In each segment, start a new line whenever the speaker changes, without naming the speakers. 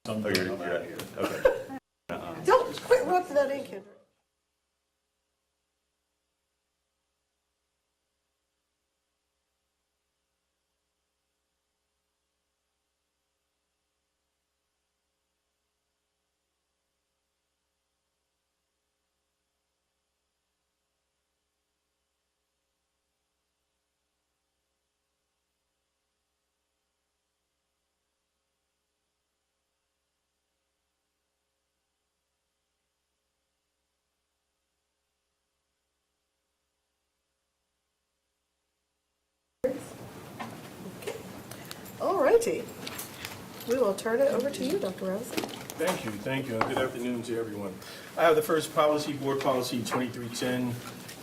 Oh, you're okay.
Don't quit rubbing that in, Kendra. All righty. We will turn it over to you, Dr. Rousey.
Thank you, and good afternoon to everyone. I have the first policy, Board Policy 2310,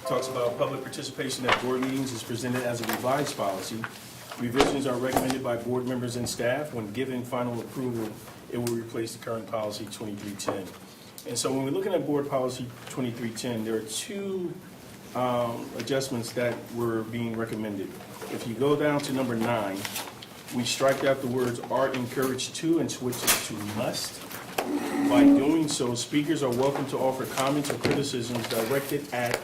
talks about public participation at board meetings is presented as a revised policy. Revisions are recommended by board members and staff. When given final approval, it will replace the current policy 2310. And so when we're looking at Board Policy 2310, there are two adjustments that were being recommended. If you go down to number 9, we strike out the words "are encouraged to" and switch it to "must." By doing so, speakers are welcome to offer comments or criticisms directed at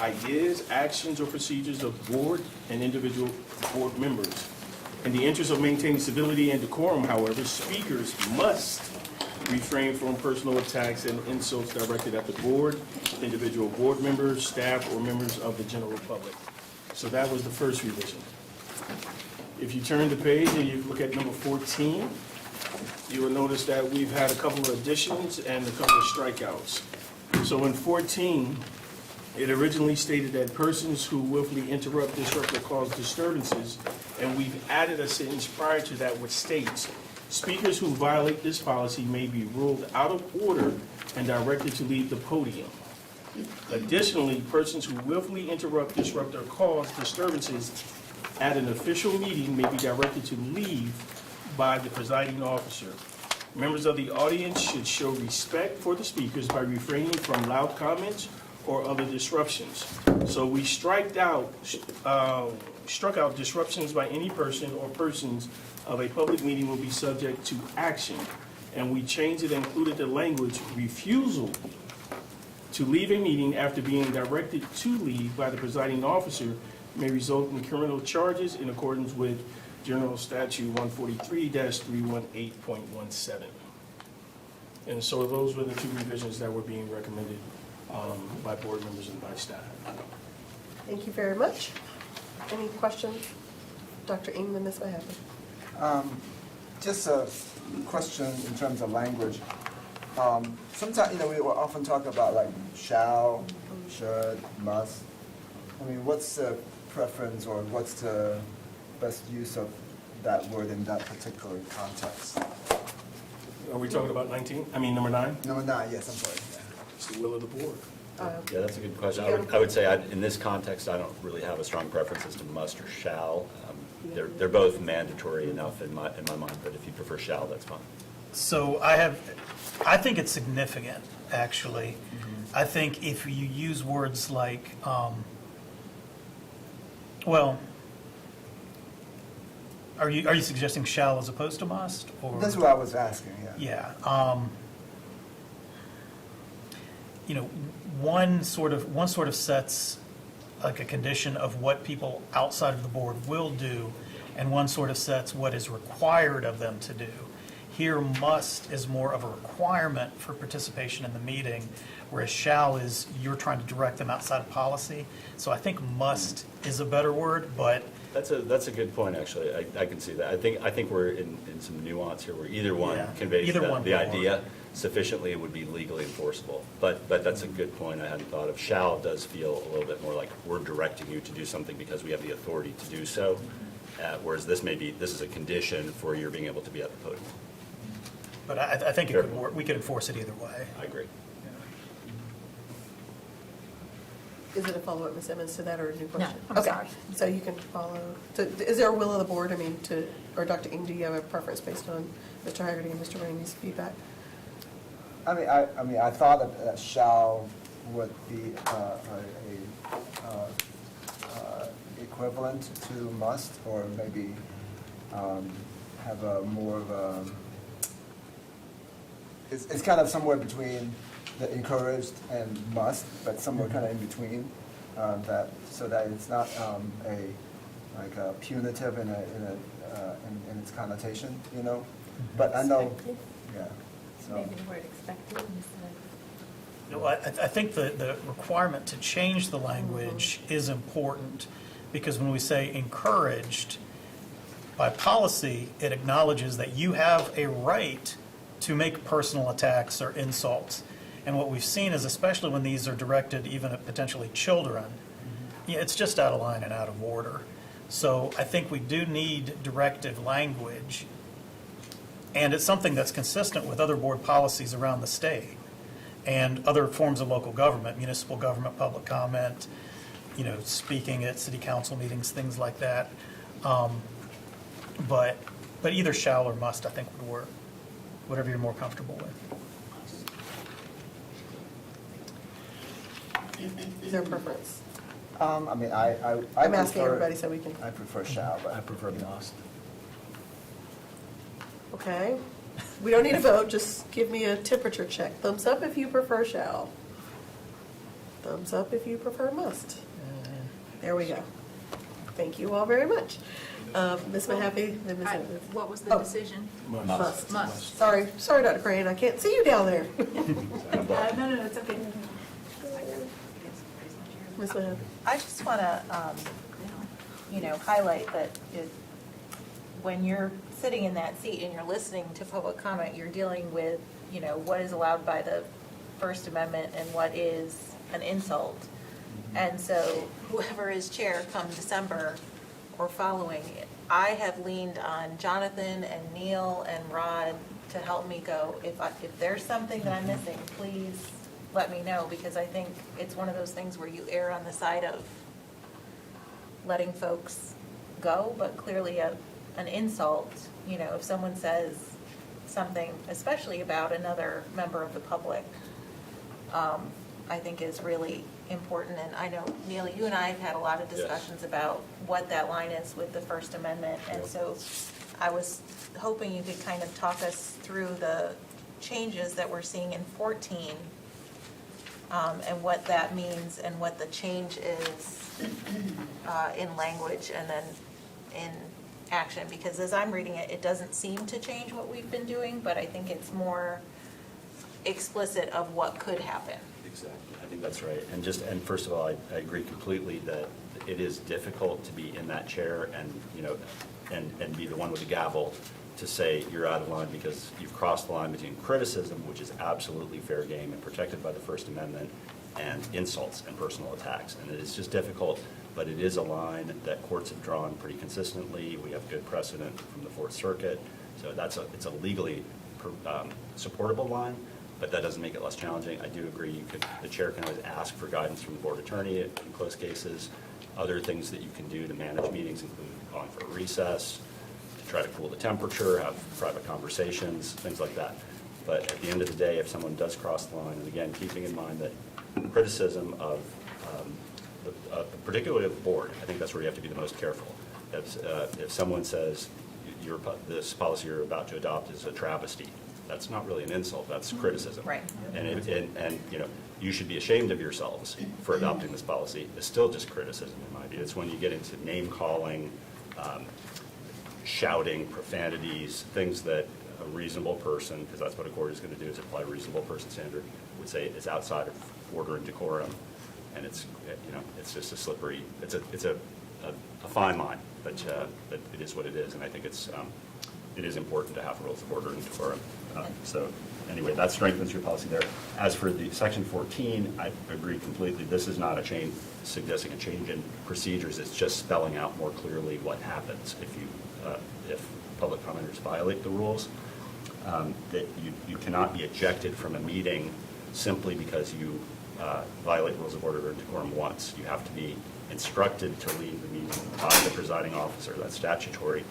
ideas, actions, or procedures of board and individual board members. In the interest of maintaining civility and decorum, however, speakers must refrain from personal attacks and insults directed at the board, individual board members, staff, or members of the general public. So that was the first revision. If you turn the page and you look at number 14, you will notice that we've had a couple of additions and a couple of strikeouts. So in 14, it originally stated that persons who willfully interrupt, disrupt, or cause disturbances, and we've added a sentence prior to that which states, speakers who violate this policy may be ruled out of order and directed to leave the podium. Additionally, persons who willfully interrupt, disrupt, or cause disturbances at an official meeting may be directed to leave by the presiding officer. Members of the audience should show respect for the speakers by refraining from loud comments or other disruptions. So we struck out disruptions by any person or persons of a public meeting will be subject to action. And we changed it and included the language, refusal to leave a meeting after being directed to leave by the presiding officer may result in criminal charges in accordance with General Statute 143-318.17. And so those were the two revisions that were being recommended by board members and by staff.
Thank you very much. Any questions? Dr. Engman, this way happen.
Just a question in terms of language. Sometimes, we will often talk about like shall, should, must. I mean, what's the preference or what's the best use of that word in that particular context?
Are we talking about 19? I mean, number 9?
Number 9, yes, I'm sorry.
It's the will of the board.
Yeah, that's a good question. I would say in this context, I don't really have a strong preference as to must or shall. They're both mandatory enough in my mind, but if you prefer shall, that's fine.
So I think it's significant, actually. Mm-hmm. I think if you use words like, are you suggesting shall as opposed to must? Or?
That's what I was asking, yeah.
Yeah. One sort of sets like a condition of what people outside of the board will do, and one sort of sets what is required of them to do. Here, must is more of a requirement for participation in the meeting, whereas shall is you're trying to direct them outside of policy. So I think must is a better word, but
That's a good point, actually. I can see that. I think we're in some nuance here where either one conveys the idea sufficiently, it would be legally enforceable. But that's a good point. I hadn't thought of. Shall does feel a little bit more like we're directing you to do something because we have the authority to do so, whereas this is a condition for your being able to be at the podium.
But I think it could work. We could enforce it either way.
I agree.
Is it a follow-up, Ms. Emmons, to that or a new question?
I'm
Okay.
sorry.
So you can follow. So is there a will of the board? Or Dr. Ng, do you have a preference based on Mr. Haggerty and Mr. Ramey's feedback?
I thought that shall would be equivalent to must, or maybe have a more of a it's kind of somewhere between the encouraged and must, but somewhere kind of in between, so that it's not a punitive in its connotation, you know? But I know,
Expected.
yeah, so.
Maybe the word expected instead
No, I think the requirement to change the language is important, because when we say encouraged, by policy, it acknowledges that you have a right to make personal attacks or insults. And what we've seen is, especially when these are directed even at potentially children, yeah, it's just out of line and out of order. So I think we do need directive language, and it's something that's consistent with other board policies around the state and other forms of local government, municipal government, public comment, you know, speaking at city council meetings, things like that. But either shall or must, I think, would work, whatever you're more comfortable with.
Is there a preference?
I mean, I
I'm asking
prefer-
everybody so we can,
I prefer shall, but.
I prefer must.
okay. We don't need a vote, just give me a temperature check. Thumbs up if you prefer shall. Thumbs up if you prefer must. There we go. Thank you all very much. Ms. Mahaffey, then Ms. Evans.
What was the
Oh.
decision?
Must.
Must.
Sorry, Dr. Crane, I can't see you down there.
No, it's okay.
Ms. Mahaffey.
I just want to, highlight that when you're sitting in that seat and you're listening to public comment, you're dealing with, what is allowed by the First Amendment and what is an insult. And so whoever is chair come December or following, I have leaned on Jonathan and Neil and Rod to help me go, if there's something that I'm missing, please let me know, because I think it's one of those things where you err on the side of letting folks go, but clearly an insult, if someone says something, especially about another member of the public, I think is really important. And I know, Neil, you and I have had a lot of discussions about what that line is with the First Amendment. And so I was hoping you could kind of talk us through the changes that we're seeing in 14, and what that means and what the change is in language and then in action. Because as I'm reading it, it doesn't seem to change what we've been doing, but I think it's more explicit of what could happen.
Exactly, I think that's right. And first of all, I agree completely that it is difficult to be in that chair and, and be the one with the gavel to say you're out of line because you've crossed the line between criticism, which is absolutely fair game and protected by the First Amendment, and insults and personal attacks. And it is just difficult, but it is a line that courts have drawn pretty consistently. We have good precedent from the Fourth Circuit. So it's a legally supportable line, but that doesn't make it less challenging. I do agree the chair can always ask for guidance from the board attorney in close cases. Other things that you can do to manage meetings include going for a recess, to try to cool the temperature, have private conversations, things like that. But at the end of the day, if someone does cross the line, and again, keeping in mind that criticism of, particularly of the board, I think that's where you have to be the most careful. If someone says, this policy you're about to adopt is a travesty, that's not really an insult, that's criticism.
Right.
And you should be ashamed of yourselves for adopting this policy. It's still just criticism in my view. It's when you get into name calling, shouting, profanities, things that a reasonable person, because that's what a court is going to do, is apply a reasonable person standard, would say is outside of order and decorum. And it's, it's just a slippery, it's a fine line, but it is what it is. And I think it is important to have rules of order and decorum. So anyway, that strengthens your policy there. As for the section 14, I agree completely. This is not suggesting a change in procedures. It's just spelling out more clearly what happens if public commenters violate the rules. That you cannot be ejected from a meeting simply because you violate rules of order and decorum once. You have to be instructed to leave the meeting by the presiding officer. That's statutory.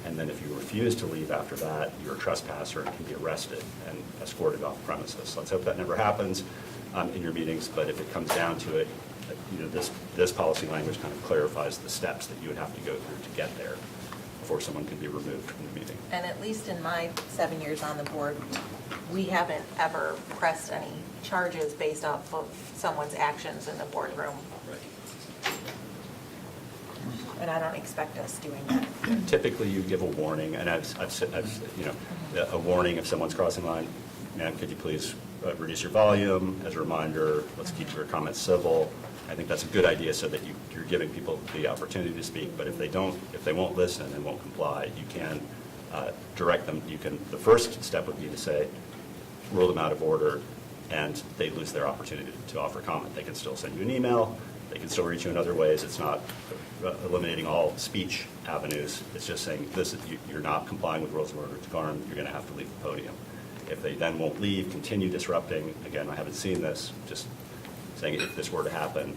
And then if you refuse to leave after that, you're a trespasser and can be arrested and escorted off premises. Let's hope that never happens in your meetings, but if it comes down to it, this policy language kind of clarifies the steps that you would have to go through to get there. before someone can be removed from the meeting.
And at least in my 7 years on the board, we haven't ever pressed any charges based off of someone's actions in the boardroom. And I don't expect us doing that.
Typically, you give a warning, and a warning if someone's crossing the line. Ma'am, could you please reduce your volume? As a reminder, let's keep your comments civil. I think that's a good idea so that you're giving people the opportunity to speak. But if they won't listen and won't comply, you can direct them. The first step would be to say, rule them out of order, and they lose their opportunity to offer comment. They can still send you an email. They can still reach you in other ways. It's not eliminating all speech avenues. It's just saying you're not complying with rules of order to decorum. You're going to have to leave the podium. If they then won't leave, continue disrupting. Again, I haven't seen this. Just saying if this were to happen,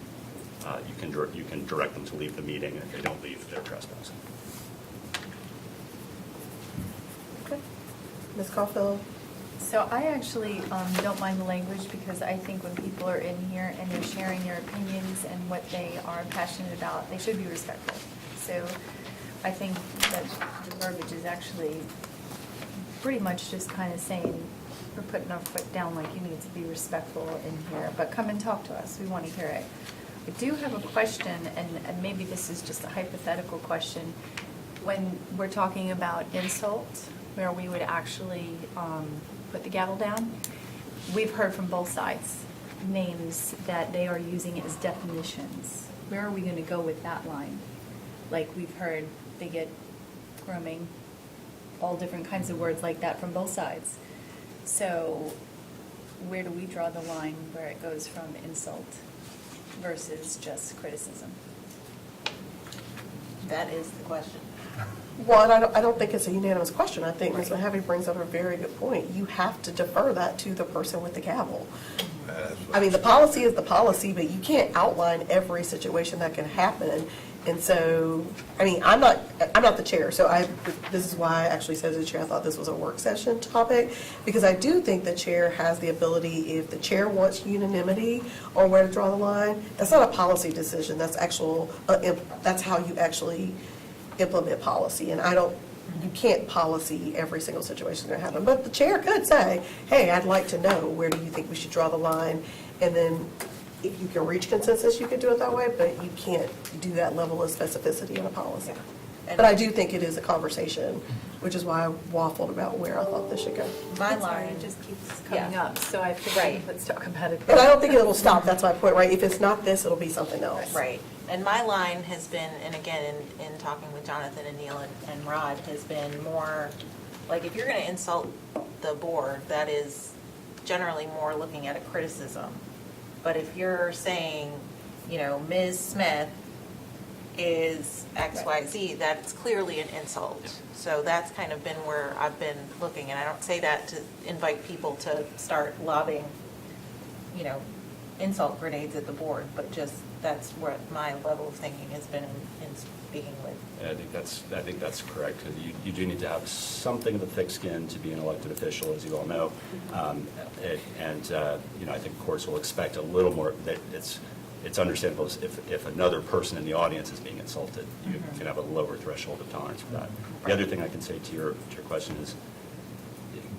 you can direct them to leave the meeting. If they don't leave, they're trespassing.
Okay. Ms. Caulfield?
So I actually don't mind the language because I think when people are in here and they're sharing their opinions and what they are passionate about, they should be respectful. So I think that the verbiage is actually pretty much just kind of saying, we're putting our foot down, like you need to be respectful in here, but come and talk to us. We want to hear it. I do have a question, and maybe this is just a hypothetical question. When we're talking about insult, where we would actually put the gavel down, we've heard from both sides names that they are using as definitions. Where are we going to go with that line? Like we've heard bigot, grooming, all different kinds of words like that from both sides. So where do we draw the line where it goes from insult versus just criticism?
That is the question.
Well, and I don't think it's a unanimous question. I think Ms. Mahaffey brings up a very good point. You have to defer that to the person with the gavel. I mean, the policy is the policy, but you can't outline every situation that can happen. And so, I mean, I'm not the chair, so this is why I actually said to the chair, I thought this was a work session topic, because I do think the chair has the ability, if the chair wants unanimity on where to draw the line, that's not a policy decision, that's that's how you actually implement policy. And you can't policy every single situation that happens. But the chair could say, hey, I'd like to know, where do you think we should draw the line? And then if you can reach consensus, you could do it that way, but you can't do that level of specificity in a policy. But I do think it is a conversation, which is why I waffled about where I thought this should go.
My
That's why
line
it just keeps coming
Yeah.
up, so I figured
Right.
let's talk about it.
And I don't think it'll stop, that's my point, right? If it's not this, it'll be something else.
Right, and my line has been, and again, in talking with Jonathan and Neil and Rod, has been more, like, if you're gonna insult the board, that is generally more looking at a criticism. But if you're saying, Ms. Smith is XYZ, that's clearly an insult. So that's kind of been where I've been looking, and I don't say that to invite people to start lobbing, insult grenades at the board, but just that's what my level of thinking has been in speaking with.
Yeah, I think that's correct, because you do need to have something of a thick skin to be an elected official, as you all know. I think courts will expect a little more, that it's understandable if another person in the audience is being insulted, you can have a lower threshold of tolerance for that. The other thing I can say to your question is,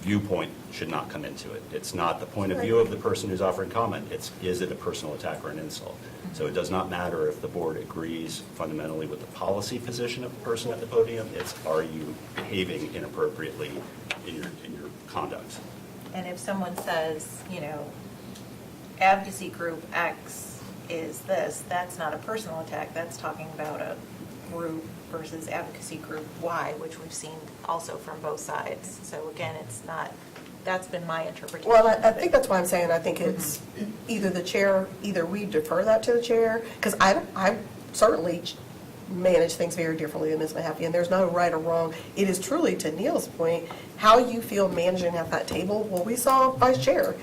viewpoint should not come into it. It's not the point of view of the person who's offering comment. Is it a personal attack or an insult? So it does not matter if the board agrees fundamentally with the policy position of the person at the podium. It's, are you behaving inappropriately in your conduct?
And if someone says, advocacy group X is this, that's not a personal attack, that's talking about a group versus advocacy group Y, which we've seen also from both sides. So again, it's not, that's been my interpretation.
Well, I think that's why I'm saying, I think it's either we defer that to the chair, because I certainly manage things very differently than Ms. Mahaffey, and there's no right or wrong. It is truly, to Neil's point, how you feel managing at that table. Well, we saw Vice Chair.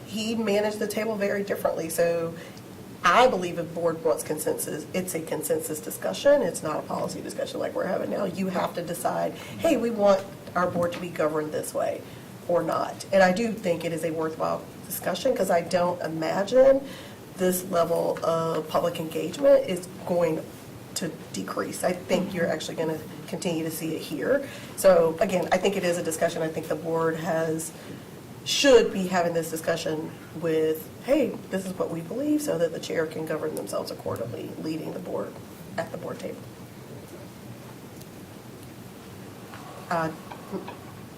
He managed the table very differently. So I believe if the board wants consensus, it's a consensus discussion. It's not a policy discussion like we're having now. You have to decide, hey, we want our board to be governed this way or not. And I do think it is a worthwhile discussion, because I don't imagine this level of public engagement is going to decrease. I think you're actually going to continue to see it here. So again, I think it is a discussion. I think the board should be having this discussion with, hey, this is what we believe, so that the chair can govern themselves accordingly, leading the board at the board table.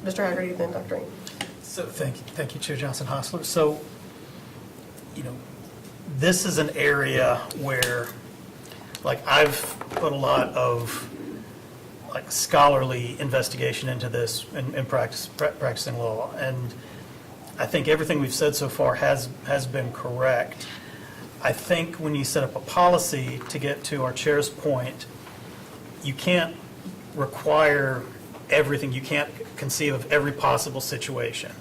Mr. Haggerty, then Dr. Ing.
So thank you, Chair Johnson Hostler. So, this is an area where, I've put a lot of scholarly investigation into this in practicing law, and I think everything we've said so far has been correct. I think when you set up a policy, to get to our chair's point, you can't require everything. You can't conceive of every possible situation.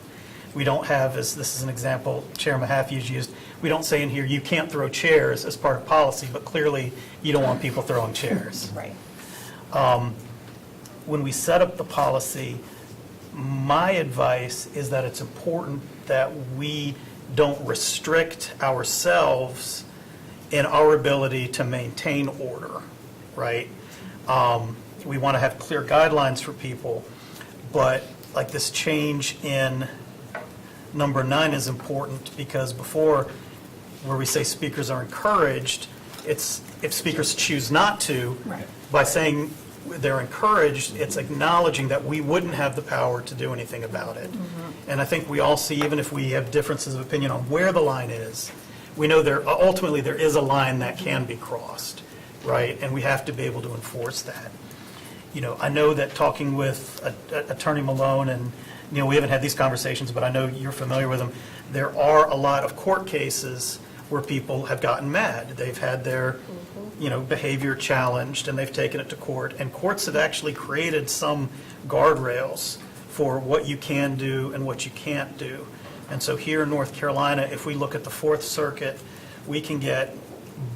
We don't have, as this is an example Chair Mahaffey's used, we don't say in here, you can't throw chairs as part of policy, but clearly you don't want people throwing chairs.
Right.
When we set up the policy, my advice is that it's important that we don't restrict ourselves in our ability to maintain order, right? We want to have clear guidelines for people, but this change in number 9 is important, because before, where we say speakers are encouraged, it's if speakers choose not to, by saying they're encouraged, it's acknowledging that we wouldn't have the power to do anything about it. And I think we all see, even if we have differences of opinion on where the line is, we know ultimately there is a line that can be crossed, right? And we have to be able to enforce that. I know that talking with Attorney Malone, and we haven't had these conversations, but I know you're familiar with them, there are a lot of court cases where people have gotten mad. They've had their behavior challenged, and they've taken it to court. And courts have actually created some guardrails for what you can do and what you can't do. And so here in North Carolina, if we look at the Fourth Circuit, we can get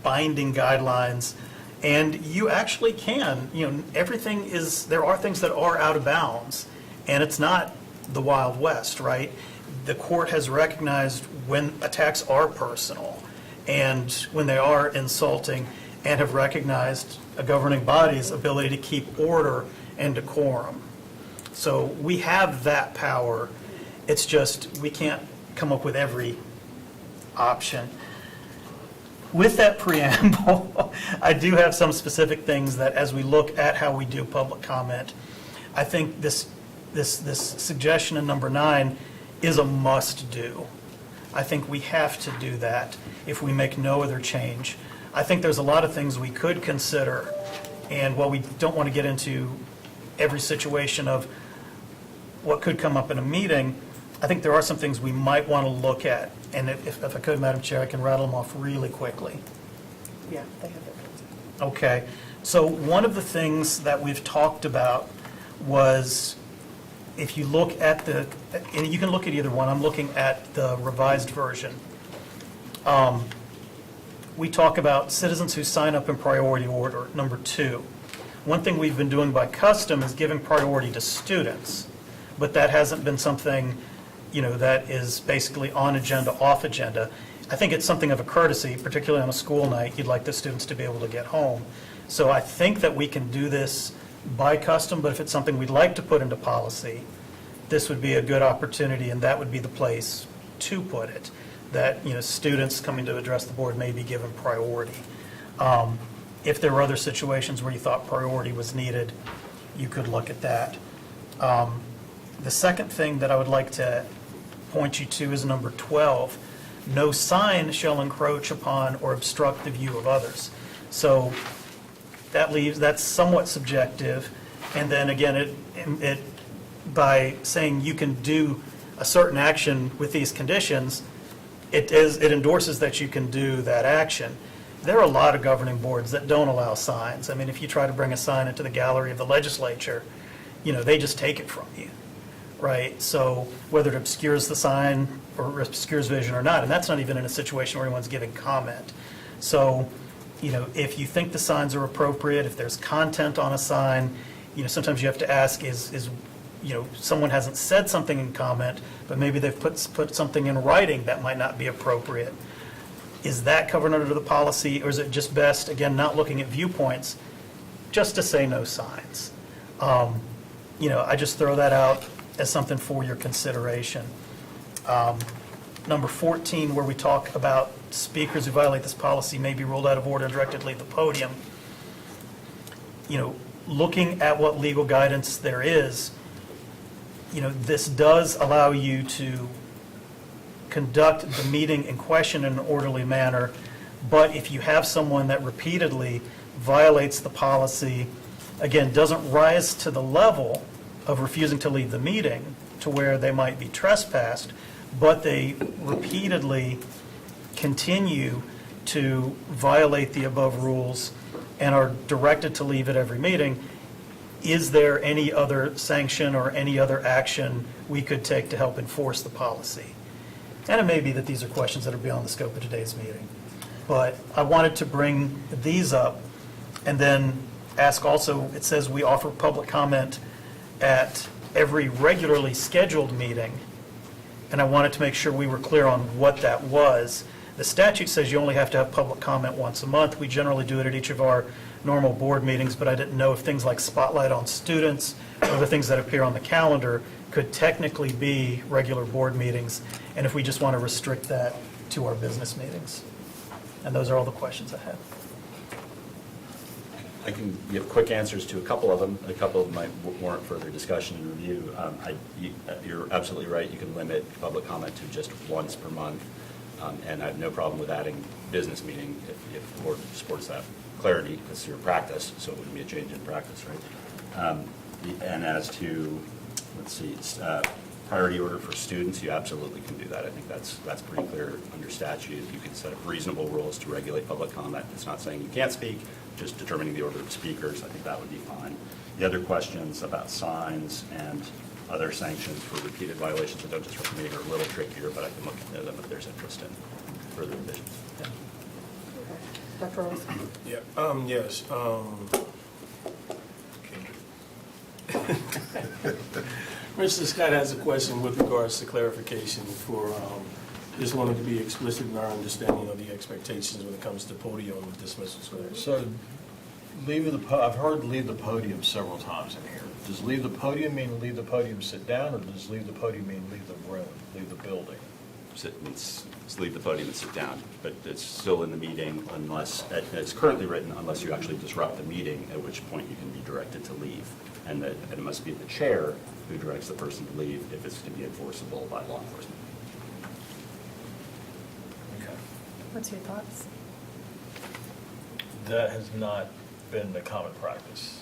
binding guidelines. And you actually can, there are things that are out of bounds, and it's not the Wild West, right? The court has recognized when attacks are personal and when they are insulting, and have recognized a governing body's ability to keep order and decorum. So we have that power. It's just we can't come up with every option. With that preamble, I do have some specific things that, as we look at how we do public comment, I think this suggestion in number 9 is a must-do. I think we have to do that if we make no other change. I think there's a lot of things we could consider, and while we don't want to get into every situation of what could come up in a meeting, I think there are some things we might want to look at. And if I could, Madam Chair, I can rattle them off really quickly.
Yeah, they have it.
Okay. So one of the things that we've talked about was, if you look at and you can look at either one, I'm looking at the revised version. We talk about citizens who sign up in priority order, number 2. One thing we've been doing by custom is giving priority to students, but that hasn't been something that is basically on agenda, off agenda. I think it's something of a courtesy, particularly on a school night. You'd like the students to be able to get home. So I think that we can do this by custom, but if it's something we'd like to put into policy, this would be a good opportunity, and that would be the place to put it, that students coming to address the board may be given priority. If there were other situations where you thought priority was needed, you could look at that. The second thing that I would like to point you to is number 12. No sign shall encroach upon or obstruct the view of others. So that's somewhat subjective. And then again, it by saying you can do a certain action with these conditions, it endorses that you can do that action. There are a lot of governing boards that don't allow signs. I mean, if you try to bring a sign into the gallery of the legislature, they just take it from you. Right, so whether it obscures the sign or obscures vision or not, and that's not even in a situation where anyone's giving comment. So, if you think the signs are appropriate, if there's content on a sign, sometimes you have to ask, is someone hasn't said something in comment, but maybe they've put something in writing that might not be appropriate. Is that covered under the policy, or is it just best, again, not looking at viewpoints, just to say no signs. I just throw that out as something for your consideration. Number 14, where we talk about speakers who violate this policy may be ruled out of order and directed to leave the podium. Looking at what legal guidance there is, this does allow you to conduct the meeting in question in an orderly manner, but if you have someone that repeatedly violates the policy, again, doesn't rise to the level of refusing to leave the meeting to where they might be trespassed, but they repeatedly continue to violate the above rules and are directed to leave at every meeting, is there any other sanction or any other action we could take to help enforce the policy? And it may be that these are questions that are beyond the scope of today's meeting. But I wanted to bring these up and then ask also, it says we offer public comment at every regularly scheduled meeting. And I wanted to make sure we were clear on what that was. The statute says you only have to have public comment once a month. We generally do it at each of our normal board meetings, but I didn't know if things like spotlight on students or the things that appear on the calendar could technically be regular board meetings, and if we just want to restrict that to our business meetings. And those are all the questions I have.
I can give quick answers to a couple of them. A couple of them might warrant further discussion and review. You're absolutely right. You can limit public comment to just once per month, and I have no problem with adding business meeting if the board supports that. Clarity, that's your practice, so it wouldn't be a change in practice, right? And as to, let's see, priority order for students, you absolutely can do that. I think that's pretty clear under statute. You can set up reasonable rules to regulate public comment. It's not saying you can't speak, just determining the order of speakers. I think that would be fine. The other questions about signs and other sanctions for repeated violations that don't disrupt the meeting are a little trickier, but I can look into them if there's interest in further revisions.
Okay. Dr. Ross?
Yeah, yes. Mr. Scott has a question with regards to clarification for, just wanted to be explicit in our understanding of the expectations when it comes to podium dismissals.
So, I've heard leave the podium several times in here. Does leave the podium mean leave the podium, sit down, or does leave the podium mean leave the room, leave the building?
It's leave the podium and sit down, but it's still in the meeting unless, it's currently written, unless you actually disrupt the meeting, at which point you can be directed to leave. And it must be the chair who directs the person to leave if it's to be enforceable by law enforcement.
Okay.
What's your thoughts?
That has not been the common practice.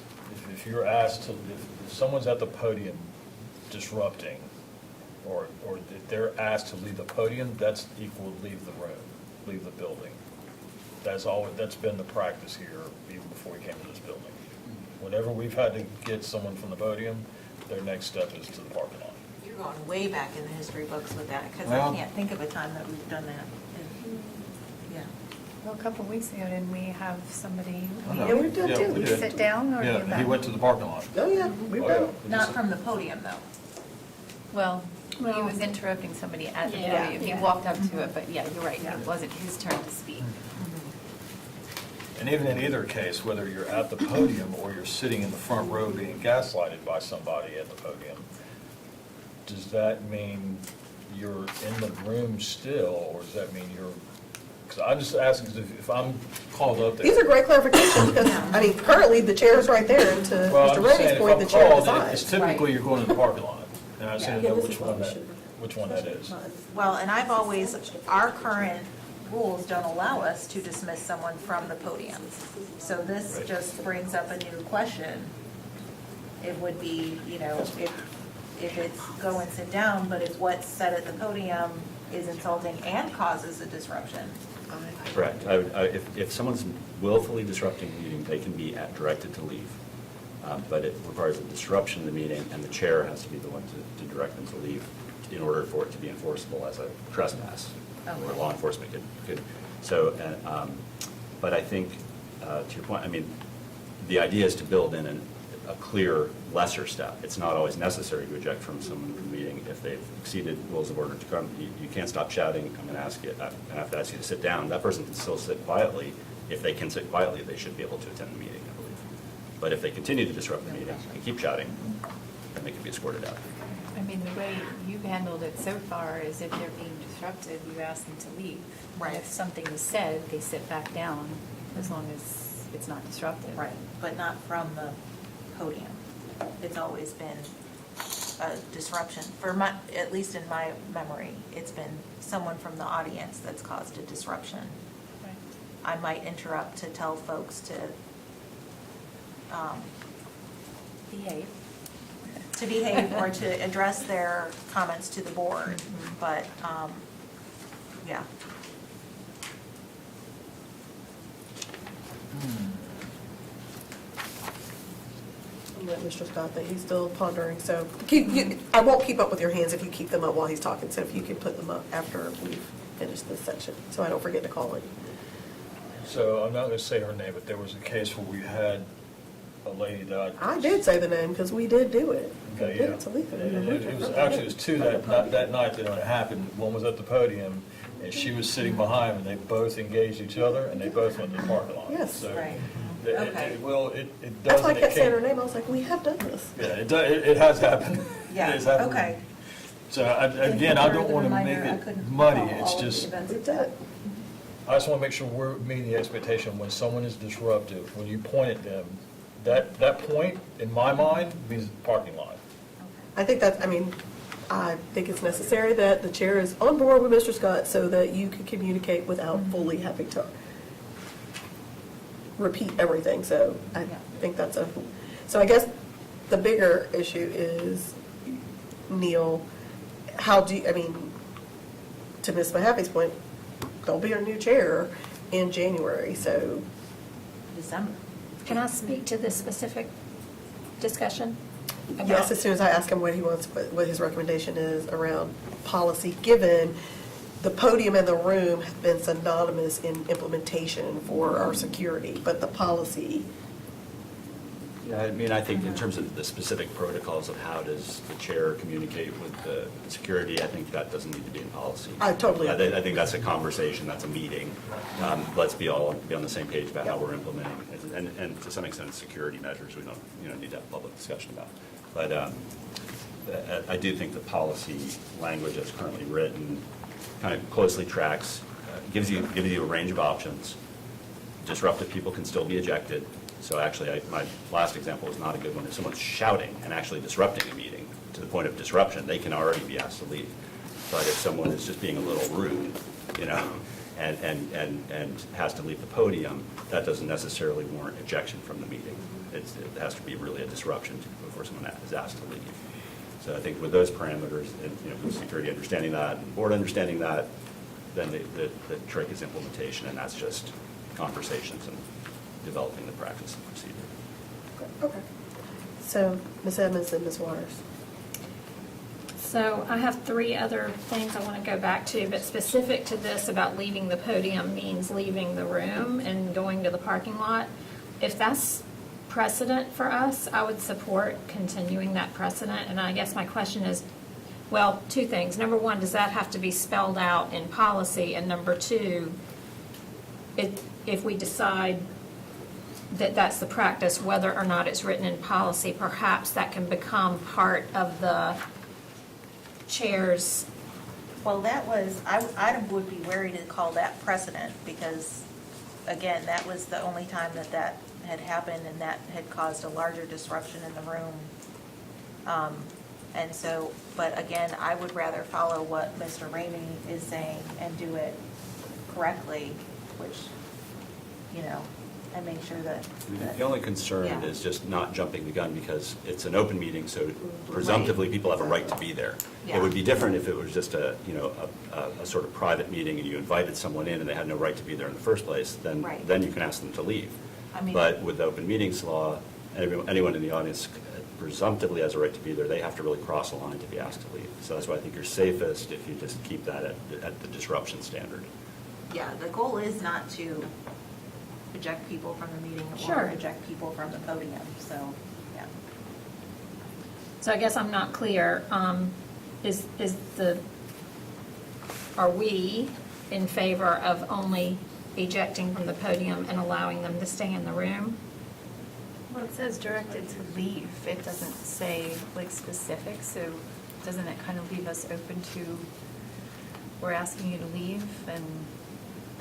If you're asked to, if someone's at the podium disrupting, or if they're asked to leave the podium, that's equal to leave the room, leave the building. That's been the practice here even before we came to this building. Whenever we've had to get someone from the podium, their next step is to the parking lot.
You're going way back in the history books with that, because
Well-
I can't think of a time that we've done that. Yeah.
Well, a couple of weeks ago, didn't we have somebody?
Yeah, we've done too.
we did.
Sit down or
Yeah,
give
he
back?
went to the parking lot.
Oh, yeah, we've
Oh,
done.
yeah.
Not from the podium, though.
Well, he was interrupting somebody at the
Yeah.
podium. He walked up to it, but yeah, you're right. It wasn't his turn to speak.
And even in either case, whether you're at the podium or you're sitting in the front row being gaslighted by somebody at the podium, does that mean you're in the room still, or does that mean you're, because I'm just asking, 'cause if I'm called up there.
These are great clarifications, because, I mean, currently, the chair is right there, and to
Well,
Mr.
I'm just
Reddy's
saying,
point, the
if
chair
I'm called, it's
decides.
typically you're going to the parking lot. And I just need to know
Yeah, this
which
is what
one
we
that,
should-
which one that is.
Well, and I've always, our current rules don't allow us to dismiss someone from the podium. So this
Right.
just brings up a new question. It would be, if it's go and sit down, but if what's said at the podium is insulting and causes a disruption.
Correct. If someone's willfully disrupting the meeting, they can be directed to leave. But it requires a disruption of the meeting, and the chair has to be the one to direct them to leave in order for it to be enforceable as a trespass, where law enforcement could. So, but I think, to your point, I mean, the idea is to build in a clear lesser step. It's not always necessary to eject from someone from the meeting if they've exceeded rules of order to come. You can't stop shouting, I'm going to ask you, I have to ask you to sit down. That person can still sit quietly. If they can sit quietly, they should be able to attend the meeting, I believe. But if they continue to disrupt the meeting and keep shouting, then they can be escorted out.
I mean, the way you've handled it so far is if they're being disruptive, you ask them to leave.
Right.
And if something is said, they sit back down as long as it's not disruptive.
Right, but not from the podium. It's always been a disruption, at least in my memory, it's been someone from the audience that's caused a disruption.
Right.
I might interrupt to tell folks to
Behave.
or to address their comments to the board, but, yeah.
I'll let Mr. Scott that he's still pondering, so I won't keep up with your hands if you keep them up while he's talking, so if you could put them up after we've finished this section, so I don't forget to call it.
So I'm not going to say her name, but there was a case where we had a lady that.
I did say the name, because we did do it. We
Okay,
did
yeah.
it to Letha. We
And
removed
it
her
was,
from
actually,
the-
it was two that night that it happened. One was at the podium, and she was sitting behind, and they both engaged each other, and they both went to the parking lot.
Yes.
So
Right.
it-
Okay.
it
That's why I
doesn't.
kept saying her name, I was like, we have done this.
Yeah, it has happened.
Yeah,
It has happened.
okay.
So again, I don't want to make it muddy. It's just,
We did it.
I just want to make sure we're meeting the expectation when someone is disruptive, when you point at them, that point, in my mind, means parking lot.
I think that, I think it's necessary that the chair is on board with Mr. Scott so that you can communicate without fully having to repeat everything, so I think that's so I guess the bigger issue is, Neil, how do you, to Ms. Mahaffey's point, there'll be a new chair in January, so,
December.
Can I speak to this specific discussion?
yes, as soon as I ask him what he wants, what his recommendation is around policy, given the podium and the room have been synonymous in implementation for our security, but the policy,
Yeah, I think in terms of the specific protocols of how does the chair communicate with the security, I think that doesn't need to be in policy.
I totally agree.
I think that's a conversation, that's a meeting. Let's be on the same page about how we're implementing, and to some extent, security measures, we don't need to have a public discussion about. But I do think the policy language as currently written kind of closely tracks, gives you a range of options. Disruptive people can still be ejected. So actually, my last example is not a good one. If someone's shouting and actually disrupting a meeting to the point of disruption, they can already be asked to leave. But if someone is just being a little rude, and has to leave the podium, that doesn't necessarily warrant ejection from the meeting. It has to be really a disruption before someone is asked to leave. So I think with those parameters, and with security understanding that, and the board understanding that, then the trick is implementation, and that's just conversations and developing the practice and procedure.
okay. So, Ms. Edmonds and Ms. Waters.
So I have 3 other things I want to go back to, but specific to this about leaving the podium means leaving the room and going to the parking lot. If that's precedent for us, I would support continuing that precedent. And I guess my question is, well, 2 things. Number 1, does that have to be spelled out in policy? And number 2, if we decide that that's the practice, whether or not it's written in policy, perhaps that can become part of the chair's.
Well, I would be wary to call that precedent, because, again, that was the only time that had happened, and that had caused a larger disruption in the room. And so, but again, I would rather follow what Mr. Ramey is saying and do it correctly, which, and make sure that.
The only concern
Yeah.
is just not jumping the gun, because it's an open meeting, so presumptively, people have a right to be there.
Yeah.
It would be different if it was just a sort of private meeting, and you invited someone in and they had no right to be there in the first place, then
Right.
you can ask them to leave.
I mean-
But with the open meetings law, anyone in the audience presumptively has a right to be there. They have to really cross a line to be asked to leave. So that's why I think you're safest if you just keep that at the disruption standard.
Yeah, the goal is not to eject people from the meeting or
Sure.
eject people from the podium, so, yeah.
So I guess I'm not clear. Are we in favor of only ejecting from the podium and allowing them to stay in the room?
Well, it says directed to leave. It doesn't say like specific, so doesn't that kind of leave us open to, we're asking you to leave and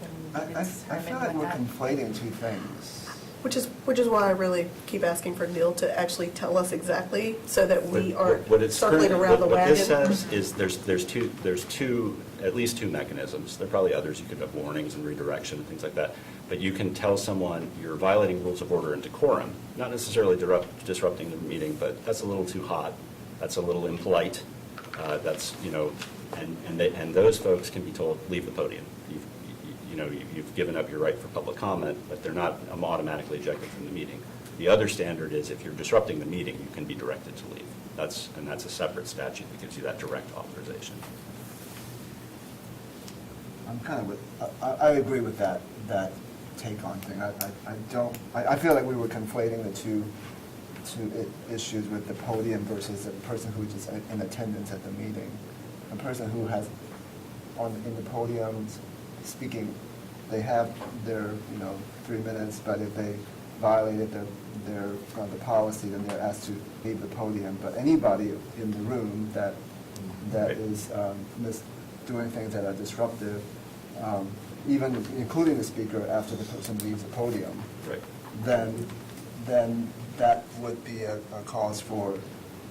then
I
it's
feel like
determined
we're
what that.
conflating two things.
Which is why I really keep asking for Neil to actually tell us exactly, so that we aren't
What it's
circling
currently-
around the
What
wagon.
this says is there's two, at least two mechanisms. There are probably others. You could have warnings and redirection and things like that. But you can tell someone you're violating rules of order and decorum, not necessarily disrupting the meeting, but that's a little too hot. That's a little impolite. That's, and those folks can be told, leave the podium. You've given up your right for public comment, but they're not automatically ejected from the meeting. The other standard is if you're disrupting the meeting, you can be directed to leave. That's a separate statute that gives you that direct authorization.
I'm kind of with, I agree with that take on thing. I feel like we were conflating the two issues with the podium versus the person who's just in attendance at the meeting. A person who has in the podiums speaking, they have their 3 minutes, but if they violated the policy, then they're asked to leave the podium. But anybody in the room that is doing things that are disruptive, even including the speaker after the person leaves the podium,
Right.
then that would be a cause for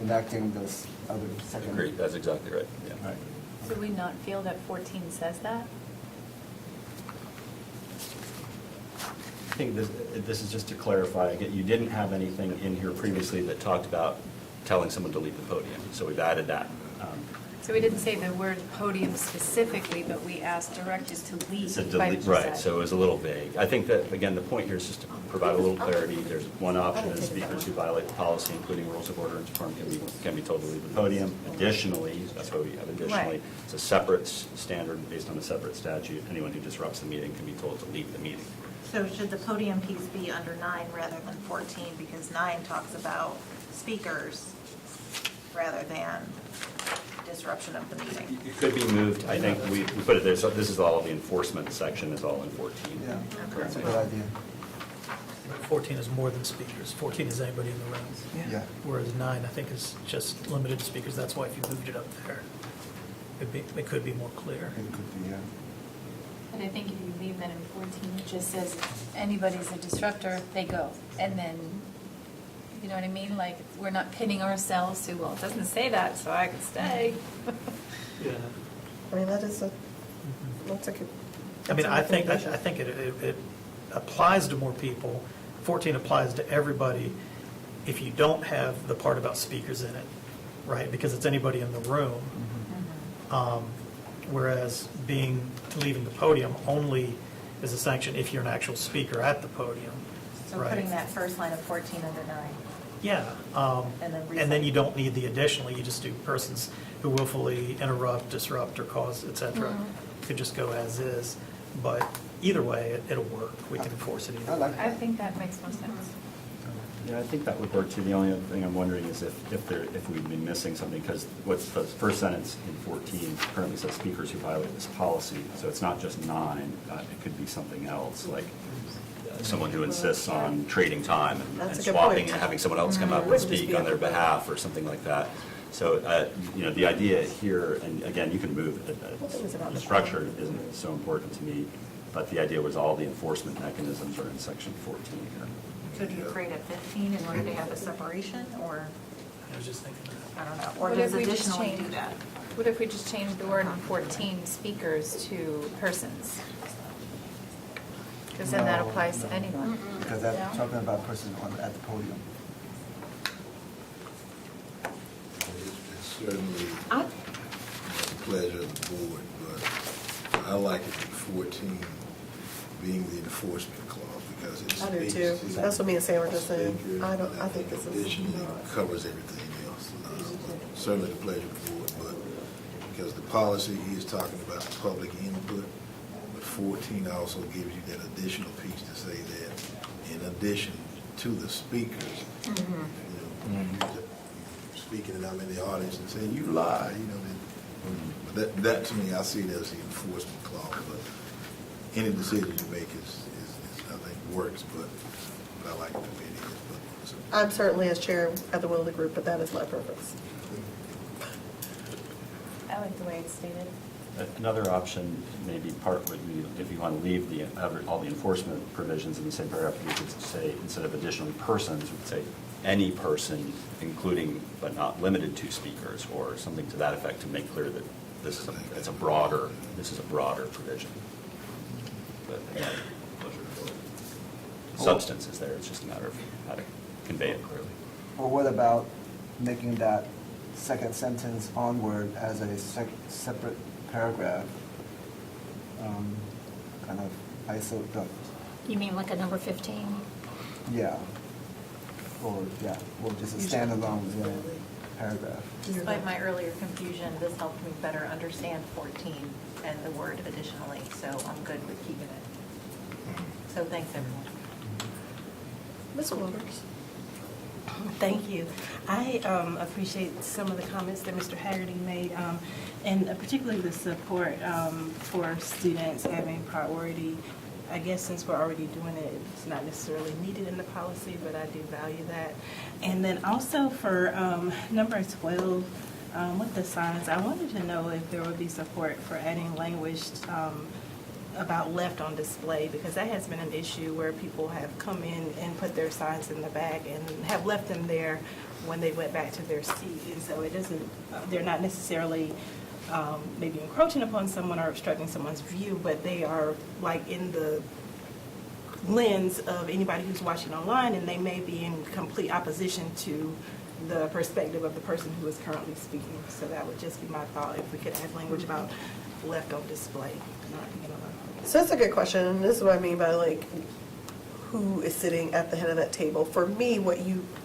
enacting this other second.
Agreed, that's exactly right, yeah.
Right.
Do we not feel that 14 says that?
I think this is just to clarify, again, you didn't have anything in here previously that talked about telling someone to leave the podium, so we've added that.
So we didn't say the word podium specifically, but we asked directed to leave.
Said
by
delete,
what you
right,
said.
so it was a little vague. I think that, again, the point here is just to provide a little clarity. There's one option is speakers who violate the policy, including rules of order and decorum, can be told to leave the podium. Additionally, that's why we have additionally,
Right.
it's a separate standard based on a separate statute. Anyone who disrupts the meeting can be told to leave the meeting.
So should the podium piece be under 9 rather than 14? Because 9 talks about speakers rather than disruption of the meeting.
It could be moved, I think, we put it there, so this is all, the enforcement section is all in 14.
Yeah, that's a good idea.
14 is more than speakers. 14 is anybody in the room.
Yeah.
Whereas 9, I think, is just limited to speakers. That's why if you moved it up there, it could be more clear.
It could be, yeah.
But I think if you leave that in 14, it just says anybody's a disruptor, they go. And then, you know what I mean? Like, we're not pinning ourselves to, well, it doesn't say that, so I could stay.
I mean, that's a good.
I mean,
that's a
I think
recommendation.
it applies to more people. 14 applies to everybody if you don't have the part about speakers in it, right? Because it's anybody in the room. Whereas leaving the podium only is a sanction if you're an actual speaker at the podium.
So
right?
putting that first line of 14 under 9.
Yeah. And then you don't need the additionally, you just do persons who willfully interrupt, disrupt, or cause, et cetera. Could just go as is. But either way, it'll work. We can enforce it either
I
way.
like
I
that.
think that makes more sense.
Yeah, I think that would work too. The only other thing I'm wondering is if we'd be missing something, because what's the first sentence in 14 currently says speakers who violate this policy, so it's not just 9, it could be something else, like someone who insists on trading time and
That's a
and
good
swapping
point.
and having someone else come up and
Wouldn't just
speak
be
on their
everybody.
behalf or something like that. So, the idea here, and again, you can move it,
Well, it was about
the
the-
structure isn't so important to me, but the idea was all the enforcement mechanisms are in section 14 here.
So do you create a 15 in order to have a separation, or,
I was just thinking that.
I don't know, or
What
does
if we just
additionally do
change-
that?
What if we just change the word in 14, speakers, to persons? Because then that
No,
applies to
no.
anyone.
Because that's talking about a person at the podium.
It's certainly
I-
the pleasure of the board, but I like it with 14 being the enforcement clause because it
I do
speaks
too.
to
That's what me and Sam were just saying.
speakers,
I think
and
this is
additionally
not-
covers everything else. Certainly the pleasure of the board, but because the policy is talking about public input, but 14 also gives you that additional piece to say that in addition to the speakers, you know, you're speaking and I'm in the audience and saying, you lie, then, that to me, I see it as the enforcement clause, but any decision you make is I think works, but but I like it the way it is. But so-
I'm certainly as chair at the will of the group, but that is my preference.
I like the way it's stated.
Another option, maybe part would be, if you want to leave all the enforcement provisions in the same paragraph, you could say, instead of additional persons, we could say any person, including but not limited to speakers, or something to that effect, to make clear that this is a broader provision. But again, substance is there, it's just a matter of how to convey it clearly.
Or what about making that second sentence onward as a separate paragraph? Kind of
You mean like a number 15?
yeah. Or just a standalone paragraph.
Despite my earlier confusion, this helped me better understand 14 and the word additionally, so I'm good with keeping it. So thanks, everyone.
Ms. Waters?
Thank you. I appreciate some of the comments that Mr. Haggerty made, and particularly the support for students having priority. I guess since we're already doing it, it's not necessarily needed in the policy, but I do value that. And then also for number 12, with the signs, I wanted to know if there would be support for adding language about left on display, because that has been an issue where people have come in and put their signs in the back and have left them there when they went back to their seat. And so it doesn't, they're not necessarily maybe encroaching upon someone or obstructing someone's view, but they are like in the lens of anybody who's watching online, and they may be in complete opposition to the perspective of the person who is currently speaking. So that would just be my thought, if we could add language about left on display.
So that's a good question, and this is what I mean by like, who is sitting at the head of that table? For me,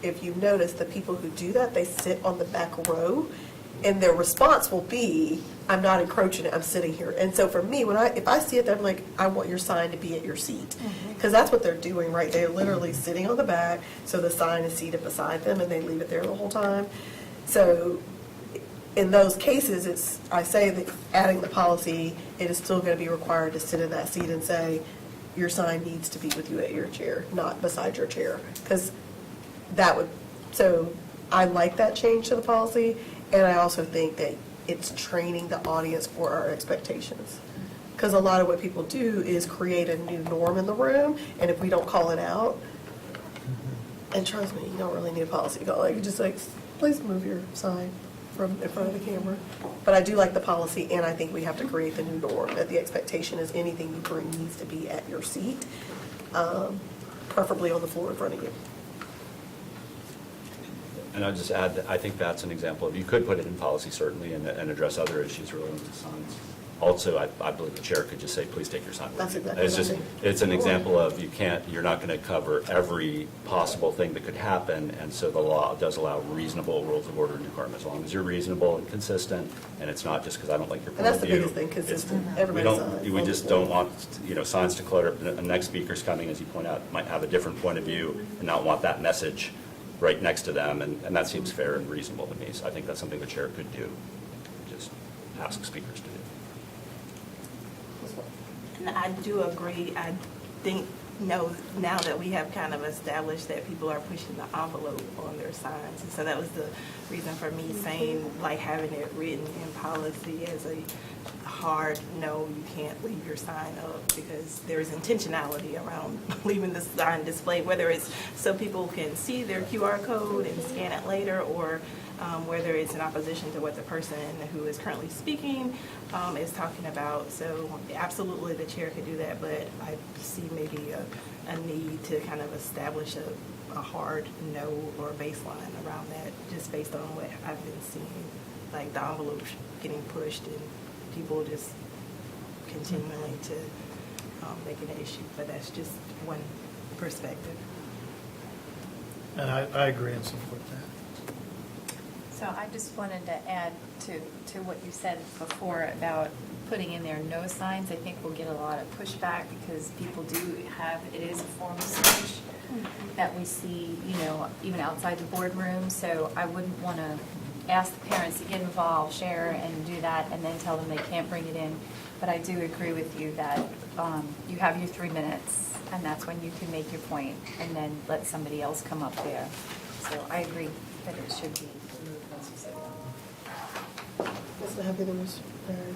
if you notice, the people who do that, they sit on the back row, and their response will be, I'm not encroaching it, I'm sitting here. And so for me, if I see it, I'm like, I want your sign to be at your seat. Because that's what they're doing, right? They're literally sitting on the back, so the sign is seated beside them, and they leave it there the whole time. So in those cases, I say that adding the policy, it is still going to be required to sit in that seat and say, your sign needs to be with you at your chair, not beside your chair. Because so I like that change to the policy, and I also think that it's training the audience for our expectations. Because a lot of what people do is create a new norm in the room, and if we don't call it out, and trust me, you don't really need a policy call, like, just like, please move your sign from in front of the camera. But I do like the policy, and I think we have to create the new norm, that the expectation is anything you bring needs to be at your seat, preferably on the floor in front of you.
And I'll just add that I think that's an example of, you could put it in policy certainly and address other issues relating to signs. Also, I believe the chair could just say, please take your sign with
That's
you.
exactly
It's
what I
just,
think.
it's an example of you're not going to cover every possible thing that could happen, and so the law does allow reasonable rules of order and decorum, as long as you're reasonable and consistent, and it's not just because I don't like your
And
point
that's
of
the
view.
biggest thing, consistent.
We
Everybody's
don't, we just don't want, signs to clutter. The next speaker's coming, as you point out, might have a different point of view and not want that message right next to them, and that seems fair and reasonable to me. So I think that's something the chair could do, just ask speakers to do.
And I do agree. I think, now that we have kind of established that people are pushing the envelope on their signs. And so that was the reason for me saying, like, having it written in policy as a hard, no, you can't leave your sign up, because there's intentionality around leaving the sign displayed, whether it's so people can see their QR code and scan it later, or whether it's in opposition to what the person who is currently speaking is talking about. So absolutely the chair could do that, but I see maybe a need to kind of establish a hard no or baseline around that, just based on what I've been seeing, like the envelope getting pushed and people just continuing to make it an issue. But that's just one perspective.
And I agree and support that.
So I just wanted to add to what you said before about putting in there no signs. I think we'll get a lot of pushback because people do have, it is a form of speech that we see, even outside the boardroom. So I wouldn't want to ask the parents to get involved, share, and do that, and then tell them they can't bring it in. But I do agree with you that you have your 3 minutes, and that's when you can make your point, and then let somebody else come up there. So I agree that it should be removed once you say that.
Mr. Happy, Ms. Barry.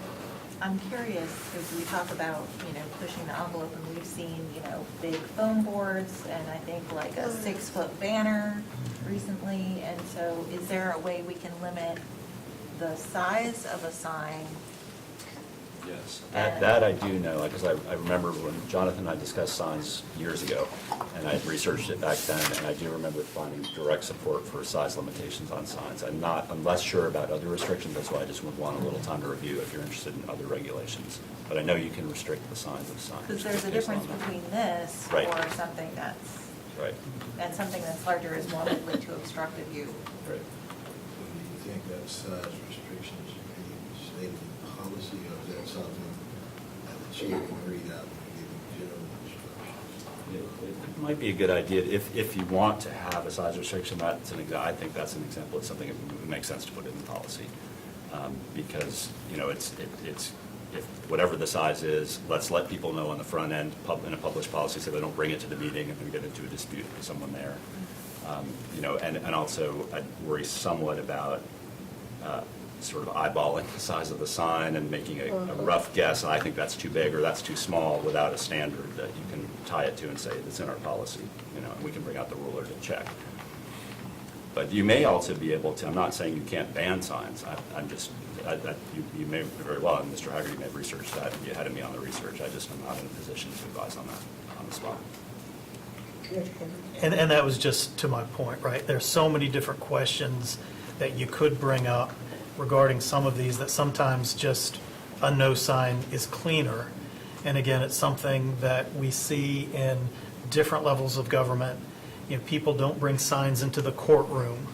I'm curious, because we talk about, pushing the envelope, and we've seen, big foam boards, and I think like a 6-foot banner recently, and so is there a way we can limit the size of a sign?
Yes. That I do know, because I remember when Jonathan and I discussed signs years ago, and I had researched it back then, and I do remember finding direct support for size limitations on signs. I'm less sure about other restrictions, that's why I just would want a little time to review if you're interested in other regulations. But I know you can restrict the size of signs.
Because there's a difference between this
Right.
or something that's,
Right,
and something that's larger is more likely to obstruct a view.
right.
Do you think that size restrictions should be stated in policy, or is that something that the chair can read out and give general instructions?
It might be a good idea, if you want to have a size restriction, I think that's an example of something that would make sense to put in the policy. Because, it's, if whatever the size is, let's let people know on the front end, in a published policy, so they don't bring it to the meeting and then get into a dispute with someone there. And also, I worry somewhat about sort of eyeballing the size of the sign and making a rough guess, and I think that's too big or that's too small without a standard that you can tie it to and say it's in our policy, and we can bring out the ruler to check. But you may also be able to, I'm not saying you can't ban signs, you may very well, and Mr. Haggerty may have researched that, and you had me on the research, I just am not in a position to advise on that on the spot.
And that was just to my point, right? There's so many different questions that you could bring up regarding some of these that sometimes just a no sign is cleaner. And again, it's something that we see in different levels of government. People don't bring signs into the courtroom,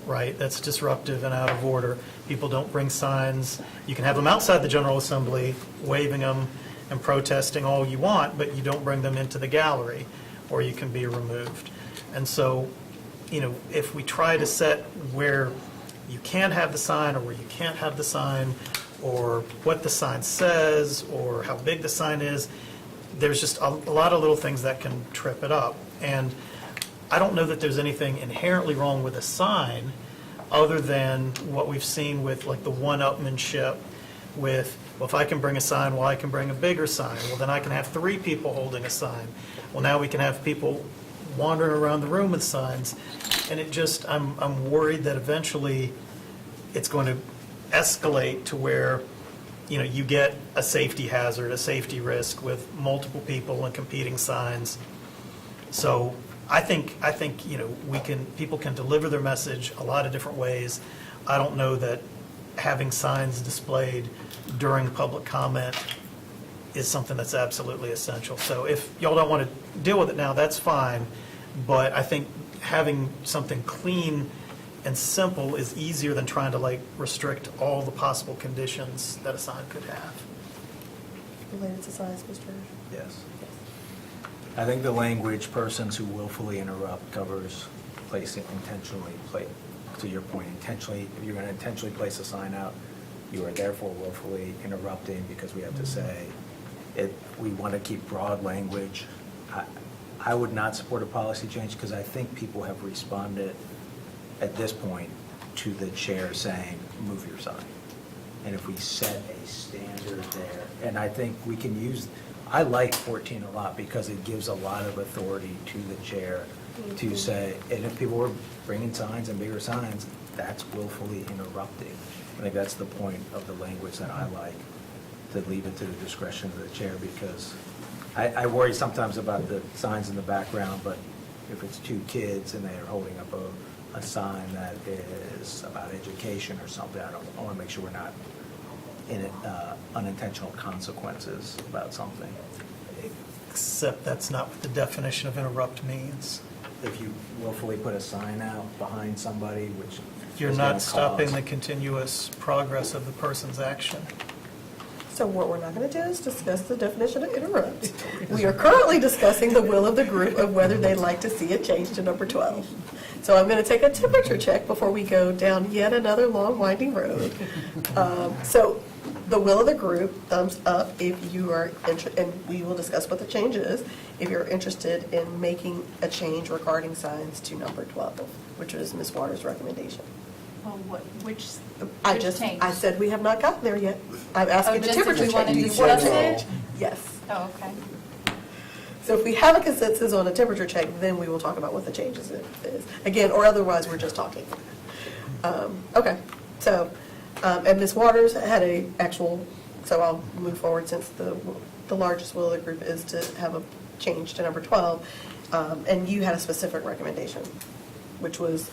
right? That's disruptive and out of order. People don't bring signs. You can have them outside the General Assembly, waving them and protesting all you want, but you don't bring them into the gallery, or you can be removed. And so, if we try to set where you can have the sign or where you can't have the sign, or what the sign says, or how big the sign is, there's just a lot of little things that can trip it up. And I don't know that there's anything inherently wrong with a sign other than what we've seen with like the one-upmanship with, well, if I can bring a sign, well, I can bring a bigger sign. Well, then I can have 3 people holding a sign. Well, now we can have people wandering around the room with signs. And it just, I'm worried that eventually it's going to escalate to where, you get a safety hazard, a safety risk with multiple people and competing signs. So I think people can deliver their message a lot of different ways. I don't know that having signs displayed during public comment is something that's absolutely essential. So if y'all don't want to deal with it now, that's fine. But I think having something clean and simple is easier than trying to restrict all the possible conditions that a sign could have.
Related to size, Mr.
Yes. I think the language, persons who willfully interrupt, covers placing intentionally, to your point, intentionally, if you're going to intentionally place a sign out, you are therefore willfully interrupting, because we have to say, we want to keep broad language. I would not support a policy change, because I think people have responded at this point to the chair saying, move your sign. And if we set a standard there, and I think we can use, I like 14 a lot because it gives a lot of authority to the chair to say, and if people were bringing signs and bigger signs, that's willfully interrupting. I think that's the point of the language that I like, to leave it to the discretion of the chair, because I worry sometimes about the signs in the background, but if it's 2 kids and they're holding up a sign that is about education or something, I want to make sure we're not in unintentional consequences about something.
Except that's not what the definition of interrupt means.
If you willfully put a sign out behind somebody, which
You're
is gonna
not stopping
cause-
the continuous progress of the person's action.
So what we're not going to do is discuss the definition of interrupt. We are currently discussing the will of the group of whether they'd like to see a change to number 12. So I'm going to take a temperature check before we go down yet another long winding road. So the will of the group, thumbs up if you are interested, and we will discuss what the change is, if you're interested in making a change regarding signs to number 12, which is Ms. Waters' recommendation.
Well, which change?
I said we have not gotten there yet. I'm
Oh,
asking the
just if
temperature
we
check.
wanted to
You
discuss
said
it?
yes.
Oh, okay.
So if we have a consensus on a temperature check, then we will talk about what the changes is. Again, or otherwise, we're just talking. Okay, so, and Ms. Waters had a actual, so I'll move forward since the largest will of the group is to have a change to number 12. And you had a specific recommendation, which was,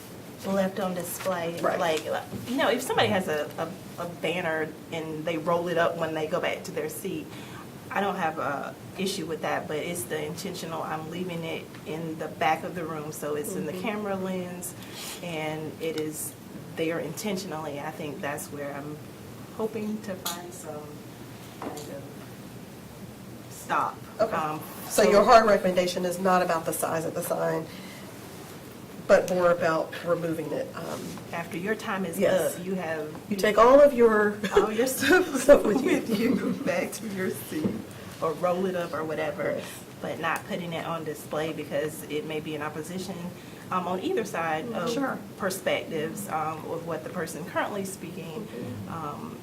Left on display,
Right.
like, if somebody has a banner and they roll it up when they go back to their seat, I don't have a issue with that, but it's the intentional, I'm leaving it in the back of the room, so it's in the camera lens, and it is there intentionally. I think that's where I'm hoping to find some kind of stop.
okay. So your hard recommendation is not about the size of the sign, but more about removing it.
After your time is
Yes.
up, you have
You take all of your,
all your stuff
Stuff with
with
you.
you back to your seat, or roll it up or whatever,
Yes.
but not putting it on display because it may be in opposition on either side of
Sure.
perspectives of what the person currently speaking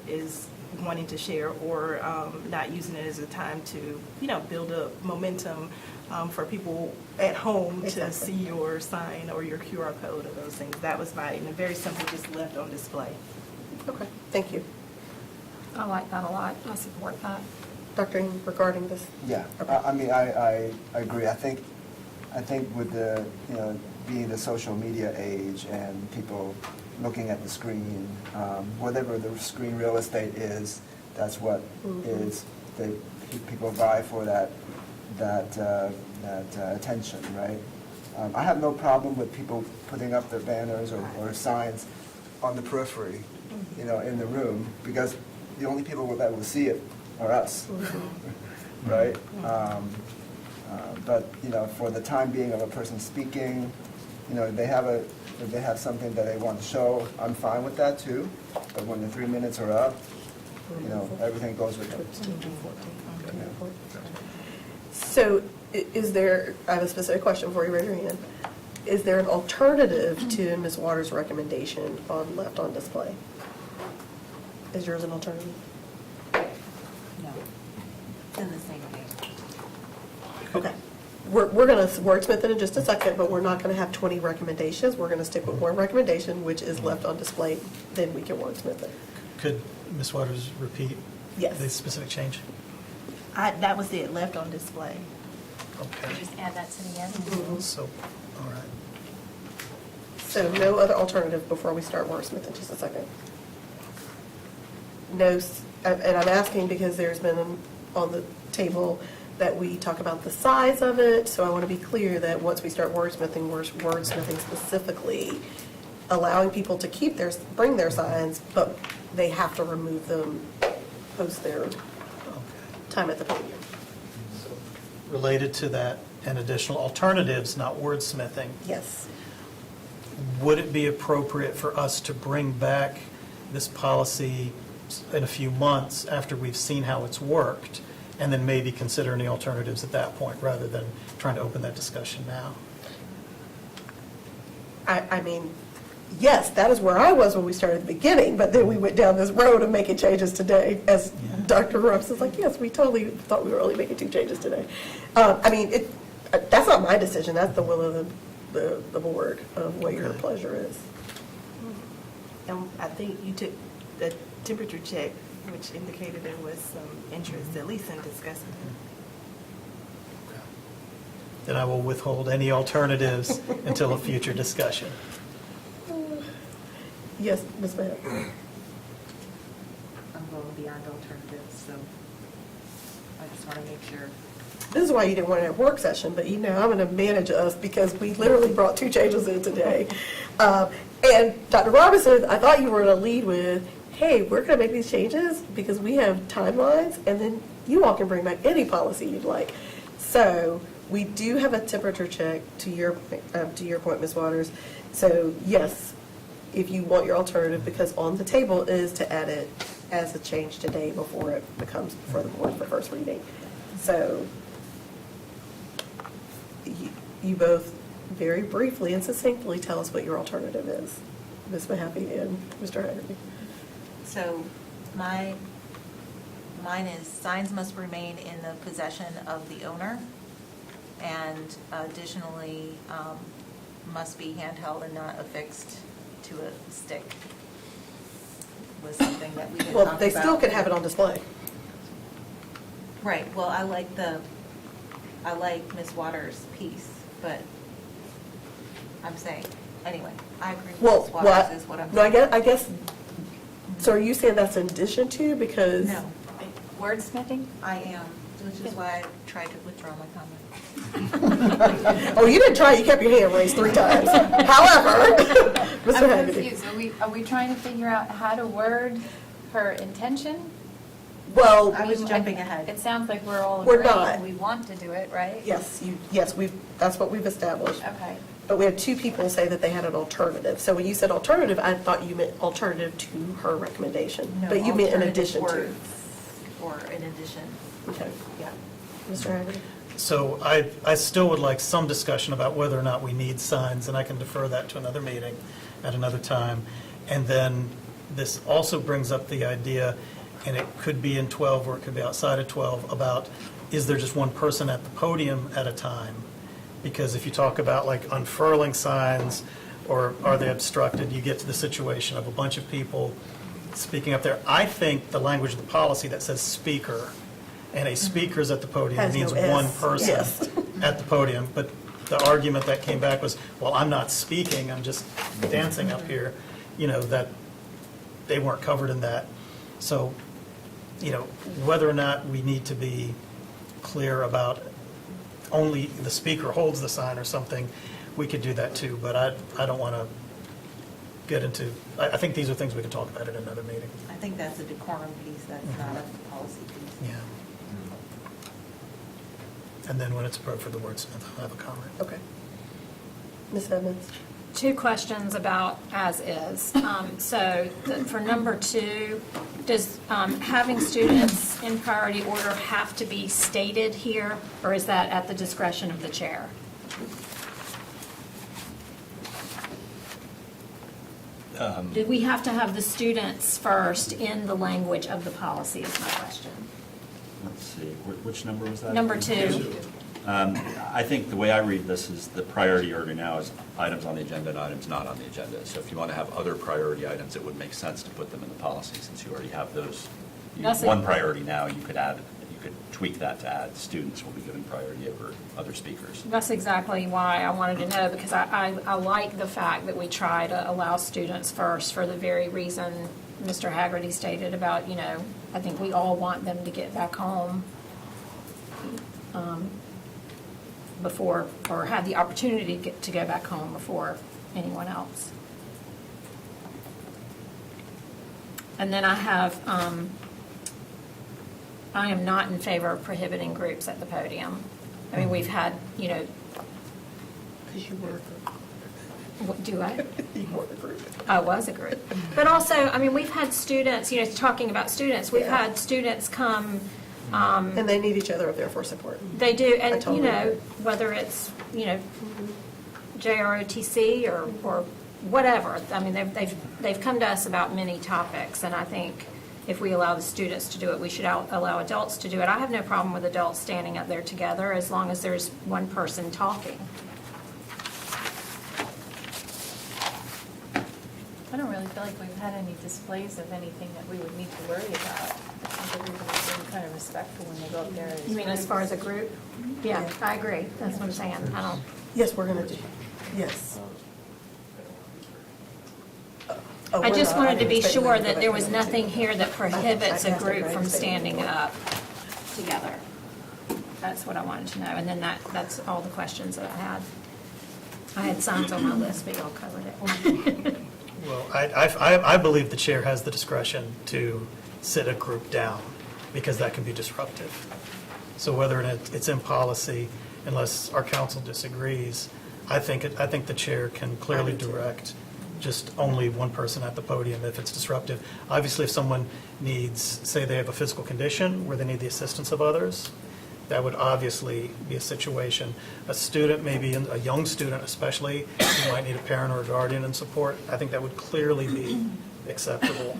is wanting to share, or not using it as a time to, build up momentum for people at home to
Exactly.
see your sign or your QR code or those things. That was very simple, just left on display.
okay, thank you.
I like that a lot. I support that.
Dr. Ng, regarding this?
Yeah, I mean, I agree. I think with the, being the social media age and people looking at the screen, whatever the screen real estate is, that's what is, people vie for that attention, right? I have no problem with people putting up their banners or signs on the periphery, in the room, because the only people that will see it are us, right? But, for the time being of a person speaking, if they have something that they want to show, I'm fine with that too. But when the 3 minutes are up, everything goes with it.
So is there, I have a specific question before you raise your hand. Is there an alternative to Ms. Waters' recommendation on left on display? Is yours an alternative?
No. It's in the same vein.
Okay. We're going to wordsmith it in just a second, but we're not going to have 20 recommendations. We're going to stick with one recommendation, which is left on display. Then we can wordsmith it.
Could Ms. Waters repeat
Yes.
the specific change?
That was it, left on display.
Okay.
Just add that to the end.
So, all right.
So no other alternative before we start wordsmithing, just a second. No, and I'm asking because there's been on the table that we talk about the size of it, so I want to be clear that once we start wordsmithing, we're wordsmithing specifically, allowing people to bring their signs, but they have to remove them post their time at the podium.
Related to that and additional alternatives, not wordsmithing,
Yes.
would it be appropriate for us to bring back this policy in a few months after we've seen how it's worked, and then maybe consider any alternatives at that point, rather than trying to open that discussion now?
I mean, yes, that is where I was when we started at the beginning, but then we went down this road of making changes today, as Dr. Rups is like, yes, we totally thought we were only making 2 changes today. I mean, that's not my decision, that's the will of the board, of what your
Okay.
pleasure is.
And I think you took the temperature check, which indicated there was some interest, at least in discussing it.
Then I will withhold any alternatives until a future discussion.
Yes, Ms. Mayor.
I'm going beyond alternatives, so I just want to make sure.
This is why you didn't want to have a work session, but I'm going to manage us because we literally brought 2 changes in today. And Dr. Robinson, I thought you were going to lead with, hey, we're going to make these changes because we have timelines, and then you all can bring back any policy you'd like. So we do have a temperature check, to your point, Ms. Waters. So yes, if you want your alternative, because on the table is to add it as a change today before it becomes before the board for first reading. So you both very briefly and succinctly tell us what your alternative is, Ms. Mahaffey and Mr. Haggerty.
So mine is signs must remain in the possession of the owner, and additionally, must be handheld and not affixed to a stick, was something that we had talked about.
Well, they still could have it on display.
Right, well, I like Ms. Waters' piece, but I'm saying, anyway, I agree with
Well,
Ms.
what,
Waters is what I'm
no,
saying.
I guess, so are you saying that's in addition to, because?
No,
Wordsmithing?
I am, which is why I tried to withdraw my comment.
Oh, you didn't try, you kept your hand raised 3 times. However, Mr.
I'm
Haggerty.
confused. Are we trying to figure out how to word her intention?
Well,
I was jumping ahead.
It sounds like we're all
We're
agreeing
not.
we want to do it, right?
yes, that's what we've established.
Okay.
But we had 2 people say that they had an alternative. So when you said alternative, I thought you meant alternative to her recommendation.
No,
But you meant in
alternative
addition to.
words, or in addition,
Okay.
yeah.
Mr. Haggerty?
So I still would like some discussion about whether or not we need signs, and I can defer that to another meeting at another time. And then this also brings up the idea, and it could be in 12 or it could be outside of 12, about is there just one person at the podium at a time? Because if you talk about like unfurling signs, or are they obstructed, you get to the situation of a bunch of people speaking up there. I think the language of the policy that says speaker, and a speaker's at the podium
Has no
means
S,
one person
yes.
at the podium. But the argument that came back was, well, I'm not speaking, I'm just dancing up here, that they weren't covered in that. So, whether or not we need to be clear about only the speaker holds the sign or something, we could do that too, but I don't want to get into, I think these are things we can talk about at another meeting.
I think that's a decorum piece, that's not a policy piece.
Yeah. And then when it's appropriate for the wordsmith, I'll have a comment.
Okay. Ms. Edmonds?
2 questions about as is. For number 2, does having students in priority order have to be stated here, or is that at the discretion of the chair? Do we have to have the students first in the language of the policy is my question.
Let's see, which number was that?
Number 2.
I think the way I read this is the priority order now is items on the agenda and items not on the agenda. So if you want to have other priority items, it would make sense to put them in the policy since you already have those. One priority now, you could tweak that to add students will be given priority over other speakers.
That's exactly why I wanted to know, because I like the fact that we try to allow students first for the very reason Mr. Haggerty stated about, I think we all want them to get back home before, or have the opportunity to go back home before anyone else. And then I am not in favor of prohibiting groups at the podium. I mean, we've had,
Because you were,
what do I?
you were the group.
I was a group. But also, I mean, we've had students, talking about students, we've
Yeah.
had students come,
And they need each other up there for support.
they do,
I
and,
totally agree.
whether it's, JROTC or whatever. I mean, they've come to us about many topics, and I think if we allow the students to do it, we should allow adults to do it. I have no problem with adults standing up there together as long as there's one person talking.
I don't really feel like we've had any displays of anything that we would need to worry about. I think everybody's being kind of respectful when they go up there.
You mean as far as a group? Yeah, I agree. That's what I'm saying. I don't.
Yes, we're going to do, yes. Oh,
I
we're
just
not.
wanted to be
didn't expect
sure
them to
that
go
there
back
was
in.
nothing here that prohibits
I
a
asked
group
everybody
from
to say
standing
no.
up together. That's what I wanted to know, and then that's all the questions that I had. I had signs on my list, but y'all covered it.
Well, I believe the chair has the discretion to sit a group down, because that can be disruptive. So whether it's in policy, unless our council disagrees, I think the chair can clearly
I do too.
direct just only one person at the podium if it's disruptive. Obviously, if someone needs, say they have a physical condition where they need the assistance of others, that would obviously be a situation. A student, maybe a young student especially, who might need a parent or a guardian in support, I think that would clearly be acceptable.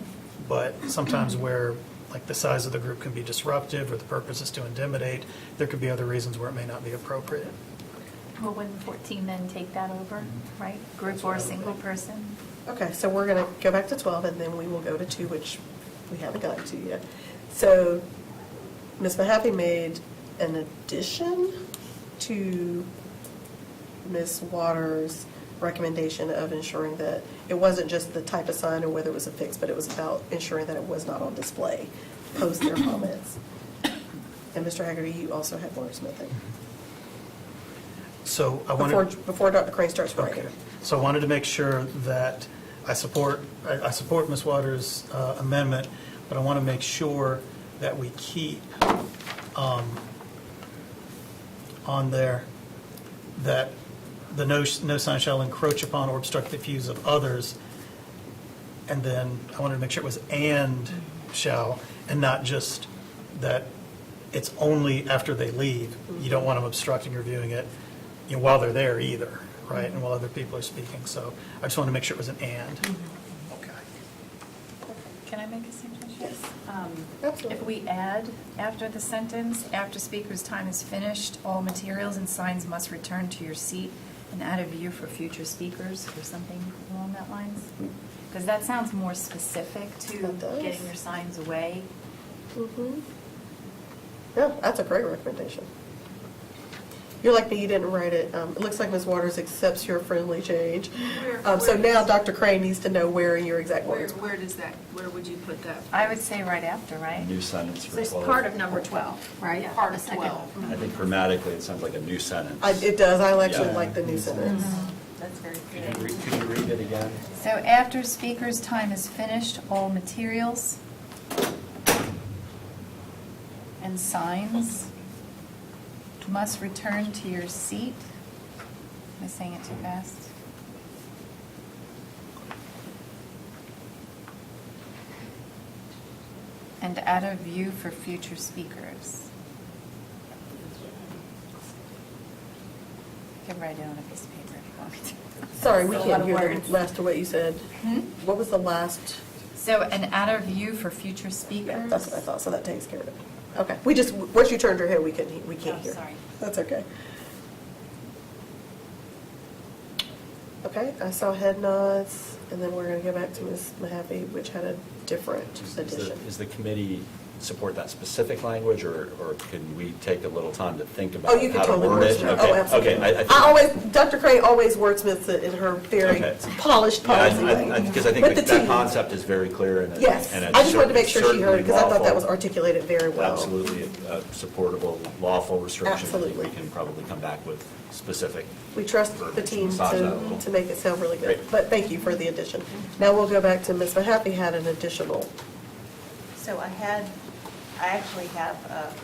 But sometimes where, like, the size of the group can be disruptive or the purpose is to intimidate, there could be other reasons where it may not be appropriate.
Well, wouldn't 14 then take that over, right? Group or single person?
Okay, so we're going to go back to 12, and then we will go to 2, which we haven't gotten to yet. So Ms. Mahaffey made an addition to Ms. Waters' recommendation of ensuring that it wasn't just the type of sign or whether it was affixed, but it was about ensuring that it was not on display, post their comments. And Mr. Haggerty, you also had wordsmithing.
So I wanted.
Before Dr. Crane starts writing.
Okay. So I wanted to make sure that I support Ms. Waters' amendment, but I want to make sure that we keep on there that the no sign shall encroach upon or obstruct the views of others. And then I wanted to make sure it was and shall, and not just that it's only after they leave. You don't want them obstructing or viewing it, you know, while they're there either, right? And while other people are speaking. So I just wanted to make sure it was an and. Okay.
Can I make a suggestion?
Yes. Absolutely.
If we add, after the sentence, after speaker's time is finished, all materials and signs must return to your seat and out of view for future speakers, or something along that lines? Because that sounds more specific to
That does.
getting your signs away.
Mhm. Yeah, that's a great recommendation. You're like me, you didn't write it. It looks like Ms. Waters accepts your friendly change. So now Dr. Crane needs to know where in your exact words.
Where does that, where would you put that?
I would say right after, right?
New sentence for
It's
12.
part of number 12, right?
Yeah,
Part of
second.
12.
I think grammatically, it sounds like a new sentence.
It does, I actually
Yeah.
like the new sentence.
That's very
Could
good.
you read it again?
So after speaker's time is finished, all materials and signs must return to your seat. Am I saying it too fast? And out of view for future speakers. You can write it on a piece of paper if you want me to.
Sorry, we
It's a lot
can't
of
hear
words.
the last of what you said.
Hmm?
What was the last?
So, and out of view for future speakers.
Yeah, that's what I thought, so that takes care of it. Okay, we just, once you turned your head, we can't
Oh,
hear.
sorry.
That's okay. Okay, I saw head nods, and then we're going to go back to Ms. Mahaffey, which had a different addition.
Is the committee support that specific language, or can we take a little time to think about
Oh, you can
how to
totally
word it?
wordsmith.
Okay,
Oh, absolutely.
Okay, I think.
I always, Dr. Crane always wordsmiths it in her very
Okay.
polished policy way.
Because I think
But the
that
team-
concept is very clear, and
Yes,
and
I just wanted to make sure she heard it, because I thought that was
certainly
articulated very
lawful,
well.
absolutely supportable, lawful restriction. I think
Absolutely.
we can probably come back with specific.
We trust the
verbiage
team
massage that a
to
little.
make it sound really good.
Great.
But thank you for the addition. Now we'll go back to Ms. Mahaffey had an additional.
So I actually have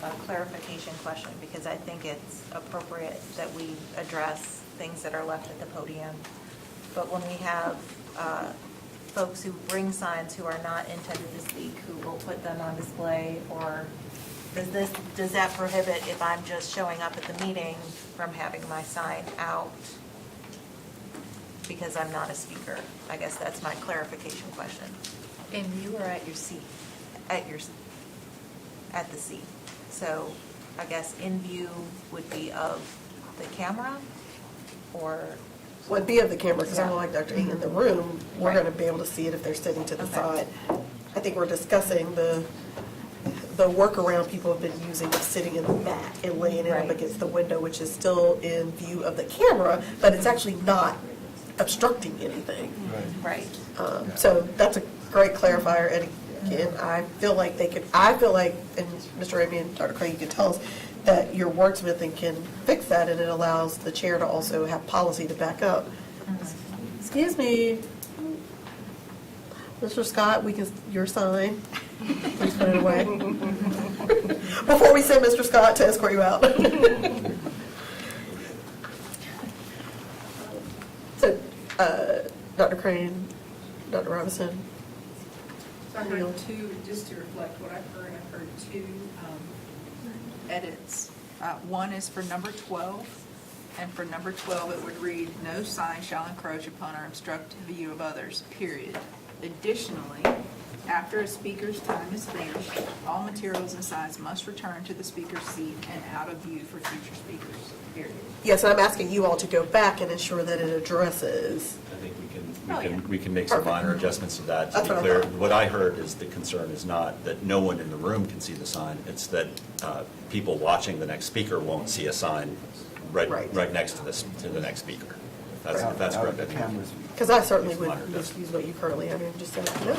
a clarification question, because I think it's appropriate that we address things that are left at the podium. But when we have folks who bring signs who are not intended to speak, who will put them on display, or does that prohibit, if I'm just showing up at the meeting, from having my sign out because I'm not a speaker? I guess that's my clarification question.
In view or at your seat?
At the seat. So I guess in view would be of the camera, or?
Would be of the camera, because I'm like Dr. E in the room, we're
Right.
going to be able to see it if they're sitting to the
Okay.
side. I think we're discussing the workaround people have been using of sitting in the back and laying it up
Right.
against the window, which is still in view of the camera, but it's actually not obstructing anything.
Right.
So that's a great clarifier, and again, I feel like, and Mr. Ramey and Dr. Crane, you can tell us that your wordsmithing can fix that, and it allows the chair to also have policy to back up. Excuse me, Mr. Scott, your sign, please put it away. Before we send Mr. Scott to escort you out. Crane, Dr. Robinson?
So I heard two, just to reflect what I've heard two edits. One is for number 12, and for number 12, it would read, "No sign shall encroach upon or obstruct view of others, period." Additionally, after a speaker's time is finished, all materials and signs must return to the speaker's seat and out of view for future speakers, period.
Yes, and I'm asking you all to go back and ensure that it addresses.
I think
Oh, yeah.
we can make some
Perfect.
minor adjustments to that. To
That's
be
what I
clear,
thought.
what I heard is the concern is not that no one in the room can see the sign, it's that people watching the next speaker won't see a sign
Right.
right next to the next speaker. If that's correct, I think.
Cameras.
Because I certainly
Minor
would
adjustment.
just use what you currently have and just say, no,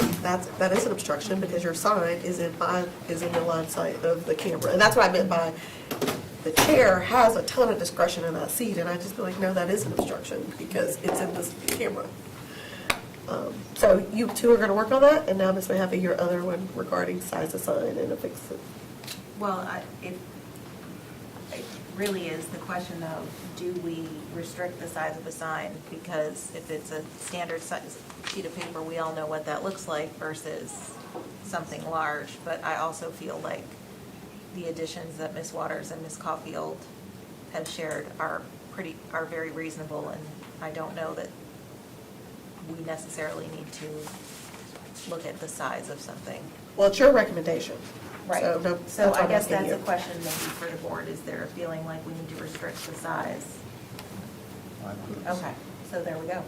that is an obstruction because your sign is in the line of sight of the camera. And that's what I meant by, the chair has a ton of discretion in that seat, and I just feel like, no, that is an obstruction because it's in this camera. So you two are gonna work on that, and now Ms. Mahaffey, your other one regarding size of sign and affix it.
Well, it really is the question of, do we restrict the size of a sign? Because if it's a standard size sheet of paper, we all know what that looks like versus something large. But I also feel like the additions that Ms. Waters and Ms. Caulfield have shared are very reasonable, and I don't know that we necessarily need to look at the size of something.
Well, it's your recommendation.
Right.
So, no,
So
why
I
I'm
guess
asking
that's
you.
a question maybe for the board. Is there a feeling like we need to restrict the size? Okay, so there we go.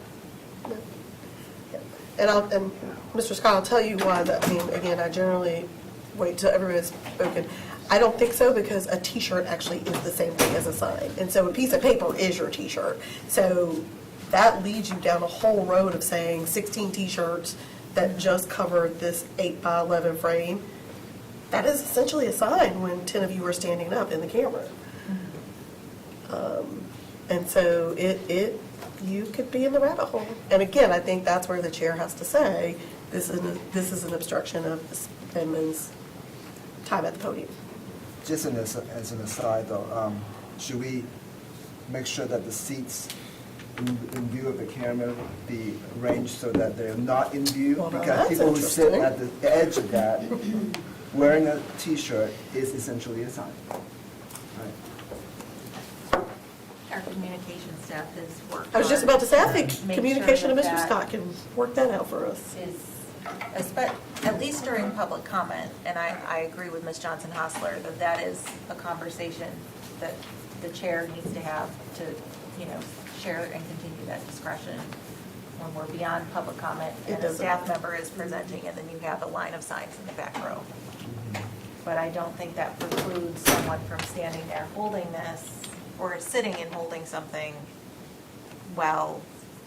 And Mr. Scott, I'll tell you why that, I mean, again, I generally wait till everybody's spoken. I don't think so because a T-shirt actually is the same thing as a sign. And so a piece of paper is your T-shirt. So that leads you down a whole road of saying 16 T-shirts that just cover this 8x11 frame. That is essentially a sign when 10 of you are standing up in the camera. And so you could be in the rabbit hole. And again, I think that's where the chair has to say, this is an obstruction of Ms. Edmonds' time at the podium.
Just as an aside though, should we make sure that the seats in view of the camera be arranged so that they're not in view?
Well, now
Because
that's
people who sit
interesting.
at the edge of that, wearing a T-shirt is essentially a sign. Right.
Our communication staff has worked.
I was just about to say, I think
Make
communication
sure
to
that
Mr.
that
Scott can work that out for us.
Is, at least during public comment, and I agree with Ms. Johnson-Hostler that that is a conversation that the chair needs to have to, share and continue that discretion when we're beyond public comment
It
and a
doesn't-
staff member is presenting and then you have a line of signs in the back row. But I don't think that precludes someone from standing there holding this or sitting and holding something while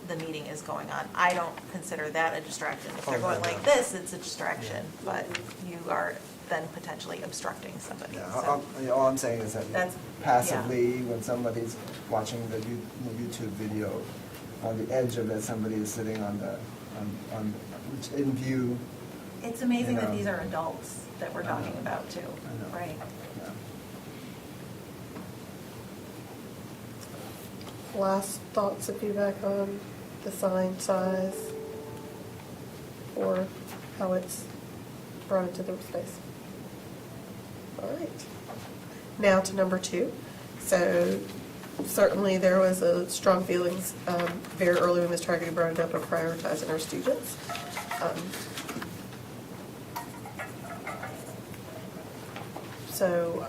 the meeting is going on. I don't consider that a distraction. If they're going like this, it's a distraction, but you are then potentially obstructing somebody. So
All I'm saying is that
That's-
passively, when somebody's watching the YouTube video, on the edge of it, somebody is sitting on in view.
It's amazing that
know.
these are adults that we're talking about too,
I know.
right?
Yeah.
Last thoughts and feedback on the sign size or how it's brought into the space. All right. Now to number 2. So certainly there was a strong feelings very early when Ms. Tragerty brought it up of prioritizing our students. So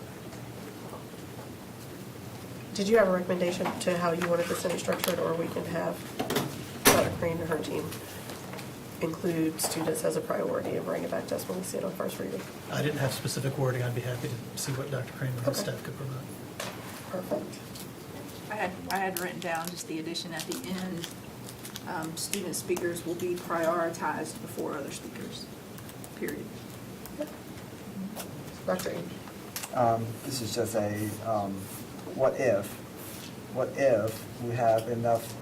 did you have a recommendation to how you wanted this to be structured, or we can have Dr. Crane and her team include students as a priority and bring it back to us when we see it on first reading?
I didn't have specific wording. I'd be happy to see what Dr. Kramer and his
Okay.
staff could provide.
Perfect.
I had written down just the addition at the end, student speakers will be prioritized before other speakers, period.
Dr. Ing.
This is just a what if we have enough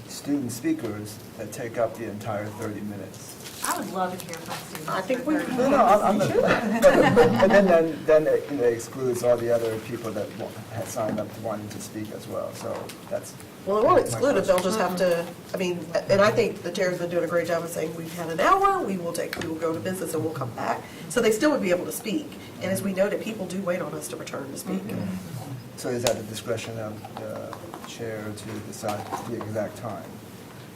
student speakers that take up the entire 30 minutes?
I
would love to hear from students.
I think we-
They're very-
No, I'm not, but then it excludes all the other people that had signed up to wanting to speak as well, so that's.
Well, it won't exclude it, they'll just have to, I mean, and I think the chair's been doing a great job of saying, we've had an hour, we will go to business and we'll come back. So they still would be able to speak. And as we noted, people do wait on us to return to speak.
So is that the discretion of the chair to decide the exact time?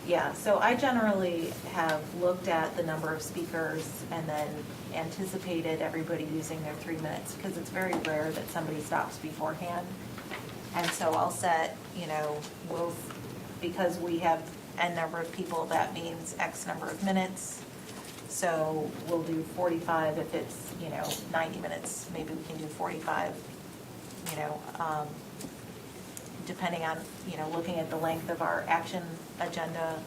Yeah, so I generally have looked at the number of speakers and then anticipated everybody using their 3 minutes, because it's very rare that somebody stops beforehand. And so I'll set, because we have N number of people, that means X number of minutes. So we'll do 45 if it's, 90 minutes, maybe we can do 45, depending on, looking at the length of our action agenda.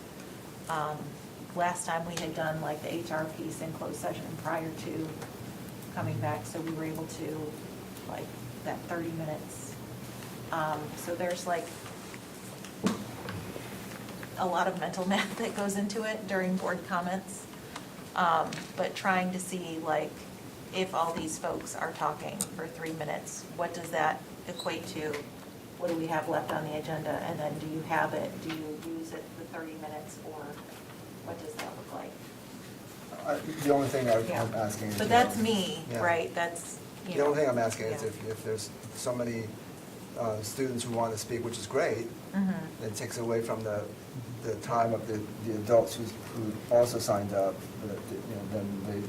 Last time we had done like the HR piece in closed session prior to coming back, so we were able to, like, that 30 minutes. So there's like a lot of mental math that goes into it during board comments. But trying to see, like, if all these folks are talking for 3 minutes, what does that equate to? What do we have left on the agenda? And then do you have it, do you use it for 30 minutes, or what does that look like?
The only thing
Yeah.
I'm asking is.
But that's me,
Yeah.
right? That's,
The only thing I'm asking is
yeah.
if there's so many students who want to speak, which is great,
Mhm.
it takes away from the time of the adults who also signed up, then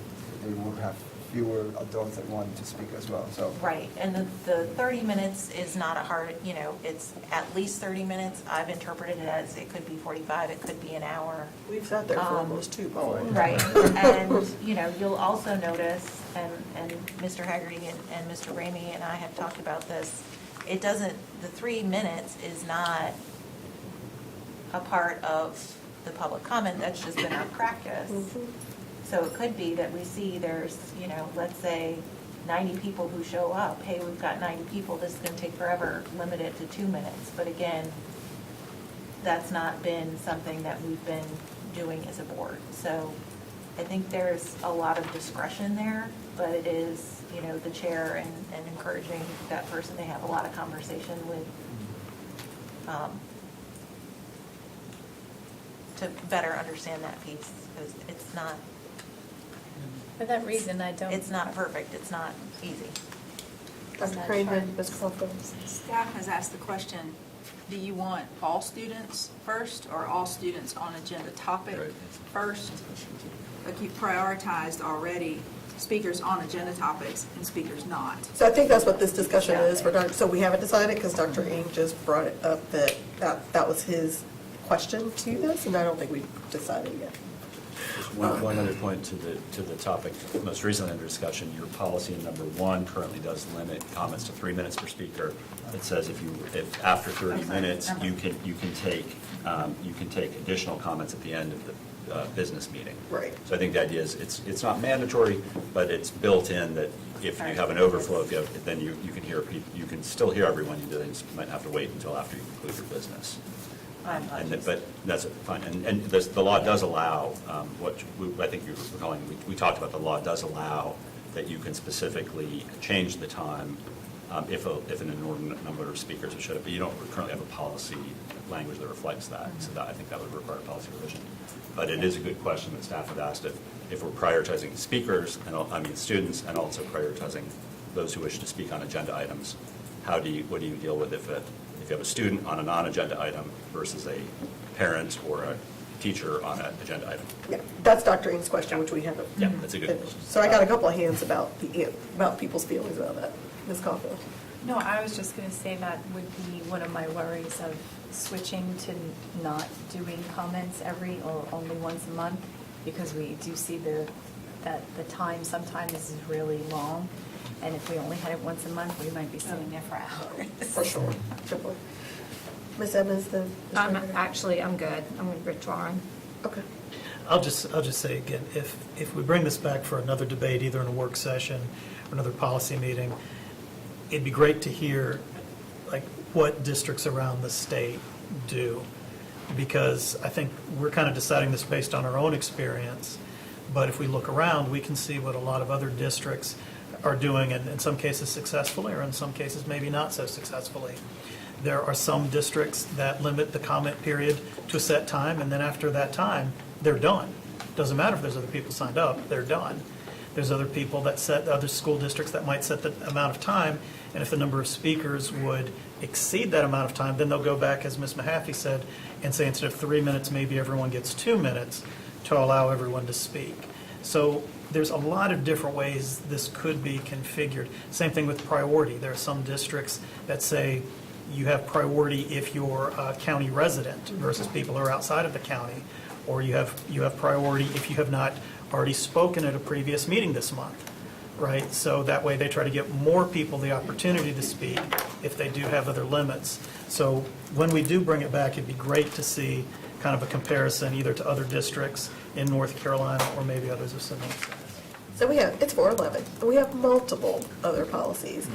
they will have fewer adults that want to speak as well, so.
Right, and the 30 minutes is not a hard, it's at least 30 minutes. I've interpreted it as it could be 45, it could be an hour.
We've sat there for almost 2 before.
Right, and, you'll also notice, and Mr. Haggerty and Mr. Ramey and I have talked about this, the 3 minutes is not a part of the public comment, that's just been our practice. So it could be that we see there's, let's say 90 people who show up, hey, we've got 90 people, this is gonna take forever, limit it to 2 minutes. But again, that's not been something that we've been doing as a board. So I think there's a lot of discretion there, but it is, the chair and encouraging that person to have a lot of conversation with, to better understand that piece, because it's not,
For that reason,
it's not perfect, it's not easy.
Dr. Crane, Ms. Crawford.
Staff has asked the question, do you want all students first or all students on agenda topic
Right.
first? Like you prioritized already speakers on agenda topics and speakers not.
So I think that's what this discussion is for Dr., so we haven't decided, because Dr. Ing just brought it up that was his question to this, and I don't think we've decided yet.
Just one other point to the topic most recently under discussion, your policy in number 1 currently does limit comments to 3 minutes per speaker. It says if after 30 minutes, you can take additional comments at the end of the business meeting.
Right.
So I think the idea is, it's not mandatory, but it's built in that if you have an overflow, then you can hear people, you can still hear everyone, you just might have to wait until after you conclude your business. But that's fine, and the law does allow, I think you were recalling, we talked about the law does allow that you can specifically change the time if an inordinate number of speakers have showed up, but you don't currently have a policy language that reflects that, so that, I think that would require a policy revision. But it is a good question that staff had asked, if we're prioritizing speakers, students, and also prioritizing those who wish to speak on agenda items, what do you deal with if you have a student on a non-agenda item versus a parent or a teacher on an agenda item?
Yeah, that's Dr. Ing's question, which we haven't.
Yeah, that's a good
finished.
question.
So I got a couple of hands about people's feelings about that. Ms. Caulfield.
No, I was just going to say that would be one of my worries of switching to not doing comments every or only once a month, because we do see that the time sometimes is really long, and if we only had it once a month, we might be sitting there for hours.
For sure. Good point. Ms. Evans,
I'm good. I'm withdrawing.
Okay.
I'll just say again, if we bring this back for another debate, either in a work session or another policy meeting, it'd be great to hear like what districts around the state do, because I think we're kind of deciding this based on our own experience, But if we look around, we can see what a lot of other districts are doing, and in some cases successfully, or in some cases maybe not so successfully. There are some districts that limit the comment period to a set time, and then after that time, they're done. Doesn't matter if there's other people signed up, they're done. There's other people that set, other school districts that might set the amount of time, and if the number of speakers would exceed that amount of time, then they'll go back, as Ms. Mahaffey said, and say instead of 3 minutes, maybe everyone gets 2 minutes to allow everyone to speak. So there's a lot of different ways this could be configured. Same thing with priority. There are some districts that say you have priority if you're a county resident versus people who are outside of the county, or you have priority if you have not already spoken at a previous meeting this month, right? So that way they try to give more people the opportunity to speak if they do have other limits. So when we do bring it back, it'd be great to see kind of a comparison either to other districts in North Carolina or maybe others of similar size.
So it's 411. We have multiple other policies,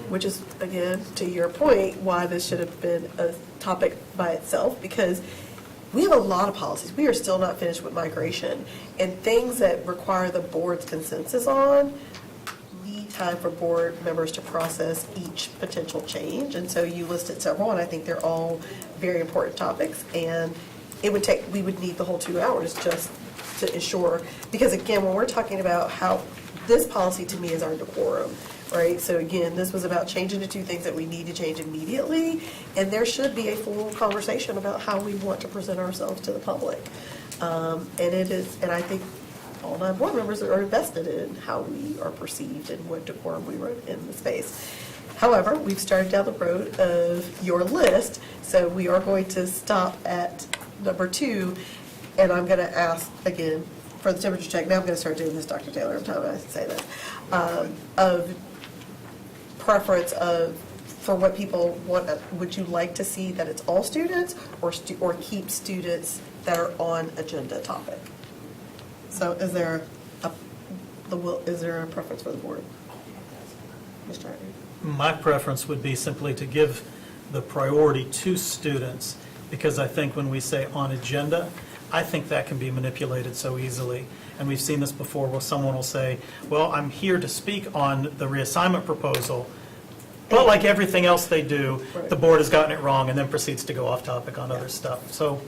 which is, again, to your point, why this should have been a topic by itself, because we have a lot of policies. We are still not finished with migration, and things that require the board's consensus on need time for board members to process each potential change. And so you listed several, and I think they're all very important topics, and we would need the whole 2 hours just to ensure, because again, when we're talking about how, this policy to me is our decorum, right? So again, this was about changing the 2 things that we need to change immediately, and there should be a full conversation about how we want to present ourselves to the public. And I think all 9 board members are invested in how we are perceived and what decorum we run in the space. However, we've started down the road of your list, so we are going to stop at number 2, and I'm going to ask again for the temperature check. Now I'm going to start doing this, Dr. Taylor, every time I say this, of preference for what people want. Would you like to see that it's all students, or keep students that are on agenda topic? So is there a preference for the board? Mr. Hardy?
My preference would be simply to give the priority to students, because I think when we say on agenda, I think that can be manipulated so easily. And we've seen this before where someone will say, well, I'm here to speak on the reassignment proposal, but like everything else they do, the board has gotten it wrong, and then proceeds to go off topic on other stuff. So,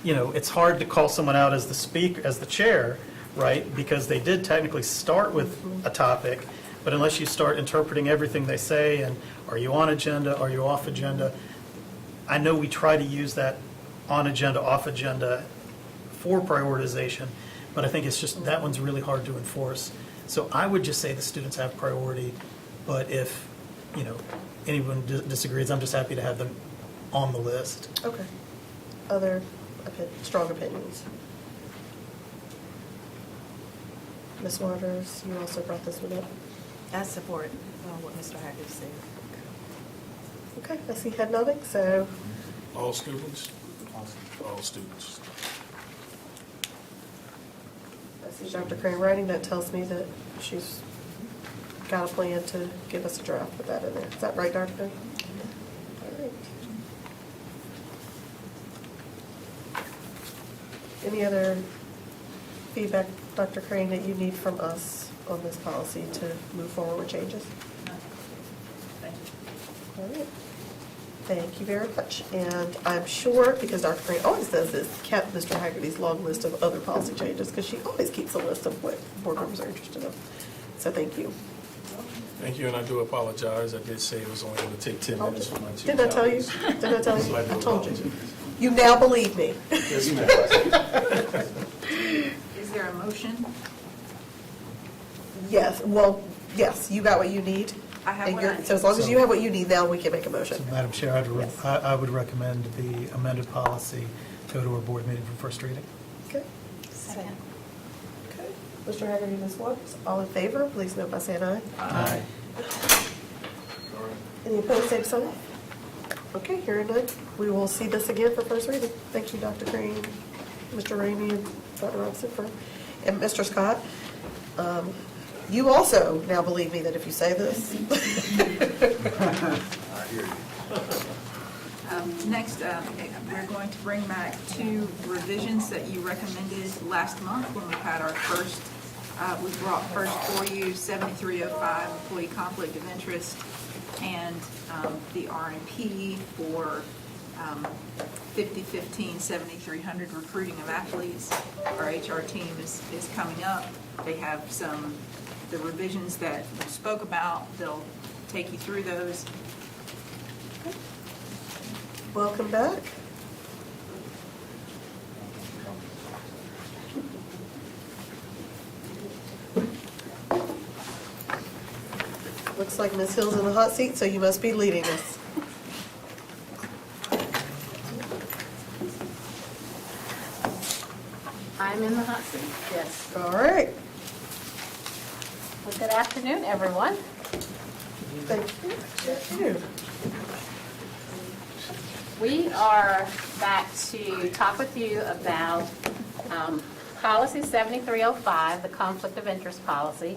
it's hard to call someone out as the chair, right? Because they did technically start with a topic, but unless you start interpreting everything they say, and are you on agenda, are you off agenda? I know we try to use that on agenda, off agenda for prioritization, but I think it's just, that one's really hard to enforce. So I would just say the students have priority, but if, anyone disagrees, I'm just happy to have them on the list.
Okay. Other strong opinions? Ms. Waters, you also brought this one up.
I support what Mr. Hackett said.
Okay, I see head nodding, so
All students? All students.
I see Dr. Crane writing. That tells me that she's got a plan to give us a draft with that in there. Is that right, Dr. Crane? All right. Any other feedback, Dr. Crane, that you need from us on this policy to move forward with changes?
Thank you.
All right. Thank you very much. And I'm sure, because Dr. Crane always does this, kept Mr. Haggerty's long list of other policy changes, because she always keeps a list of what board members are interested in. So thank you.
Thank you, and I do apologize. I did say it was only going to take 10 minutes for my 2
Didn't I tell you?
colleagues.
Didn't I tell you?
So I do
I told you.
apologize.
You now believe me.
Yes, ma'am.
Is there a motion?
Yes, well, yes, you got what you need.
I have
And
what
you're-
I need.
So as long as you have what you need, now we can make a motion.
So Madam Chair, I would recommend the amended policy go to our board meeting for first reading.
Okay.
Second.
Okay. Mr. Haggerty, Ms. Watts, all in favor, please note by saying aye.
Aye.
Any opposed, same sign? Okay, hearing none, we will see this again for first reading. Thank you, Dr. Green, Mr. Ramey, and Dr. Robinson, and Mr. Scott. You also now believe me that if you say this.
Next, we're going to bring back 2 revisions that you recommended last month when we had our first, we brought first for you 7305 employee conflict of interest and the RMP for 5015 7300 recruiting of athletes. Our HR team is coming up. They have the revisions that we spoke about. They'll take you through those.
Welcome back. Looks like Ms. Hill's in the hot seat, so you must be leading us.
I'm in the hot seat, yes.
All right.
Well, good afternoon, everyone.
Thank you. Thank you.
We are back to talk with you about Policy 7305, the Conflict of Interest Policy,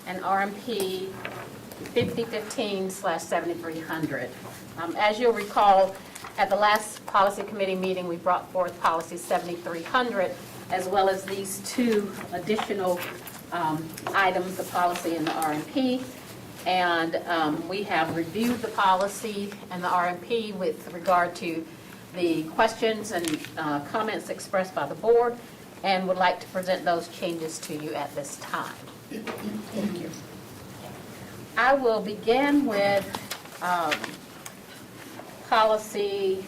and RMP 5015/7300. As you'll recall, at the last Policy Committee meeting, we brought forth Policy 7300, as well as these 2 additional items, the policy and the RMP. And we have reviewed the policy and the RMP with regard to the questions and comments expressed by the board, and would like to present those changes to you at this time.
Thank you.
I will begin with policy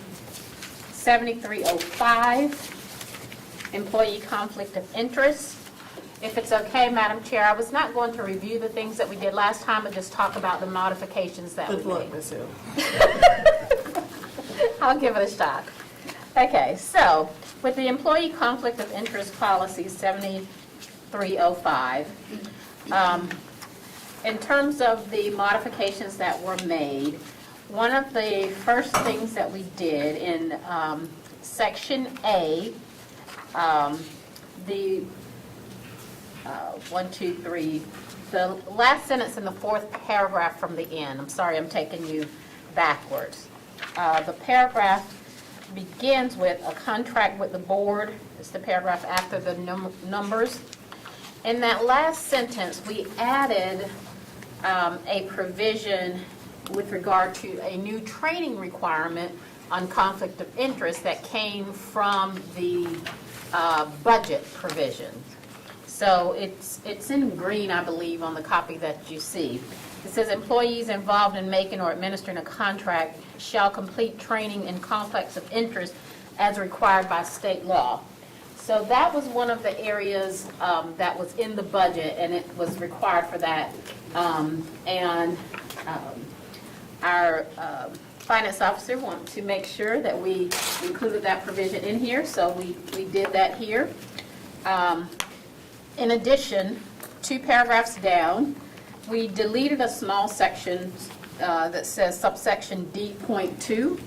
7305, employee conflict of interest. If it's okay, Madam Chair, I was not going to review the things that we did last time, but just talk about the modifications that we
Good luck,
made.
Ms. Hill.
I'll give it a shot. Okay, so with the employee conflict of interest policy 7305, in terms of the modifications that were made, one of the first things that we did in Section A, the the last sentence in the 4th paragraph from the end. I'm sorry, I'm taking you backwards. The paragraph begins with a contract with the board. It's the paragraph after the numbers. In that last sentence, we added a provision with regard to a new training requirement on conflict of interest that came from the budget provision. So it's in green, I believe, on the copy that you see. It says employees involved in making or administering a contract shall complete training in conflicts of interest as required by state law. So that was one of the areas that was in the budget, and it was required for that. Our finance officer wanted to make sure that we included that provision in here, so we did that here. In addition, 2 paragraphs down, we deleted a small section that says subsection D.2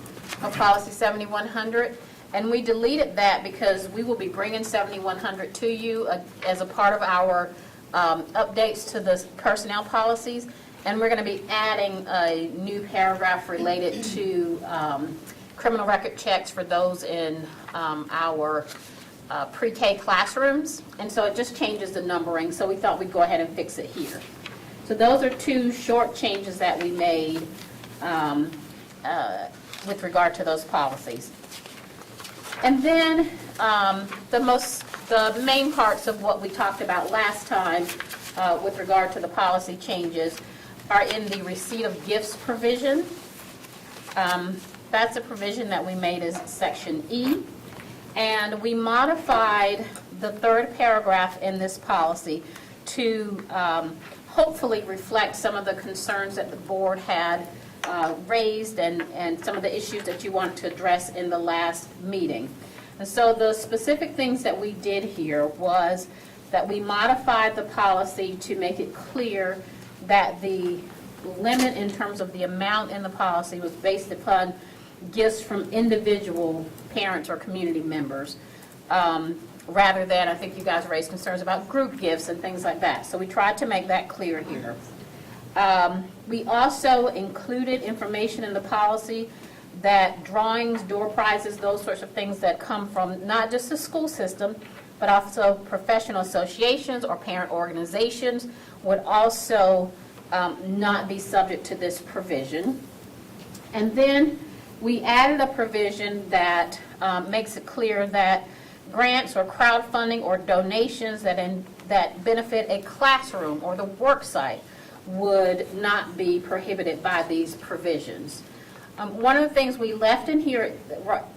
of policy 7100, and we deleted that because we will be bringing 7100 to you as a part of our updates to the personnel policies, and we're going to be adding a new paragraph related to criminal record checks for those in our pre-K classrooms, and so it just changes the numbering, so we thought we'd go ahead and fix it here. So those are 2 short changes that we made with regard to those policies. And then the main parts of what we talked about last time with regard to the policy changes are in the receipt of gifts provision. That's a provision that we made as Section E. And we modified the 3rd paragraph in this policy to hopefully reflect some of the concerns that the board had raised and some of the issues that you want to address in the last meeting. And so the specific things that we did here was that we modified the policy to make it clear that the limit in terms of the amount in the policy was based upon gifts from individual parents or community members, rather than, I think you guys raised concerns about group gifts and things like that. So we tried to make that clear here. We also included information in the policy that drawings, door prizes, those sorts of things that come from not just the school system, but also professional associations or parent organizations would also not be subject to this provision. And then we added a provision that makes it clear that grants or crowdfunding or donations that benefit a classroom or the work site would not be prohibited by these provisions. One of the things we left in here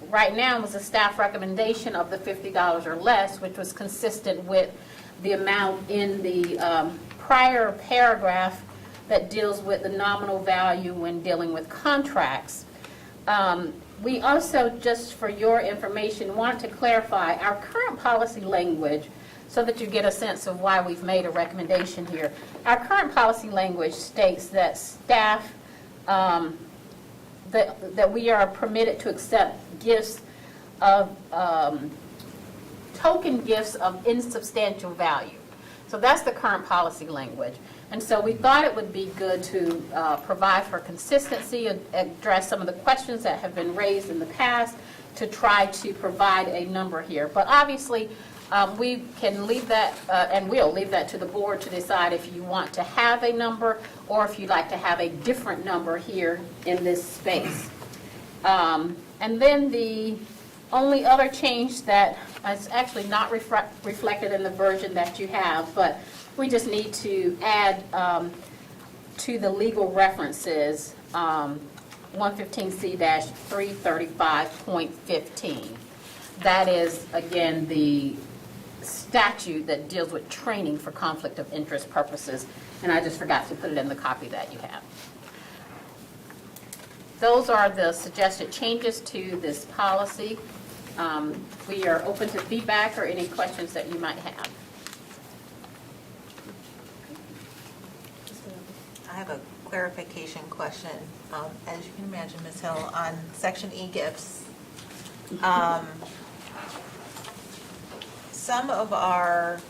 right now was a staff recommendation of the $50 or less, which was consistent with the amount in the prior paragraph that deals with the nominal value when dealing with contracts. We also, just for your information, wanted to clarify our current policy language so that you get a sense of why we've made a recommendation here. Our current policy language states that staff, that we are permitted to accept gifts of, token gifts of insubstantial value. So that's the current policy language. And so we thought it would be good to provide for consistency, address some of the questions that have been raised in the past, to try to provide a number here. But obviously, we can leave that, and we'll leave that to the board to decide if you want to have a number or if you'd like to have a different number here in this space. And then the only other change that is actually not reflected in the version that you have, but we just need to add to the legal references 115C-335.15. That is, again, the statute that deals with training for conflict of interest purposes, and I just forgot to put it in the copy that you have. Those are the suggested changes to this policy. We are open to feedback or any questions that you might have.
I have a clarification question. As you can imagine, Ms. Hill, on Section E gifts, some of our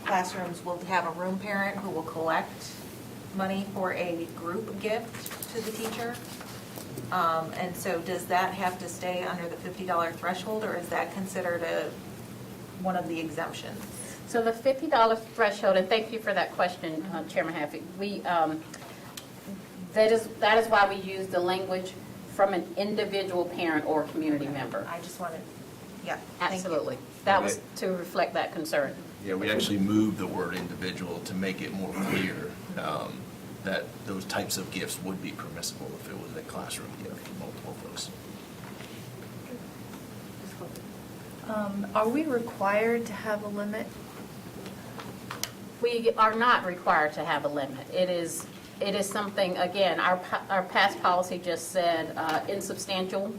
classrooms will have a room parent who will collect money for a group gift to the teacher. And so does that have to stay under the $50 threshold, or is that considered one of the exemptions?
So the $50 threshold, and thank you for that question, Chairman Haffey. That is why we use the language from an individual parent or community member.
I just wanted, yeah.
Absolutely. That was to reflect that concern.
Yeah, we actually moved the word individual to make it more clear that those types of gifts would be permissible if it was a classroom gift, multiple of those.
Are we required to have a limit?
We are not required to have a limit. It is something, again, our past policy just said insubstantial,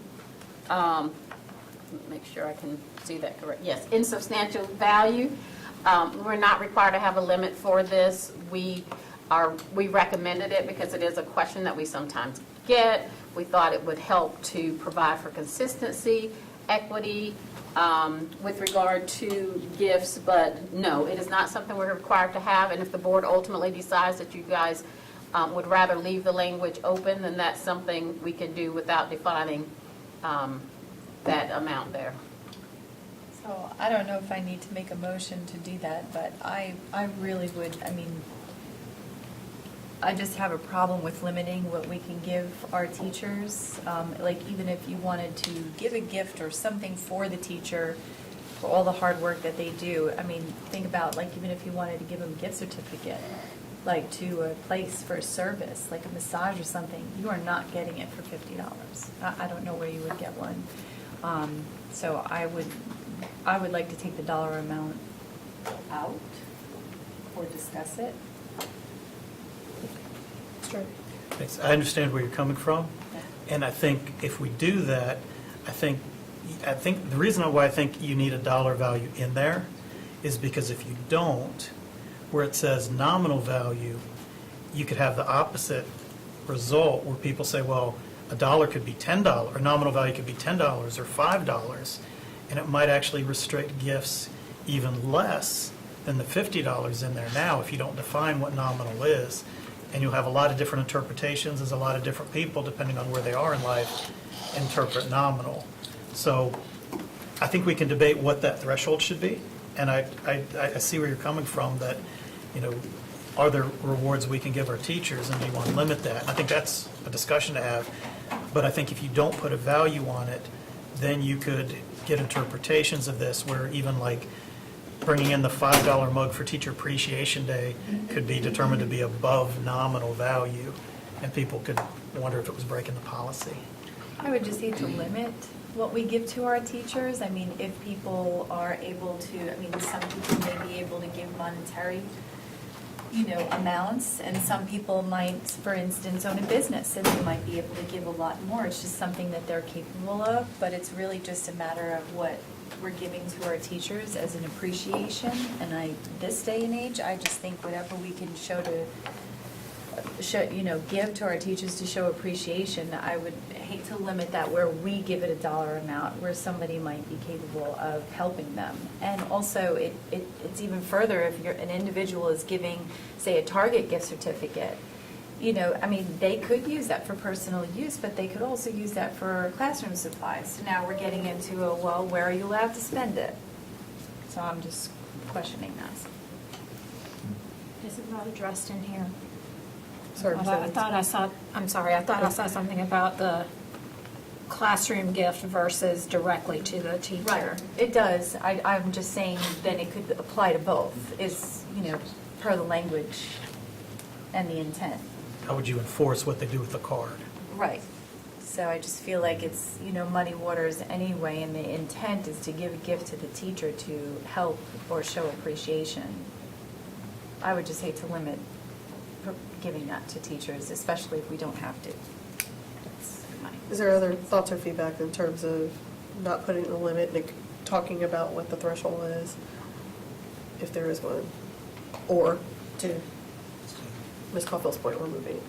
make sure I can see that correct. Yes, insubstantial value. We're not required to have a limit for this. We recommended it because it is a question that we sometimes get. We thought it would help to provide for consistency, equity, with regard to gifts, but no, it is not something we're required to have, and if the board ultimately decides that you guys would rather leave the language open, then that's something we can do without defining that amount there.
So I don't know if I need to make a motion to do that, but I really would, I just have a problem with limiting what we can give our teachers. Like even if you wanted to give a gift or something for the teacher for all the hard work that they do, think about like even if you wanted to give them a gift certificate, like to a place for a service, like a massage or something, you are not getting it for $50. I don't know where you would get one. So I would like to take the dollar amount out or discuss it.
Thanks. I understand where you're coming from, and I think if we do that, I think the reason why I think you need a dollar value in there is because if you don't, where it says nominal value, you could have the opposite result where people say, well, a dollar could be $10, or nominal value could be $10 or $5, and it might actually restrict gifts even less than the $50 in there now if you don't define what nominal is. and you'll have a lot of different interpretations, as a lot of different people, depending on where they are in life, interpret nominal. So I think we can debate what that threshold should be, and I see where you're coming from, that, you know, are there rewards we can give our teachers, and do you want to limit that? I think that's a discussion to have, but I think if you don't put a value on it, then you could get interpretations of this where even like bringing in the $5 mug for Teacher Appreciation Day could be determined to be above nominal value, and people could wonder if it was breaking the policy.
I would just hate to limit what we give to our teachers. I mean, if people are able to, I mean, some people may be able to give monetary, you know, amounts, and some people might, for instance, own a business, and they might be able to give a lot more. It's just something that they're capable of, but it's really just a matter of what we're giving to our teachers as an appreciation. And this day and age, I just think whatever we can give to our teachers to show appreciation, I would hate to limit that where we give it a dollar amount, where somebody might be capable of helping them. And also, it's even further if an individual is giving, say, a Target gift certificate. You know, I mean, they could use that for personal use, but they could also use that for classroom supplies. So now we're getting into well, where are you allowed to spend it? So I'm just questioning that.
Is it not addressed in here?
Sorry,
I thought I saw something about the classroom gift versus directly to the teacher.
Right, it does. I'm just saying that it could apply to both, is, you know, per the language and the intent.
How would you enforce what they do with the card?
Right. So I just feel like it's, you know, muddy waters anyway, and the intent is to give a gift to the teacher to help or show appreciation. I would just hate to limit giving that to teachers, especially if we don't have to.
Is there other thoughts or feedback in terms of not putting a limit and talking about what the threshold is, if there is one? Or to Ms. Caulfield's point, removing.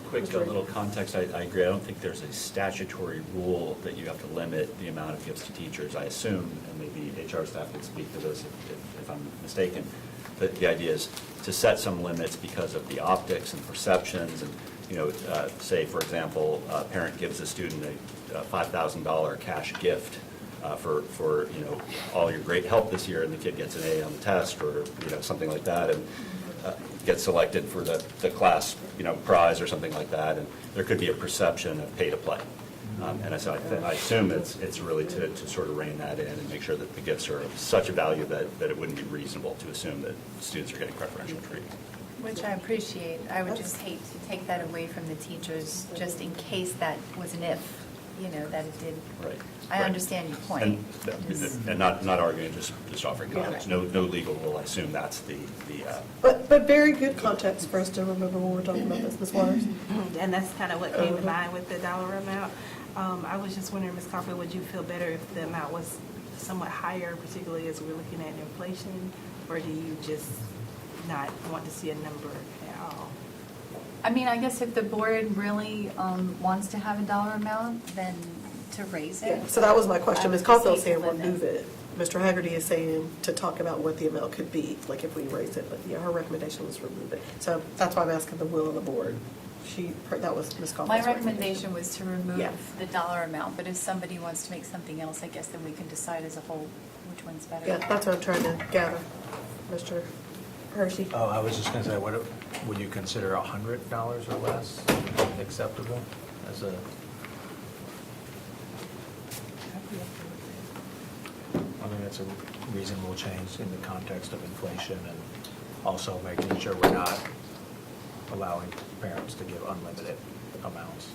Quick little context, I agree. I don't think there's a statutory rule that you have to limit the amount of gifts to teachers. I assume, and maybe HR staff can speak to this if I'm mistaken, that the idea is to set some limits because of the optics and perceptions. And, you know, say, for example, a parent gives a student a $5,000 cash gift for, you know, all your great help this year, and the kid gets an A on the test, or, you know, something like that, and gets selected for the class, you know, prize or something like that. And there could be a perception of pay to play. And so I assume it's really to sort of rein that in and make sure that the gifts are of such a value that it wouldn't be reasonable to assume that students are getting preferential treatment.
Which I appreciate. I would just hate to take that away from the teachers, just in case that was an if, you know, that it did.
Right.
I understand your point.
And not arguing, just offering comments. No legal rule. I assume that's the.
But very good context for us to remember when we're talking about this, Ms. Waters.
And that's kind of what came to mind with the dollar amount. I was just wondering, Ms. Caulfield, would you feel better if the amount was somewhat higher, particularly as we're looking at inflation, or do you just not want to see a number at all?
I mean, I guess if the board really wants to have a dollar amount, then to raise it.
Yeah, so that was my question. Ms.
I would
Caulfield
just
saying
say to
remove
limit.
it. Mr. Haggerty is saying to talk about what the amount could be, like if we raise it, but yeah, her recommendation was remove it. So that's why I'm asking the will of the board. That was Ms. Caulfield's
My recommendation was to remove
Yeah.
the dollar amount, but if somebody wants to make something else, I guess then we can decide as a whole which one's better.
Yeah, that's what I'm trying to gather, Mr. Hershey.
Oh, I was just going to say, would you consider $100 or less acceptable as a? I think that's a reasonable change in the context of inflation, and also making sure we're not allowing parents to give unlimited amounts.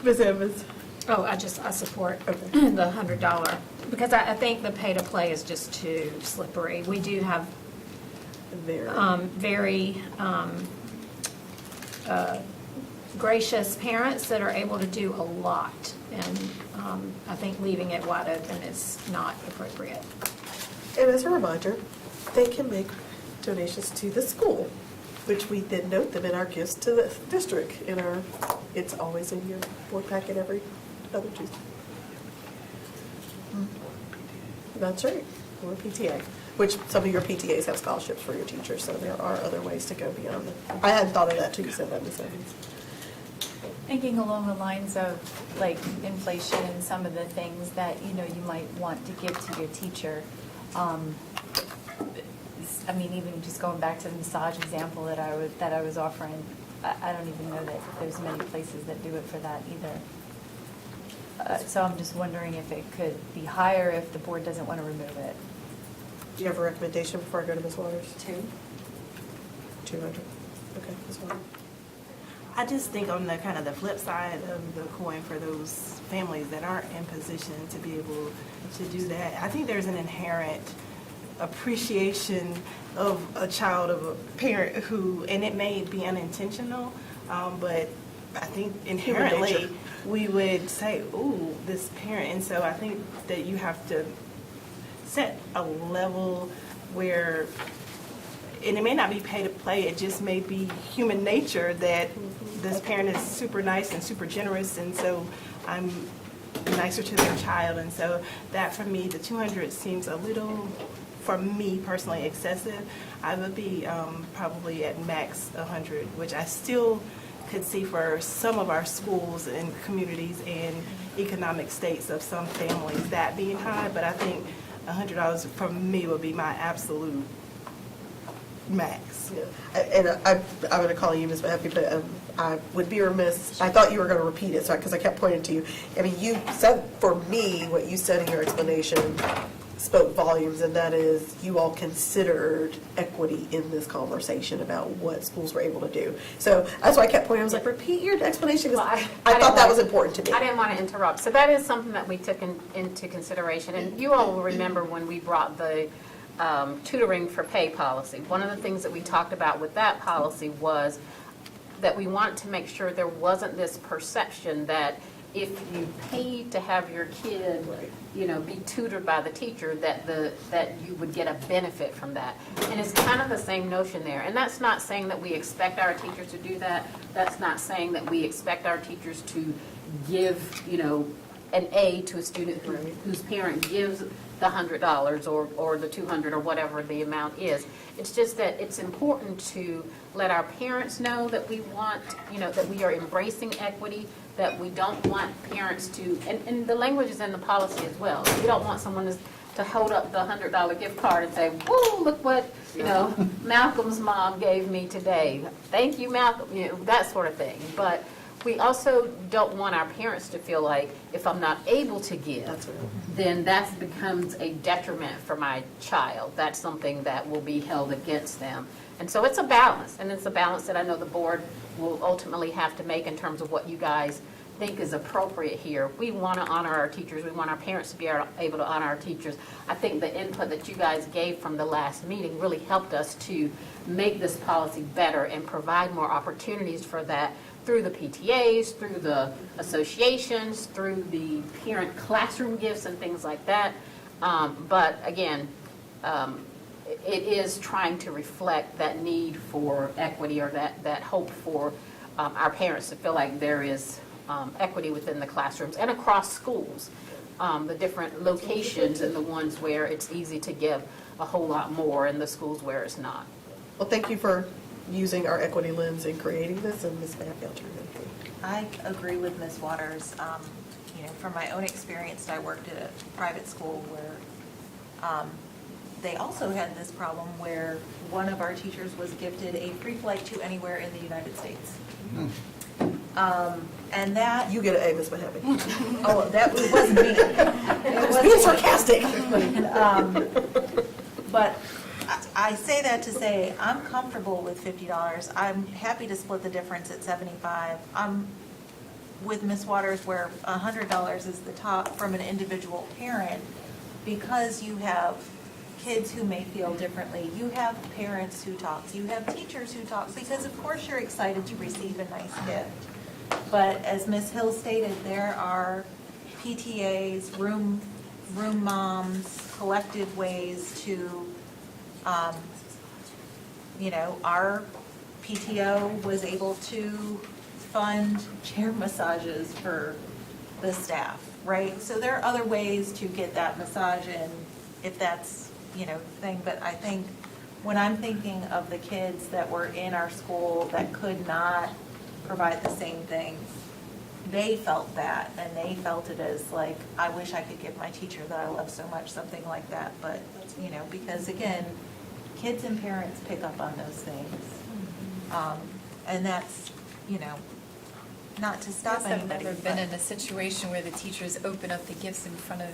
Ms. Evans?
Oh, I support the $100, because I think the pay to play is just too slippery. We do have very gracious parents that are able to do a lot, and I think leaving it wide open is not appropriate.
And as a reminder, they can make donations to the school, which we then note them in our gifts to the district. It's always in your board packet every other Tuesday. That's right, or PTA. which some of your PTAs have scholarships for your teachers, so there are other ways to go beyond that. I hadn't thought of that till you said that, Ms. Evans.
Thinking along the lines of like inflation and some of the things that, you know, you might want to give to your teacher. I mean, even just going back to the massage example that I was offering, I don't even know that there's many places that do it for that either. So I'm just wondering if it could be higher if the board doesn't want to remove it.
Do you have a recommendation before I go to Ms. Waters? 200. Okay, Ms. Waters.
I just think on the kind of the flip side of the coin for those families that aren't in position to be able to do that, I think there's an inherent appreciation of a child, of a parent who, and it may be unintentional, but I think inherently we would say, ooh, this parent. And so I think that you have to set a level where, and it may not be pay to play, it just may be human nature that this parent is super nice and super generous, and so I'm nicer to their child. And so that, for me, the 200 seems a little, for me personally, excessive. I would be probably at max 100, which I still could see for some of our schools and communities and economic states of some families that being high, but I think $100 for me would be my absolute max.
Yeah. And I'm going to call you Ms. Mahaffey, but I would be remiss, I thought you were going to repeat it, because I kept pointing to you. I mean, you said, for me, what you said in your explanation spoke volumes, and that is you all considered equity in this conversation about what schools were able to do. So that's why I kept pointing. I was like, repeat your explanation, because I thought that was important to me.
I didn't want to interrupt. So that is something that we took into consideration. And you all will remember when we brought the tutoring for pay policy. One of the things that we talked about with that policy was that we wanted to make sure there wasn't this perception that if you paid to have your kid, you know, be tutored by the teacher, that you would get a benefit from that. And it's kind of the same notion there. And that's not saying that we expect our teachers to do that. That's not saying that we expect our teachers to give, you know, an A to a student whose parent gives the $100 or the $200 or whatever the amount is. It's just that it's important to let our parents know that we want, you know, that we are embracing equity, that we don't want parents to, and the language is in the policy as well. We don't want someone to hold up the $100 gift card and say, whoa, look what, you know, Malcolm's mom gave me today. Thank you, Malcolm, you know, that sort of thing. But we also don't want our parents to feel like if I'm not able to give, then that becomes a detriment for my child. That's something that will be held against them. And so it's a balance, and it's a balance that I know the board will ultimately have to make in terms of what you guys think is appropriate here. We want to honor our teachers. We want our parents to be able to honor our teachers. I think the input that you guys gave from the last meeting really helped us to make this policy better and provide more opportunities for that through the PTAs, through the associations, through the parent classroom gifts and things like that. But again, it is trying to reflect that need for equity, or that hope for our parents to feel like there is equity within the classrooms and across schools, the different locations and the ones where it's easy to give a whole lot more and the schools where it's not.
Well, thank you for using our equity lens in creating this, and Ms. Mahaffey, I'll turn it over to you.
I agree with Ms. Waters. You know, from my own experience, I worked at a private school where they also had this problem where one of our teachers was gifted a free flight to anywhere in the United States. And that...
You get an A, Ms. Mahaffey.
Oh, that wasn't me.
It was being sarcastic.
But I say that to say I'm comfortable with $50. I'm happy to split the difference at $75. I'm with Ms. Waters where $100 is the top from an individual parent, because you have kids who may feel differently. You have parents who talk. You have teachers who talk, because of course you're excited to receive a nice gift. But as Ms. Hill stated, there are PTAs, room moms, collective ways to, you know, our PTO was able to fund chair massages for the staff, right? So there are other ways to get that massage in if that's thing, but I think when I'm thinking of the kids that were in our school that could not provide the same things, they felt that, and they felt it as like, I wish I could give my teacher that I love so much something like that, but, because again, kids and parents pick up on those things. And that's, not to stop
I've
anybody.
never been
but-
in a situation where the teachers open up the gifts in front of,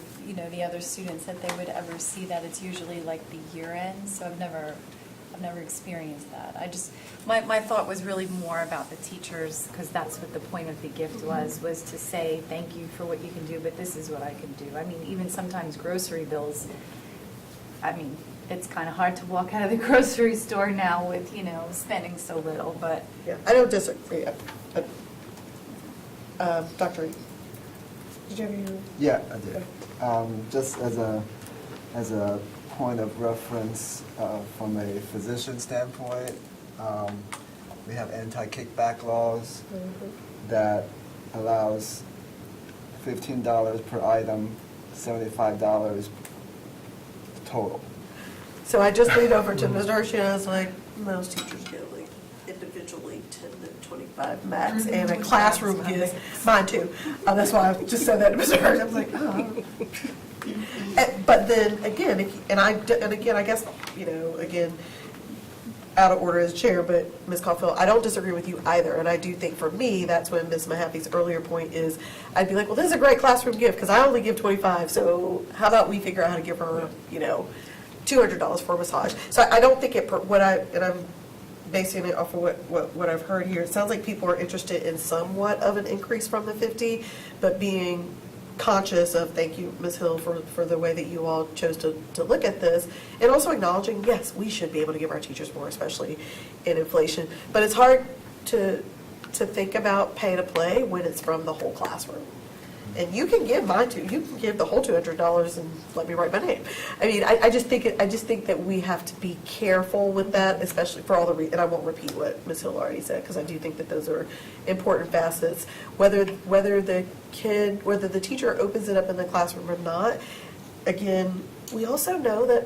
the other students, that they would ever see that. It's usually like the year end, so I've never experienced that. My thought was really more about the teachers, because that's what the point of the gift was to say, thank you for what you can do, but this is what I can do. I mean, even sometimes grocery bills, it's kind of hard to walk out of the grocery store now with, spending so little, but.
Yeah, I don't disagree. Dr. Reed, did you have your?
Yeah, I did. Just as a point of reference from a physician standpoint, we have anti-kickback laws that allows $15 per item, $75 total.
So I just leaned over to Ms. Hershey and I was like, most teachers get like individually 10 to 25 max, and a classroom gives, mine too. That's why I just said that to Ms. Hershey. I was like, oh. But then again, I guess, again, out of order as chair, but Ms. Caulfield, I don't disagree with you either. And I do think for me, that's when Ms. Mahaffey's earlier point is, I'd be like, well, this is a great classroom gift because I only give 25. So how about we figure out how to give her, $200 for a massage. So I don't think and I'm basing it off of what I've heard here. It sounds like people are interested in somewhat of an increase from the 50, but being conscious of, thank you, Ms. Hill, for the way that you all chose to look at this, and also acknowledging, yes, we should be able to give our teachers more, especially in inflation. But it's hard to think about pay to play when it's from the whole classroom. And you can give mine too. You can give the whole $200 and let me write my name. I mean, I just think that we have to be careful with that, especially for all and I won't repeat what Ms. Hill already said, because I do think that those are important facets. Whether the teacher opens it up in the classroom or not, again, we also know that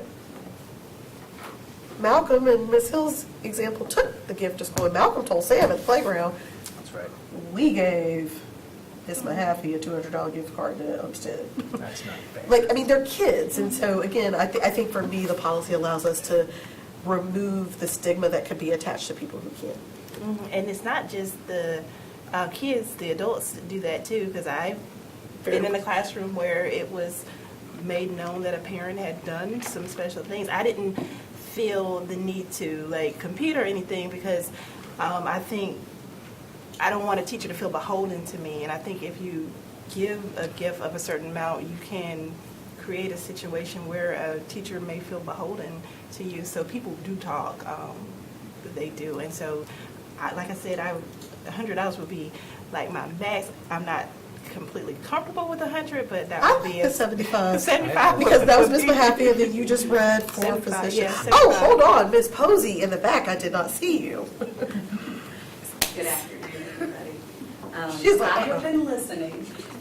Malcolm and Ms. Hill's example took the gift to school, and Malcolm told Sam at the playground,
That's right.
we gave Ms. Mahaffey a $200 gift card to Olmsted.
That's not fair.
They're kids, and so again, I think for me, the policy allows us to remove the stigma that could be attached to people who can't.
And it's not just the kids, the adults do that too, because I've been in a classroom where it was made known that a parent had done some special things. I didn't feel the need to compete or anything, because I think I don't want a teacher to feel beholden to me, and I think if you give a gift of a certain amount, you can create a situation where a teacher may feel beholden to you. So people do talk, they do, and so, like I said, $100 would be like my max. I'm not completely comfortable with 100, but that would be
a 75.
75
Because that was Ms. Mahaffey, and then you just read for
75,
physician.
yeah,
Oh,
75.
hold on, Ms. Posey in the back, I did not see you.
Good afternoon, everybody.
She's like,
I have been listening.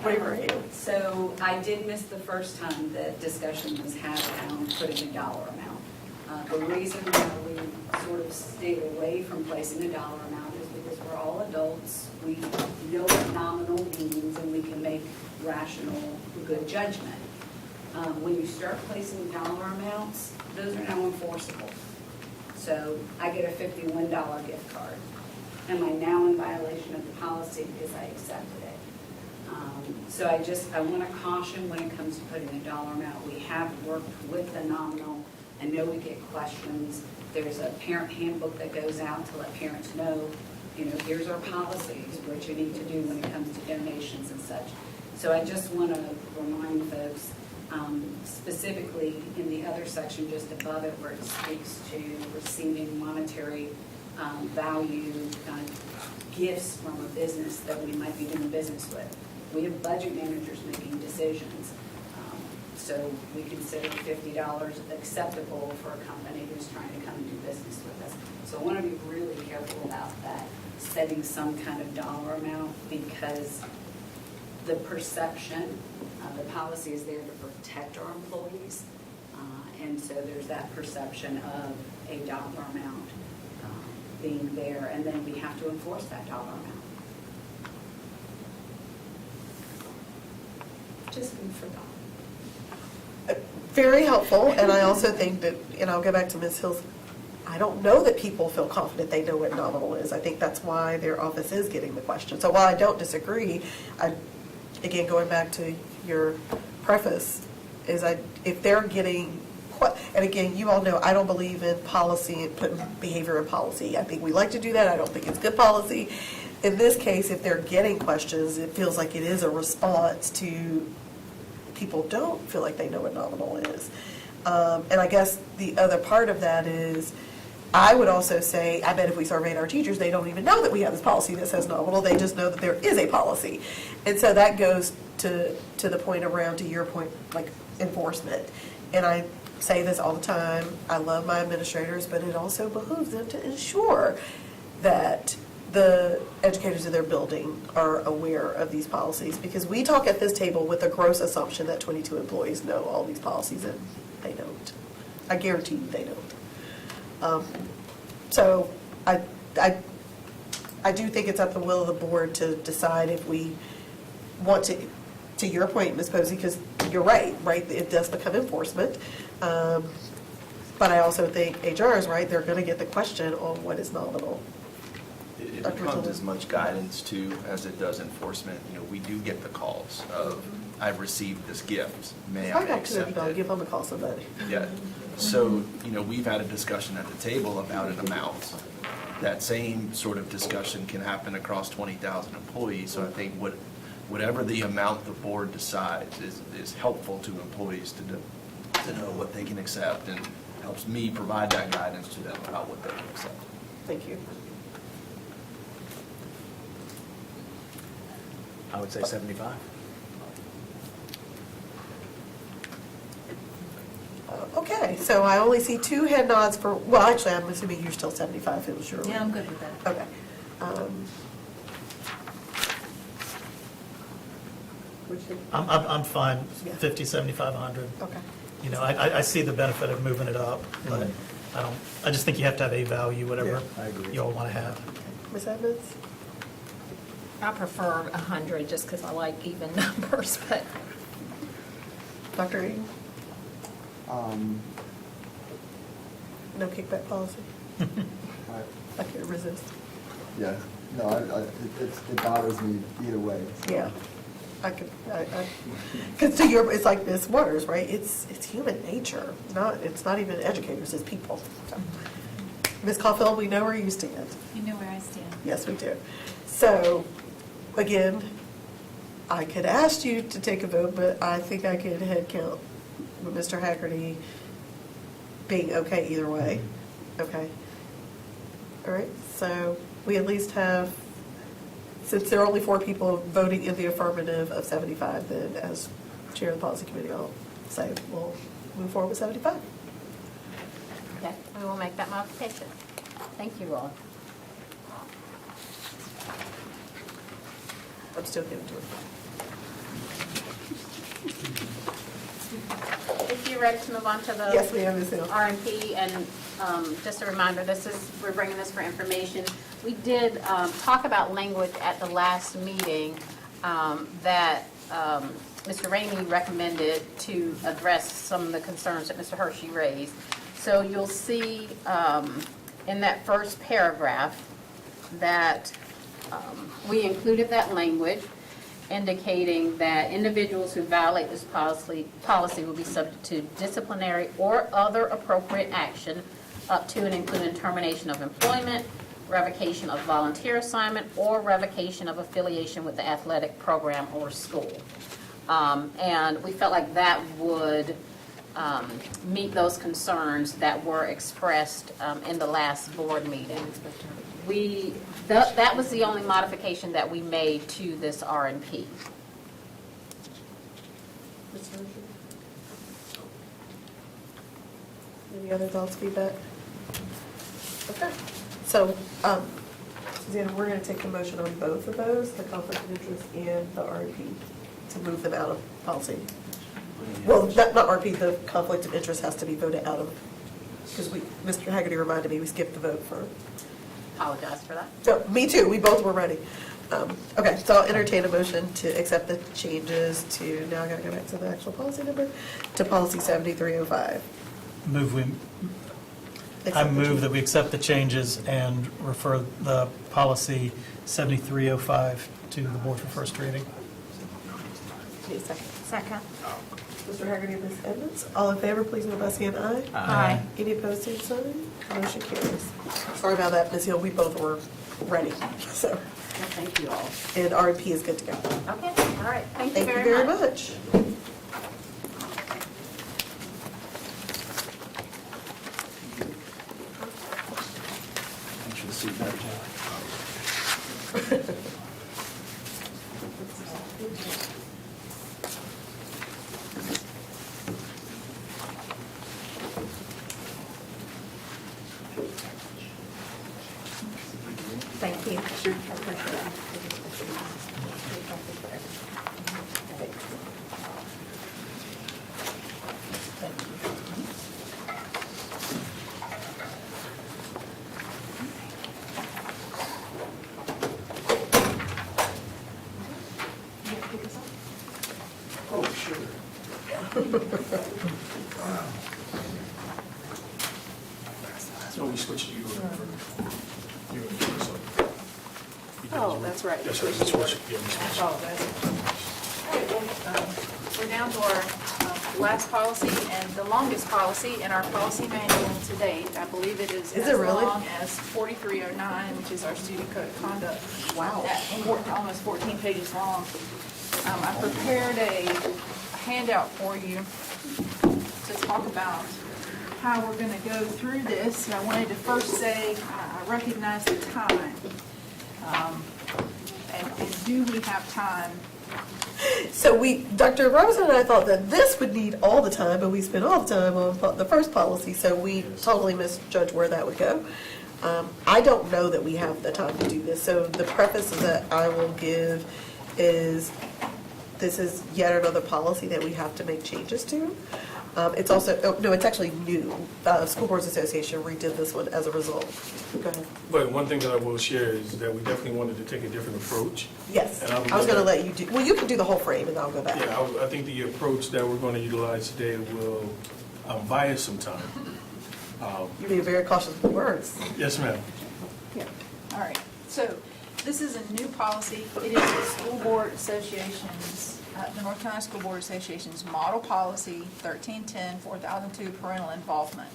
Where were you?
So I did miss the first time that discussion was had around putting a dollar amount. The reason why we sort of stayed away from placing a dollar amount is because we're all adults. We know what nominal means, and we can make rational, good judgment. When you start placing dollar amounts, those are now enforceable. So I get a $51 gift card. Am I now in violation of the policy because I accepted it? So I want to caution when it comes to putting a dollar amount. We have worked with the nominal. I know we get questions. There's a parent handbook that goes out to let parents know, here's our policies, what you need to do when it comes to donations and such. So I just want to remind folks, specifically in the other section just above it where it speaks to receiving monetary value gifts from a business that we might be doing business with. We have budget managers making decisions. So we consider $50 acceptable for a company who's trying to come and do business with us. So I want to be really careful about that, setting some kind of dollar amount, because the perception, the policy is there to protect our employees. And And so there's that perception of a dollar amount being there, and then we have to enforce that dollar amount. Just food for thought.
Very helpful, and I also think that, and I'll go back to Ms. Hill's, I don't know that people feel confident they know what nominal is. I think that's why their office is getting the question. So while I don't disagree, again, going back to your preface, if they're getting, and again, you all know, I don't believe in policy and putting behavior in policy. I think we like to do that. I don't think it's good policy. In this case, if they're getting questions, it feels like it is a response to people don't feel like they know what nominal is. And I guess the other part of that is, I would also say, I bet if we surveyed our teachers, they don't even know that we have this policy that says nominal. They just know that there is a policy. And so that goes to the point around, to your point, like enforcement. And I say this all the time, I love my administrators, but it also behooves them to ensure that the educators in their building are aware of these policies, because we talk at this table with a gross assumption that 22 employees know all these policies, and they don't. I guarantee you they don't. So I do think it's at the will of the board to decide if we want to your point, Ms. Posey, because you're right, it does become enforcement. But I also think HR is right, they're gonna get the question on what is nominal.
It becomes as much guidance too as it does enforcement. You know, we do get the calls of, I've received this gift, may I accept it?
Give them a call, somebody.
Yeah, so, you know, we've had a discussion at the table about an amount. That same sort of discussion can happen across 20,000 employees, so I think whatever the amount the board decides is helpful to employees to know what they can accept, and helps me provide that guidance to them about what they can accept.
Thank you.
I would say 75.
Okay, so I only see 2 head nods for, well, actually, I'm assuming you're still 75, it was your.
Yeah, I'm good with that.
Okay.
I'm fine,
Yeah.
50, 75, 100.
Okay.
You know, I see the benefit of moving it up, but I just think you have to have a value, whatever
I agree.
you all want to have.
Ms. Edmonds?
I prefer 100 just because I like even numbers, but
Dr. Eaton? No kickback policy? I can't resist.
Yeah, no, it bothers me either way. So.
Yeah. Because to your, it's like Ms. Waters, right? It's human nature. It's not even educators, it's people. So. Ms. Caulfield, we know where you stand.
You know where I stand.
Yes, we do. So, again, I could ask you to take a vote, but I think I could head count with Mr. Haggerty being okay either way. Okay. All right, so we at least have, since there are only 4 people voting in the affirmative of 75, then as chair of the policy committee, I'll say we'll move forward with 75.
Okay, we will make that modification. Thank you all.
I'm still giving to it.
If you're ready to move on to the.
Yes, ma'am, Ms. Hill.
RMP, and just a reminder, we're bringing this for information. We did talk about language at the last meeting that Mr. Ramey recommended to address some of the concerns that Mr. Hershey raised. So you'll see in that first paragraph that we included that language indicating that individuals who violate this policy will be subject to disciplinary or other appropriate action up to and including termination of employment, revocation of volunteer assignment, or revocation of affiliation with the athletic program or school. And we felt like that would meet those concerns that were expressed in the last board meeting. That was the only modification that we made to this RNP.
Any other thoughts, feedback? Okay, so, Susanna, we're going to take a motion on both of those, the conflict of interest and the RFP, to move them out of policy. Well, not RP, the conflict of interest has to be voted out of, because Mr. Haggerty reminded me, we skipped the vote for.
Apologize for that.
So, me too, we both were ready. Okay, so I'll entertain a motion to accept the changes to, now I gotta go back to the actual policy number, to policy 7305.
I move that we accept the changes and refer the policy 7305 to the board for first reading.
Need a second.
Second.
Mr. Haggerty and Ms. Edmonds, all in favor, please vote by saying aye.
Aye.
Any opposed, same sign. Motion carries. Sorry about that, Ms. Hill, we both were ready, so.
Thank you all.
And RP is good to go.
Okay, all right. Thank you
Thank you
very
very
much.
much.
You should see that, Jack.
Thank you.
Oh, sure. So we switched you over. You were first.
Oh, that's right.
That's right, we switched. Yeah, we switched.
Oh, that's. All right, well, we're down to our last policy and the longest policy in our policy manual to date. I believe it is
Is
as
it really?
long as 4309, which is our student code of conduct.
Wow.
Almost 14 pages long. I prepared a handout for you to talk about how we're going to go through this. And I wanted to first say, I recognize the time. And do we have time?
So Dr. Robinson and I thought that this would need all the time, but we spent all the time on the first policy, so we totally misjudged where that would go. I don't know that we have the time to do this, so the preface that I will give is, this is yet another policy that we have to make changes to. It's also, no, it's actually new. School Boards Association redid this one as a result. Go ahead.
But one thing that I will share is that we definitely wanted to take a different approach.
Yes,
And
I was going to let you do, well, you can do the whole frame and I'll go back.
Yeah, I think the approach that we're going to utilize today will buy us some time.
You're being very cautious with words.
Yes, ma'am.
Yeah. All right. So this is a new policy. It is the School Board Association's, the North Carolina School Board Association's model policy 1310, 4002, parental involvement.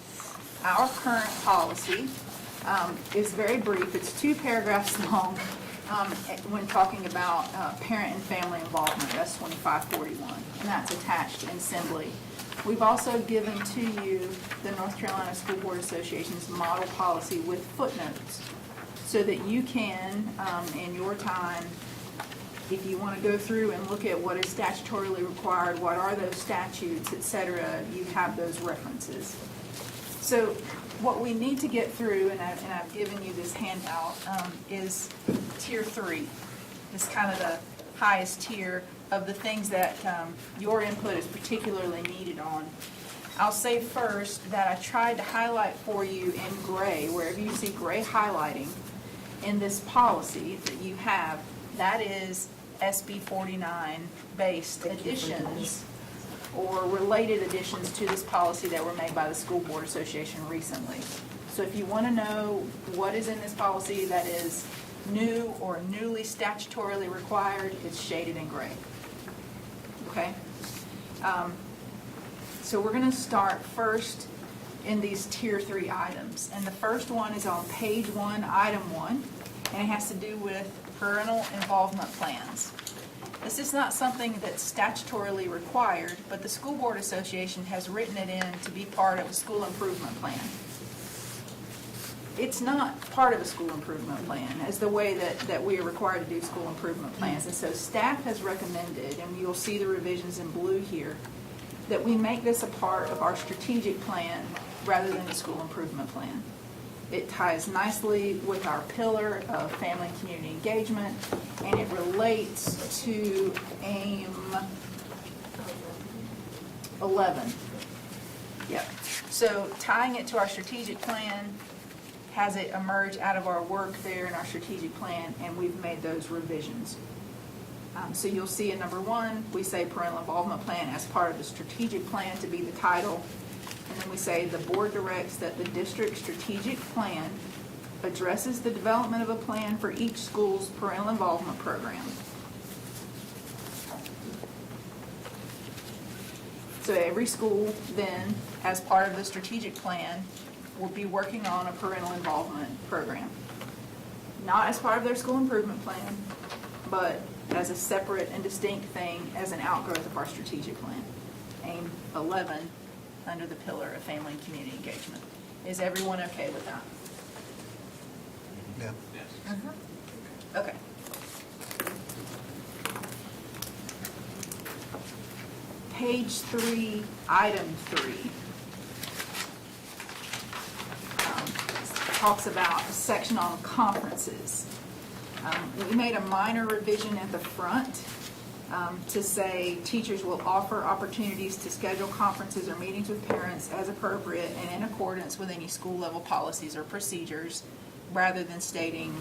Our current policy is very brief. It's 2 paragraphs long when talking about parent and family involvement. That's 2541, and that's attached in Assembly. We've also given to you the North Carolina School Board Association's model policy with footnotes, so that you can, in your time, if you want to go through and look at what is statutorily required, what are those statutes, et cetera, you have those references. So what we need to get through, and I've given you this handout, is Tier 3. It's kind of the highest tier of the things that your input is particularly needed on. I'll say first that I tried to highlight for you in gray, wherever you see gray highlighting in this policy that you have, that is SB 49 based additions or related additions to this policy that were made by the School Board Association recently. So if you want to know what is in this policy that is new or newly statutorily required, it's shaded in gray. Okay? So we're going to start first in these Tier 3 items. And the first one is on page 1, item 1, and it has to do with parental involvement plans. This is not something that's statutorily required, but the School Board Association has written it in to be part of a school improvement plan. It's not part of a school improvement plan as the way that we are required to do school improvement plans. And so staff has recommended, and you'll see the revisions in blue here, that we make this a part of our strategic plan rather than a school improvement plan. It ties nicely with our pillar of family and community engagement, and it relates to AIM 11. Yep. So tying it to our strategic plan has it emerge out of our work there in our strategic plan, and we've made those revisions. So you'll see in number 1, we say parental involvement plan as part of the strategic plan to be the title. And then we say the board directs that the district strategic plan addresses the development of a plan for each school's parental involvement program. So every school then, as part of the strategic plan, will be working on a parental involvement program. Not as part of their school improvement plan, but as a separate and distinct thing as an outgrowth of our strategic plan. AIM 11, under the pillar of family and community engagement. Is everyone okay with that?
Yeah.
Okay. Page 3, item 3. Talks about a section on conferences. We made a minor revision at the front to say teachers will offer opportunities to schedule conferences or meetings with parents as appropriate and in accordance with any school level policies or procedures, rather than stating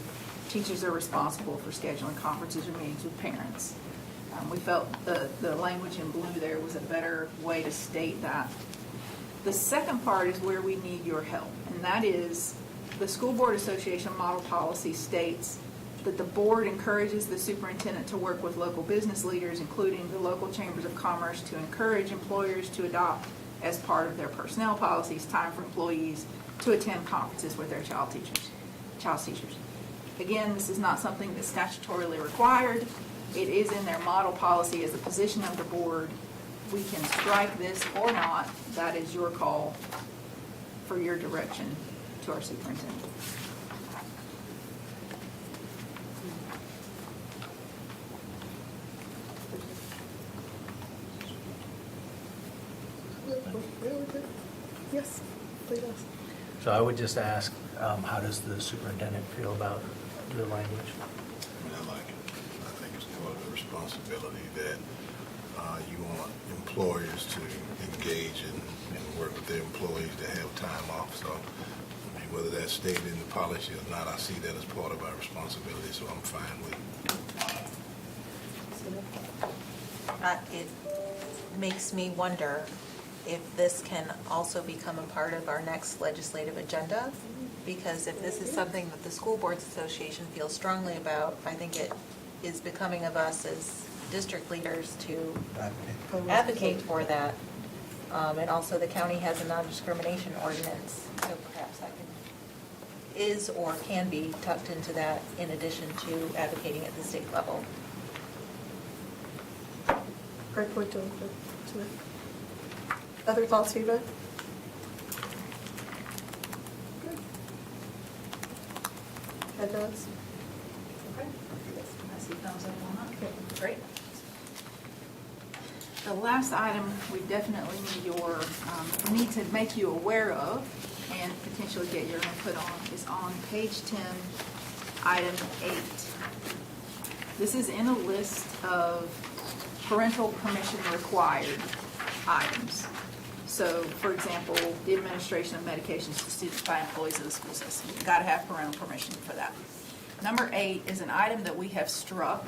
teachers are responsible for scheduling conferences or meetings with parents. We felt the language in blue there was a better way to state that. The second part is where we need your help, and that is the School Board Association model policy states that the board encourages the superintendent to work with local business leaders, including the local chambers of commerce, to encourage employers to adopt as part of their personnel policies time for employees to attend conferences with their child's teachers. Again, this is not something that's statutorily required. It is in their model policy as a position of the board. We can strike this or not. That is your call for your direction to our superintendent.
Yes, please ask.
So I would just ask, how does the superintendent feel about the language?
I mean, I like it. I think it's part of the responsibility that you want employers to engage and work with their employees to have time off. So, I mean, whether that's stated in the policy or not, I see that as part of our responsibility, so I'm fine with it.
It makes me wonder if this can also become a part of our next legislative agenda, because if this is something that the School Boards Association feels strongly about, I think it is becoming of us as district leaders to advocate for that. And also the county has a non-discrimination ordinance, so perhaps that is or can be tucked into that in addition to advocating at the state level.
Great point to it. Other thoughts, feedback? Good. Head nods? Okay.
I see thumbs up on that.
Okay.
Great. The last item we definitely need to make you aware of and potentially get your input on is on page 10, item 8. This is in a list of parental permission required items. So, for example, the administration of medications to students by employees of the school system. You've got to have parental permission for that. Number 8 is an item that we have struck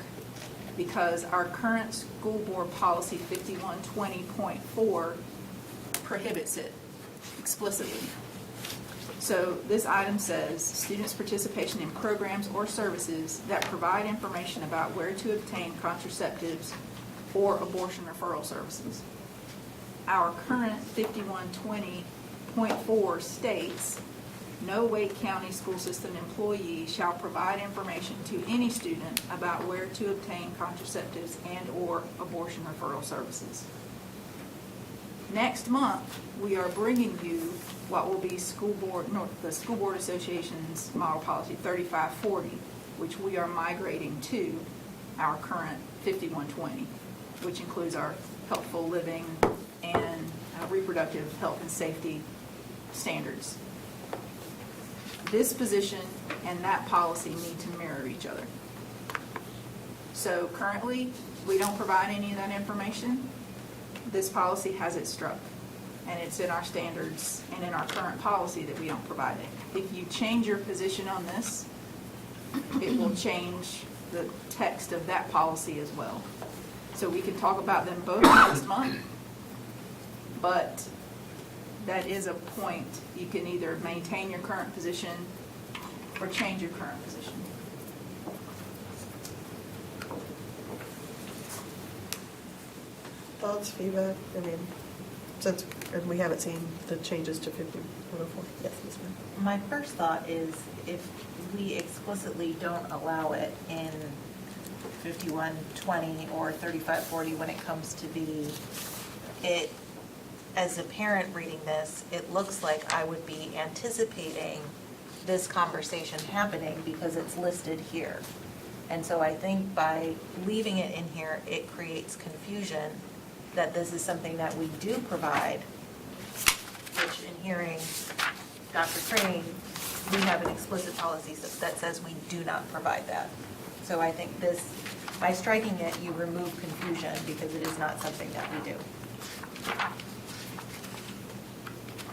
because our current school board policy 5120.4 prohibits it explicitly. So this item says, students' participation in programs or services that provide information about where to obtain contraceptives or abortion referral services. Our current 5120.4 states, no Wake County school system employee shall provide information to any student about where to obtain contraceptives and/or abortion referral services. Next month, we are bringing you what will be the School Board Association's model policy 3540, which we are migrating to our current 5120, which includes our healthful living and reproductive health and safety standards. This position and that policy need to mirror each other. So currently, we don't provide any of that information. this policy has it struck. And it's in our standards and in our current policy that we don't provide it. If you change your position on this, it will change the text of that policy as well. So we can talk about them both next month, but that is a point. You can either maintain your current position or change your current position.
Thoughts, feedback? I mean, since, and we haven't seen the changes to 5104. Yes, Ms. Smith.
My first thought is if we explicitly don't allow it in 5120 or 3540 when it comes to it, as a parent reading this, it looks like I would be anticipating this conversation happening because it's listed here. And so I think by leaving it in here, it creates confusion that this is something that we do provide, which in hearing Dr. Crane, we have an explicit policy that says we do not provide that. So I think this, by striking it, you remove confusion because it is not something that we do.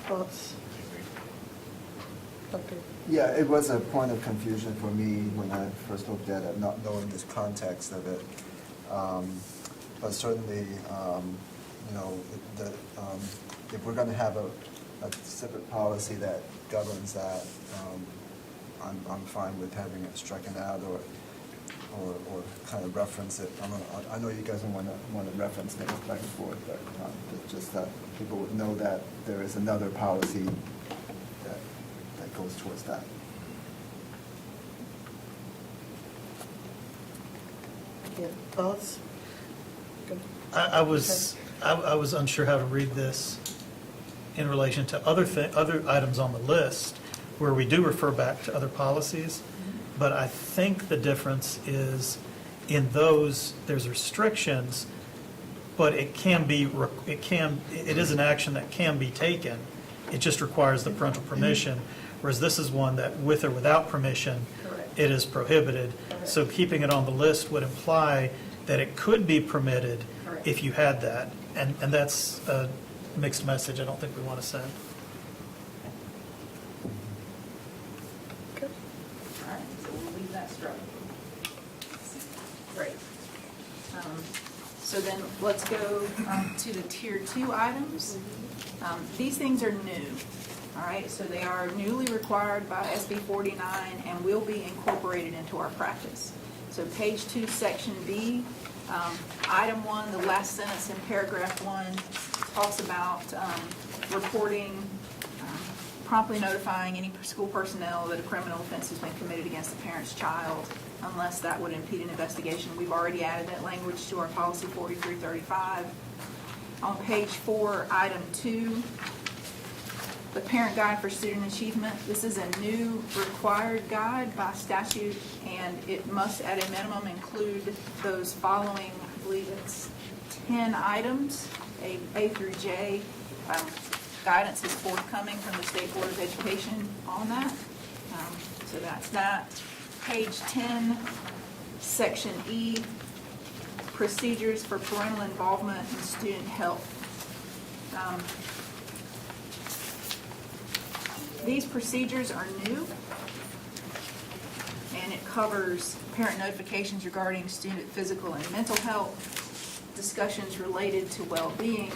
Thoughts? Doctor?
Yeah, it was a point of confusion for me when I first looked at it, not knowing the context of it. But certainly, if we're going to have a separate policy that governs that, I'm fine with having it stricken out or kind of reference it. I know you guys don't want to reference things back and forth, but just that people would know that there is another policy that goes towards that.
Yeah, thoughts? Good.
I was unsure how to read this in relation to other items on the list where we do refer back to other policies, but I think the difference is in those, there's restrictions, but it is an action that can be taken. It just requires the parental permission, whereas this is one that with or without permission, it is prohibited. So keeping it on the list would imply that it could be permitted if you had that, and that's a mixed message I don't think we want to send.
Good.
All right, so we'll leave that struck. Great. So then let's go to the tier 2 items. These things are new. All right, so they are newly required by SB 49 and will be incorporated into our practice. So page 2, section B, item 1, the last sentence in paragraph 1 talks about reporting, promptly notifying any school personnel that a criminal offense has been committed against the parent's child, unless that would impede an investigation. We've already added that language to our policy 4335. On page 4, item 2, the Parent Guide for Student Achievement. This is a new required guide by statute, and it must at a minimum include those following, I believe it's 10 items, A through J. Guidance is forthcoming from the State Board of Education on that. So that's that. Page 10, section E, procedures for parental involvement in student health. These procedures are new, and it covers parent notifications regarding student physical and mental health, discussions related to well-being.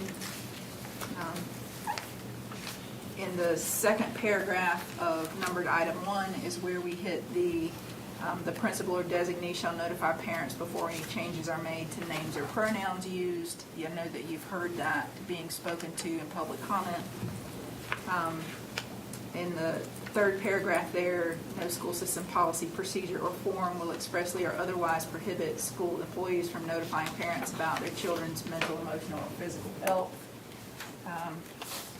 In the second paragraph of numbered item 1 is where we hit the principal or designee shall notify parents before any changes are made to names or pronouns used. You know that you've heard that being spoken to in public comment. In the third paragraph there, no school system policy, procedure, or form will expressly or otherwise prohibit school employees from notifying parents about their children's mental, emotional, or physical health,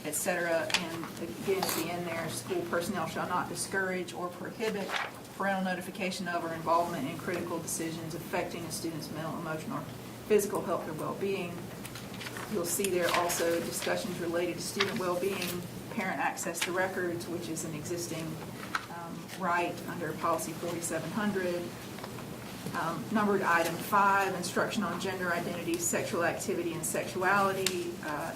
et cetera. And again, at the end there, school personnel shall not discourage or prohibit parental notification of or involvement in critical decisions affecting a student's mental, emotional, or physical health or well-being. You'll see there also discussions related to student well-being, parent access to records, which is an existing right under policy 4700. Numbered item 5, instruction on gender identity, sexual activity, and sexuality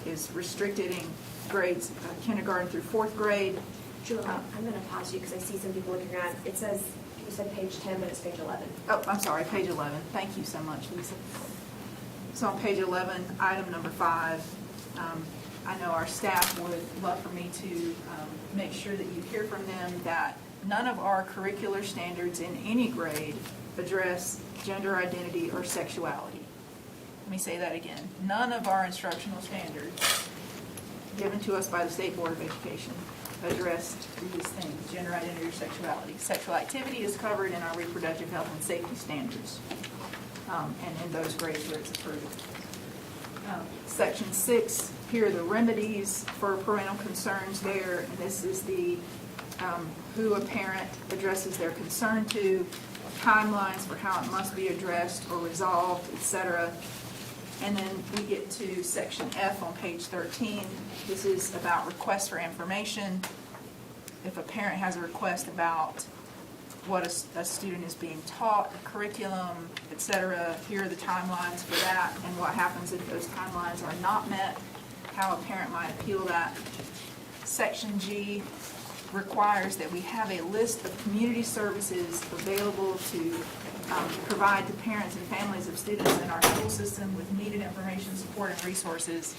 is restricted in grades kindergarten through 4th grade.
Julie, I'm going to pause you because I see some people looking around. It says, you said page 10, but it's page 11.
Oh, I'm sorry, page 11. Thank you so much, Lisa. So on page 11, item number 5, I know our staff would love for me to make sure that you hear from them that none of our curricular standards in any grade address gender identity or sexuality. Let me say that again. None of our instructional standards given to us by the State Board of Education address these things, gender identity or sexuality. Sexual activity is covered in our reproductive health and safety standards, and in those grades where it's approved. Section 6, here are the remedies for parental concerns there. And this is the who a parent addresses their concern to, timelines for how it must be addressed or resolved, etc. And then we get to section F on page 13. This is about requests for information. If a parent has a request about what a student is being taught, the curriculum, etc., here are the timelines for that and what happens if those timelines are not met, how a parent might appeal that. Section G requires that we have a list of community services available to provide to parents and families of students in our school system with needed information, support, and resources.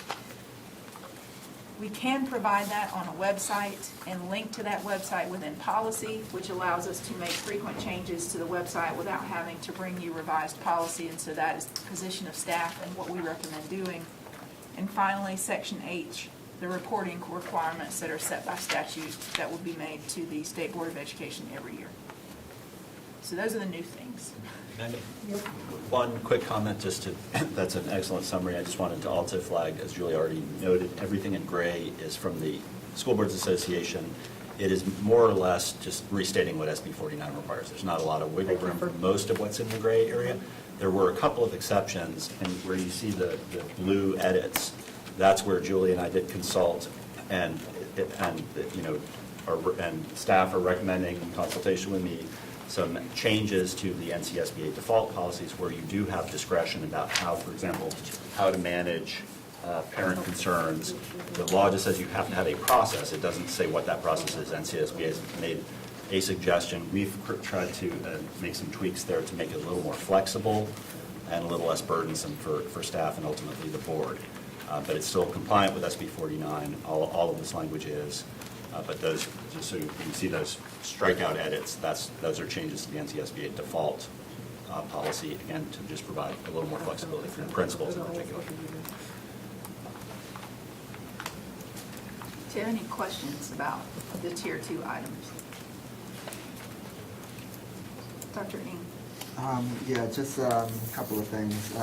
We can provide that on a website and link to that website within policy, which allows us to make frequent changes to the website without having to bring you revised policy, and so that is the position of staff and what we recommend doing. And finally, section H, the reporting requirements that are set by statute that will be made to the State Board of Education every year. So those are the new things.
One quick comment, just to, that's an excellent summary. I just wanted to also flag, as Julie already noted, everything in gray is from the School Boards Association. It is more or less just restating what SB 49 requires. There's not a lot of wiggle room for most of what's in the gray area. There were a couple of exceptions, and where you see the blue edits, that's where Julie and I did consult, and you know, and staff are recommending in consultation with me some changes to the NCSBA default policies where you do have discretion about how, for example, how to manage parent concerns. The law just says you have to have a process. It doesn't say what that process is. NCSBA has made a suggestion. We've tried to make some tweaks there to make it a little more flexible and a little less burdensome for staff and ultimately the board. But it's still compliant with SB 49. All of this language is. But those, just so you can see those strikeout edits, those are changes to the NCSBA default policy, again, to just provide a little more flexibility for the principals in particular.
Do you have any questions about the Tier 2 items? Dr. Ng?
Yeah, just a couple of things.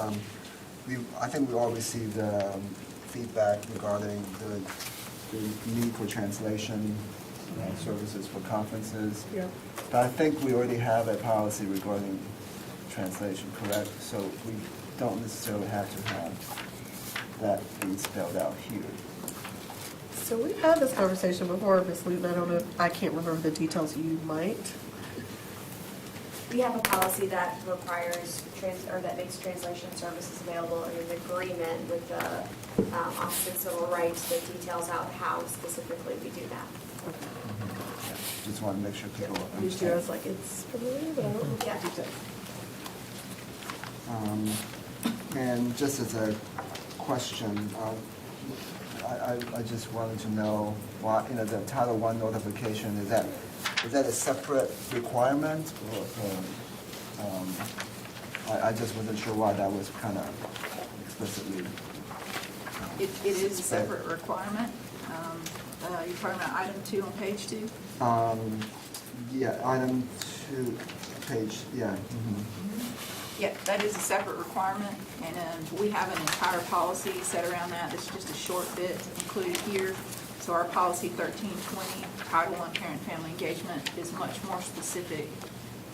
I think we all received feedback regarding the need for translation services for conferences.
Yeah.
But I think we already have a policy regarding translation, correct? So we don't necessarily have to have that being spelled out here.
So we had this conversation before, Ms. Luton. I don't know, I can't remember the details. You might.
We have a policy that requires, or that makes translation services available in an agreement with the Office of Civil Rights that details out how specifically we do that.
Just want to make sure people
Usually I
understand.
was like, it's familiar, but I don't know the
Yeah.
details.
And just as a question, I just wanted to know why, the Title I notification, is that a separate requirement? Or I just wasn't sure why that was kind of explicitly.
It is a separate requirement. You're talking about item 2 on page 2?
Yeah, item 2, page, yeah.
Yeah, that is a separate requirement, and we have an entire policy set around that. This is just a short bit included here. So our policy 1320, Title I Parent-Family Engagement, is much more specific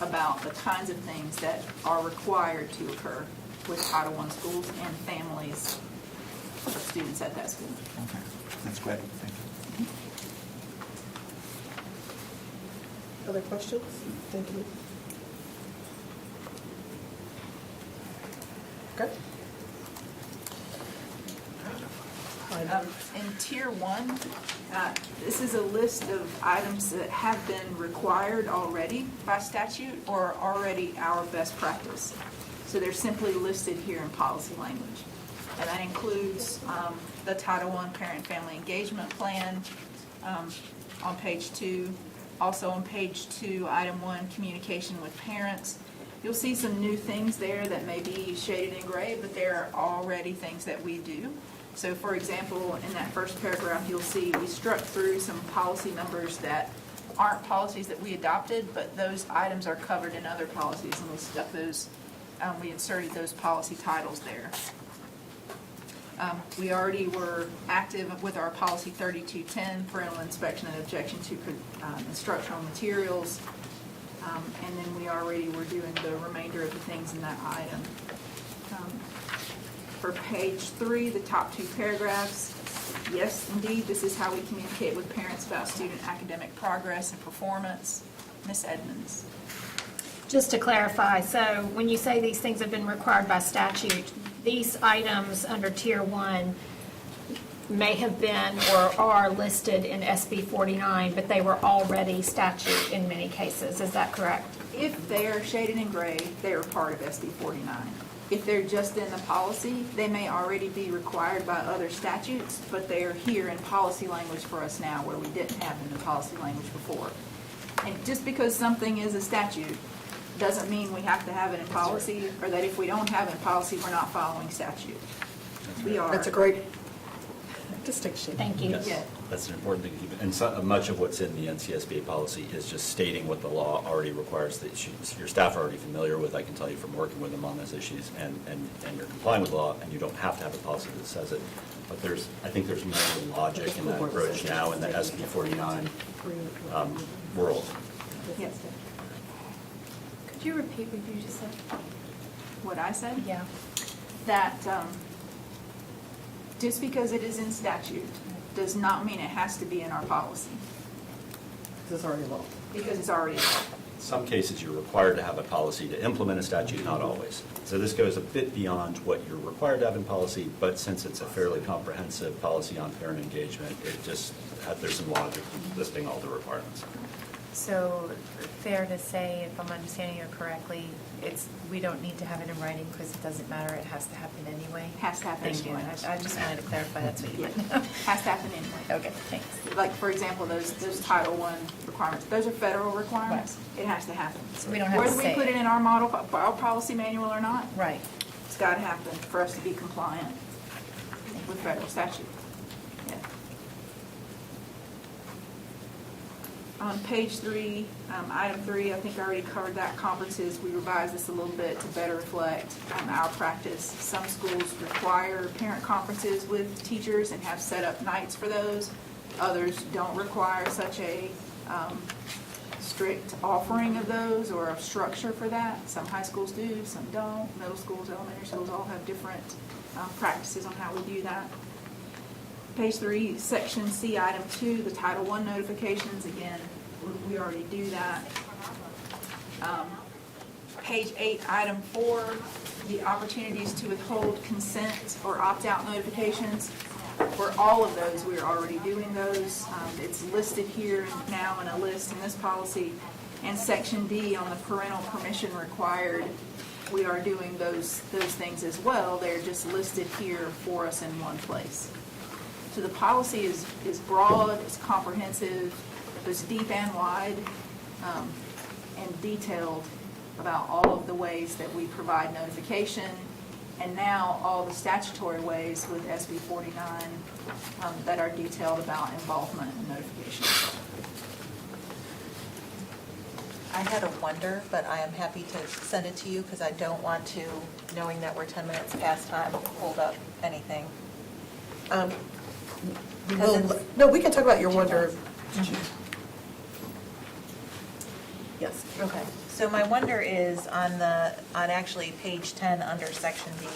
about the kinds of things that are required to occur with Title I schools and families of students at that school.
Okay, that's great, thank you.
Other questions? Thank you. Okay.
In Tier 1, this is a list of items that have been required already by statute or are already our best practice. So they're simply listed here in policy language. And that includes the Title I Parent and Family Engagement Plan on page 2. Also on page 2, Item 1, Communication with Parents. You'll see some new things there that may be shaded in gray, but they're already things that we do. So for example, in that first paragraph, you'll see we struck through some policy numbers that aren't policies that we adopted, but those items are covered in other policies, and we stuck those, we inserted those policy titles there. We already were active with our policy 3210, parental inspection and objection to instructional materials. And then we already were doing the remainder of the things in that item. For page 3, the top 2 paragraphs, yes, indeed, this is how we communicate with parents about student academic progress and performance. Ms. Edmonds.
Just to clarify, so when you say these things have been required by statute, these items under Tier 1 may have been or are listed in SB 49, but they were already statute in many cases. Is that correct?
If they are shaded in gray, they are part of SB 49. If they're just in the policy, they may already be required by other statutes, but they are here in policy language for us now where we didn't have them in policy language before. And just because something is a statute doesn't mean we have to have it in policy, or that if we don't have it in policy, we're not following statute. We are.
That's a great distinction.
Thank you.
Yeah.
That's an important thing to keep. And much of what's in the NCSBA policy is just stating what the law already requires that your staff are already familiar with. I can tell you from working with them on those issues, and you're complying with law, and you don't have to have a policy that says it. But I think there's more logic in that approach now in the SB 49 world.
Yes.
Could you repeat what you just said?
What I said?
Yeah.
That just because it is in statute does not mean it has to be in our policy.
This is already law.
Because it's already law.
In some cases, you're required to have a policy to implement a statute, not always. So this goes a bit beyond what you're required to have in policy, but since it's a fairly comprehensive policy on parent engagement, there's some logic in listing all the requirements.
So fair to say, if I'm understanding you correctly, we don't need to have it in writing because it doesn't matter, it has to happen anyway?
Has to happen
Thank you.
anyway.
I just wanted to clarify that's what you meant.
Has to happen anyway.
Okay, thanks.
Like, for example, those Title I requirements, those are federal requirements. It has to happen.
So we don't have to
Whether
say
we put
it.
it in our policy manual or not,
Right.
it's got to happen for us to be compliant with federal statute. Yeah. On page 3, item 3, I think I already covered that, conferences. We revised this a little bit to better reflect our practice. Some schools require parent conferences with teachers and have set up nights for those. Others don't require such a strict offering of those or a structure for that. Some high schools do, some don't. Middle schools, elementary schools all have different practices on how we do that. Page 3, section C, item 2, the Title I notifications, again, we already do that. Page 8, item 4, the opportunities to withhold consent or opt-out notifications. For all of those, we're already doing those. It's listed here now in a list in this policy. And section D on the parental permission required, we are doing those things as well. They're just listed here for us in one place. So the policy is broad, it's comprehensive, it's deep and wide, and detailed about all of the ways that we provide notification, and now all the statutory ways with SB 49 that are detailed about involvement and notification.
I had a wonder, but I am happy to send it to you because I don't want to, knowing that we're 10 minutes past time, hold up anything.
No, we can talk about your wonder. Yes.
Okay, so my wonder is on actually page 10 under section D,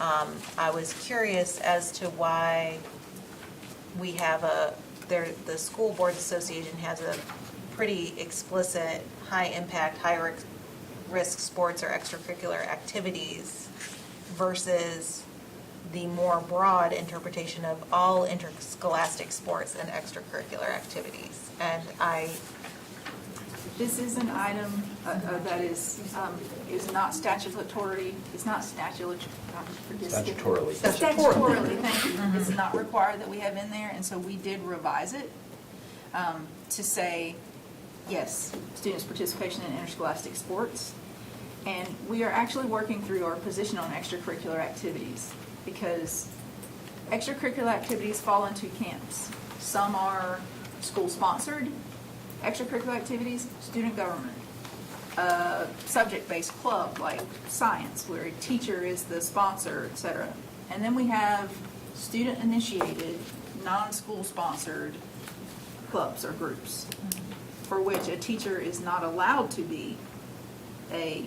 I was curious as to why we have the School Boards Association has a pretty explicit high impact, high risk sports or extracurricular activities versus the more broad interpretation of all interscholastic sports and extracurricular activities. And
This is an item that is not statutory, it's not
Statutorily.
Statutorily, thank you. It's not required that we have in there, and so we did revise it to say, yes, students' participation in interscholastic sports. And we are actually working through our position on extracurricular activities, because extracurricular activities fall into camps. Some are school-sponsored extracurricular activities, student government, subject-based club like science, where a teacher is the sponsor, et cetera. And then we have student-initiated, non-school sponsored clubs or groups, for which a teacher is not allowed to be a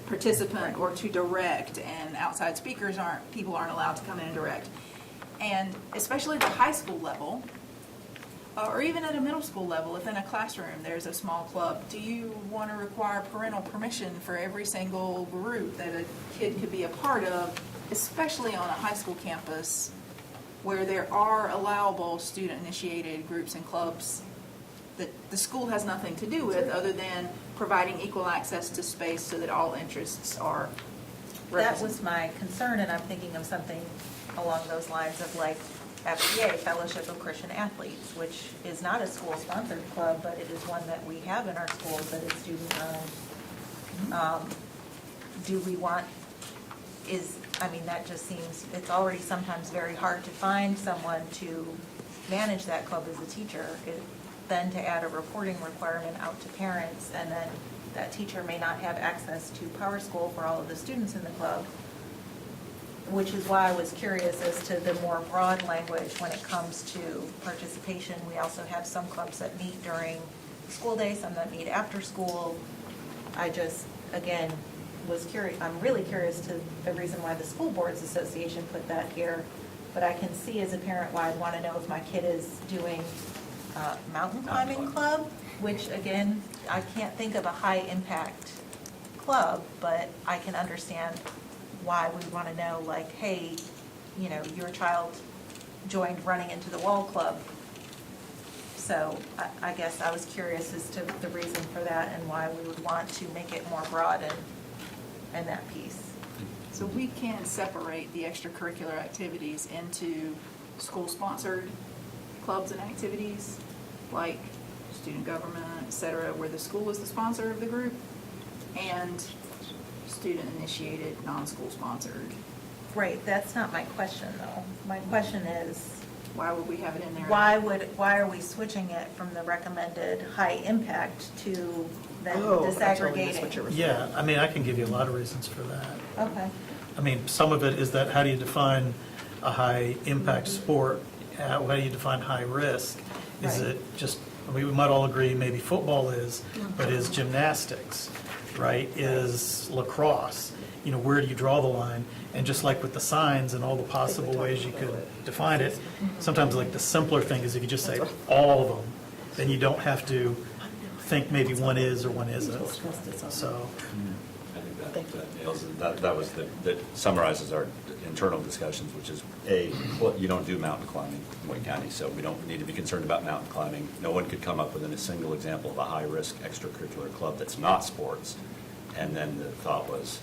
participant or to direct, and outside speakers people aren't allowed to come in and direct. And especially at the high school level, or even at a middle school level, if in a classroom there's a small club, do you want to require parental permission for every single group that a kid could be a part of, especially on a high school campus where there are allowable student-initiated groups and clubs that the school has nothing to do with other than providing equal access to space so that all interests are represented?
that was my concern, and I'm thinking of something along those lines of like FCA, Fellowship of Christian Athletes, which is not a school-sponsored club, but it is one that we have in our schools that is student-owned. Do we want, that just seems, it's already sometimes very hard to find someone to manage that club as a teacher. Then to add a reporting requirement out to parents, and then that teacher may not have access to Power School for all of the students in the club, which is why I was curious as to the more broad language when it comes to participation. We also have some clubs that meet during school day, some that meet after school. I just, again, was curious, I'm really curious to the reason why the School Boards Association put that here, but I can see as a parent why I'd want to know if my kid is doing mountain climbing club, which again, I can't think of a high impact club, but I can understand why we want to know, like, hey, your child joined Running Into the Wall Club. So I guess I was curious as to the reason for that and why we would want to make it more broad in that piece.
So we can separate the extracurricular activities into school-sponsored clubs and activities, like student government, et cetera, where the school is the sponsor of the group, and student-initiated, non-school sponsored.
Right, that's not my question, though. My question is,
why would we have it in there?
why are we switching it from the recommended high impact to then disaggregating?
Yeah, I can give you a lot of reasons for that.
Okay.
Some of it is that how do you define a high impact sport? How do you define high risk? Is
Right.
it just, we might all agree maybe football is, but is gymnastics, right? Is lacrosse? Where do you draw the line? And just like with the signs and all the possible ways you could define it, sometimes like the simpler thing is if you just say all of them, then you don't have to think maybe one is or one isn't. So.
I think that nails it. That summarizes our internal discussions, which is, well, you don't do mountain climbing in Wayne County, so we don't need to be concerned about mountain climbing. No one could come up with a single example of a high-risk extracurricular club that's not sports. And then the thought was,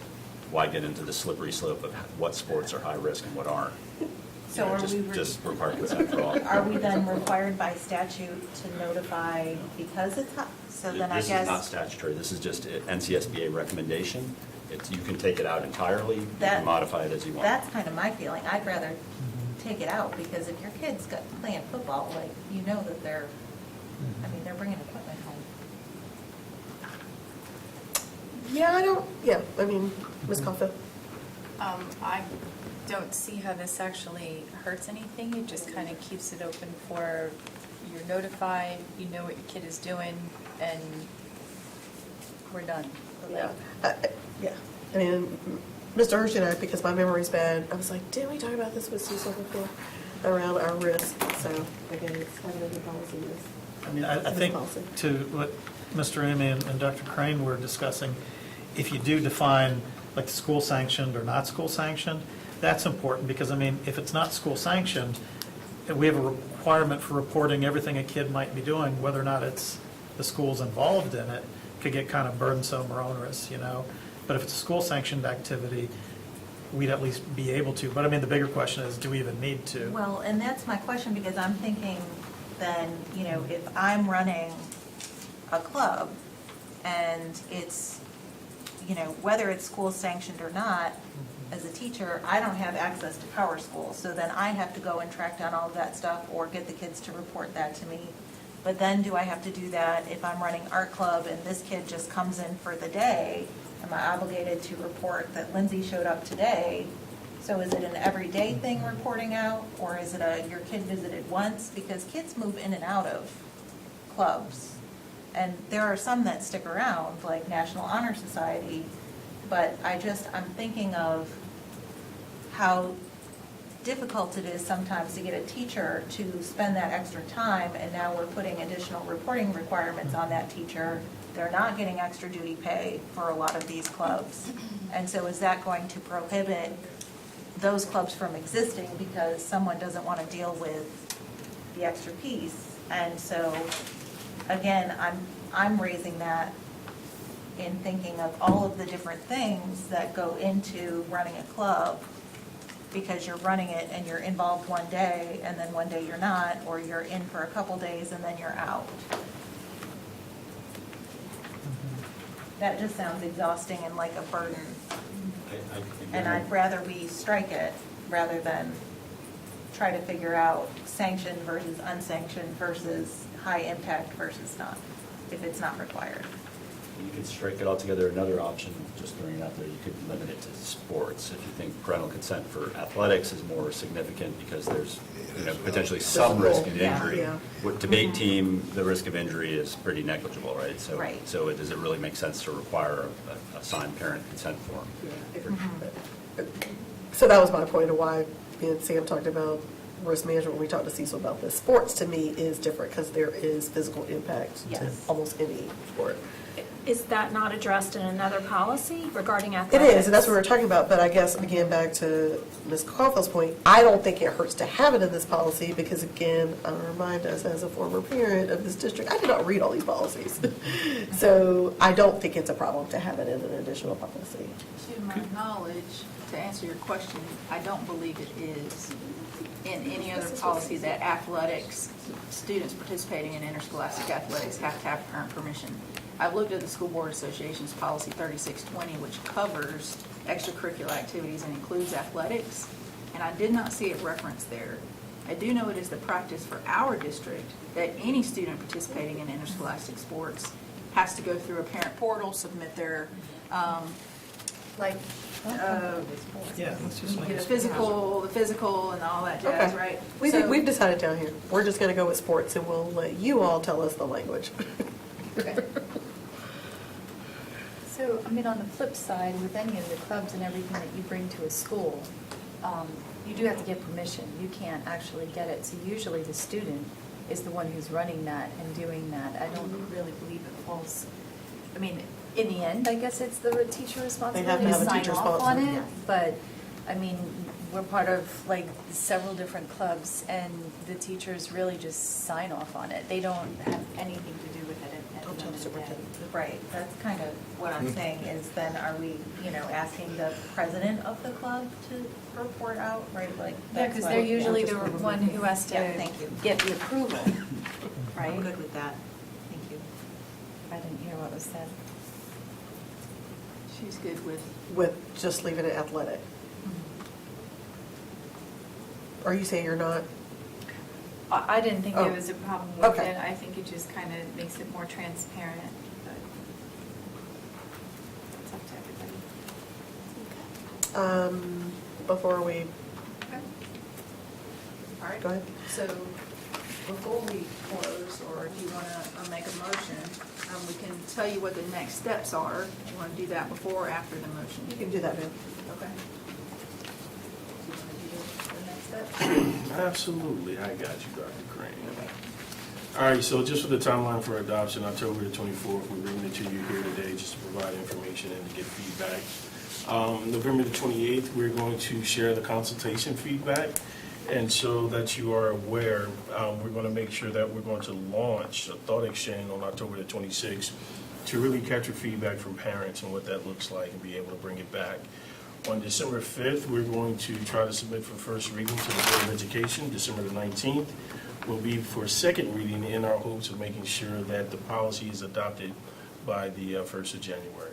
why get into the slippery slope of what sports are high risk and what aren't?
So are we
Just require consent for all.
Are we then required by statute to notify because it's hot? So then I
This
guess.
is not statutory, this is just an NCSBA recommendation. You can take it out entirely, you can modify it as you want.
That's kind of my feeling. I'd rather take it out, because if your kid's playing football, that they're, they're bringing equipment home.
Ms. Coffin?
I don't see how this actually hurts anything. It just kind of keeps it open for, you're notified, you know what your kid is doing, and we're done.
Yeah. Mr. Hershey and I, because my memory's bad, I was like, didn't we talk about this with Cecil before? Around our risk, so again, it's kind of the policy is.
I think to what Mr. Emmy and Dr. Crane were discussing, if you do define, like school sanctioned or not school sanctioned, that's important, because, I mean, if it's not school sanctioned, we have a requirement for reporting everything a kid might be doing, whether or not it's, the school's involved in it, could get kind of burdensome or onerous, you know? But if it's a school sanctioned activity, we'd at least be able to. But I mean, the bigger question is, do we even need to?
Well, and that's my question, because I'm thinking then, you know, if I'm running a club and it's, you know, whether it's school sanctioned or not, as a teacher, I don't have access to Power School. So then I have to go and track down all of that stuff or get the kids to report that to me. But then do I have to do that if I'm running art club and this kid just comes in for the day? Am I obligated to report that Lindsay showed up today? So is it an everyday thing reporting out, or is it a your kid visited once? Because kids move in and out of clubs. And there are some that stick around, like National Honor Society, but I'm thinking of how difficult it is sometimes to get a teacher to spend that extra time, and now we're putting additional reporting requirements on that teacher. They're not getting extra duty pay for a lot of these clubs. And so is that going to prohibit those clubs from existing because someone doesn't want to deal with the extra piece? And so, again, I'm raising that in thinking of all of the different things that go into running a club, because you're running it and you're involved one day and then one day you're not, or you're in for a couple days and then you're out. That just sounds exhausting and like a burden. And I'd rather we strike it rather than try to figure out sanctioned versus unsanctioned versus high impact versus not, if it's not required.
You could strike it altogether. Another option, just throwing it out there, you could limit it to sports. If you think parental consent for athletics is more significant because there's, you know, potentially some risk of injury.
Yeah.
With debate team, the risk of injury is pretty negligible, right? So,
Right.
so does it really make sense to require a signed parent consent form?
So that was my point of why me and Sam talked about risk management when we talked to Cecil about this. Sports, to me, is different because there is physical impact to
Yes.
almost any sport.
Is that not addressed in another policy regarding
It
athletics?
is, and that's what we're talking about, but I guess, again, back to Ms. Caulfield's point, I don't think it hurts to have it in this policy, because again, I'll remind us as a former parent of this district, I did not read all these policies. So I don't think it's a problem to have it in an additional policy.
To my knowledge, to answer your question, I don't believe it is in any other policy that athletics, students participating in interscholastic athletics have to have parent permission. I've looked at the School Board Association's policy 3620, which covers extracurricular activities and includes athletics, and I did not see it referenced there. I do know it is the practice for our district that any student participating in interscholastic sports has to go through a parent portal, submit their,
Yeah, let's just make
the
it.
physical and all that jazz,
Okay.
right?
We've decided down here, we're just gonna go with sports, and we'll let you all tell us the language.
Okay. So, I mean, on the flip side, with any of the clubs and everything that you bring to a school, you do have to get permission. You can't actually get it. So usually the student is the one who's running that and doing that. I don't really believe it falls, I mean, in the end, I guess it's the teacher responsibility to
have a
sign
teacher
off on
responsibility,
it.
yes.
But, I mean, we're part of like several different clubs, and the teachers really just sign off on it. They don't have anything to do with it at the end of the day.
Right, that's kind of what I'm saying, is then are we, you know, asking the president of the club to report out, right? Like,
Yeah,
that's
because
what-
they're usually the one who has to
Yeah, thank you.
get the approval, right?
I'm good with that, thank you.
I didn't hear what was said.
She's good with,
With just leaving it athletic. Are you saying you're not?
I didn't think
Oh.
there was a problem with
Okay.
it. I think it just kind of makes it more transparent, but it's up to everybody.
Before we,
all right?
go ahead.
So before we close, or if you want to make a motion, we can tell you what the next steps are. You want to do that before or after the motion?
You can do that, ma'am.
Okay. Do you want to do the next step?
Absolutely, I got you, Dr. Crane. All right, so just for the timeline for adoption, October the 24th, we're bringing it to you here today just to provide information and to get feedback. November the 28th, we're going to share the consultation feedback. And so that you are aware, we're going to make sure that we're going to launch a thought exchange on October the 26th to really capture feedback from parents and what that looks like and be able to bring it back. On December 5th, we're going to try to submit for first reading to the Board of Education. December the 19th will be for second reading in our hopes of making sure that the policy is adopted by the 1st of January.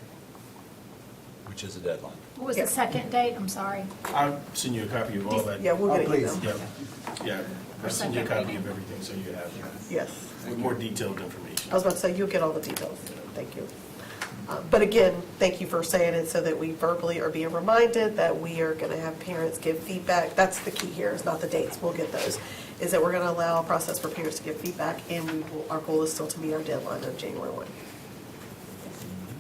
Which is a deadline.
What was the second date? I'm sorry.
I'll send you a copy of all that.
Yeah, we'll get it.
please.
emailed.
Yeah, I'll send you a copy of everything so you have it
Yes.
with more detailed information.
I was about to say, you'll get all the details. Thank you. But again, thank you for saying it so that we verbally are being reminded that we are going to have parents give feedback. That's the key here, is not the dates. We'll get those. Is that we're going to allow a process for parents to give feedback, and our goal is still to meet our deadline of January 1.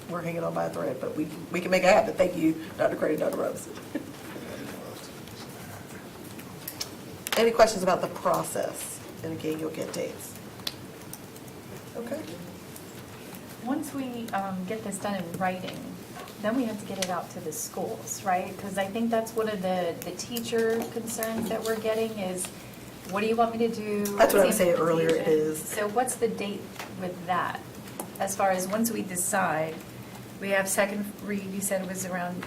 We're hanging on by a thread, but we can make it happen. Thank you, Dr. Cray and Dr. Robinson. Any questions about the process? And again, you'll get dates. Okay.
Once we get this done in writing, then we have to get it out to the schools, right? Because I think that's one of the teacher concerns that we're getting is, what do you want me to do?
That's what I was
What's the
saying earlier, it
implication?
is.
So what's the date with that? As far as once we decide, we have second read, you said it was around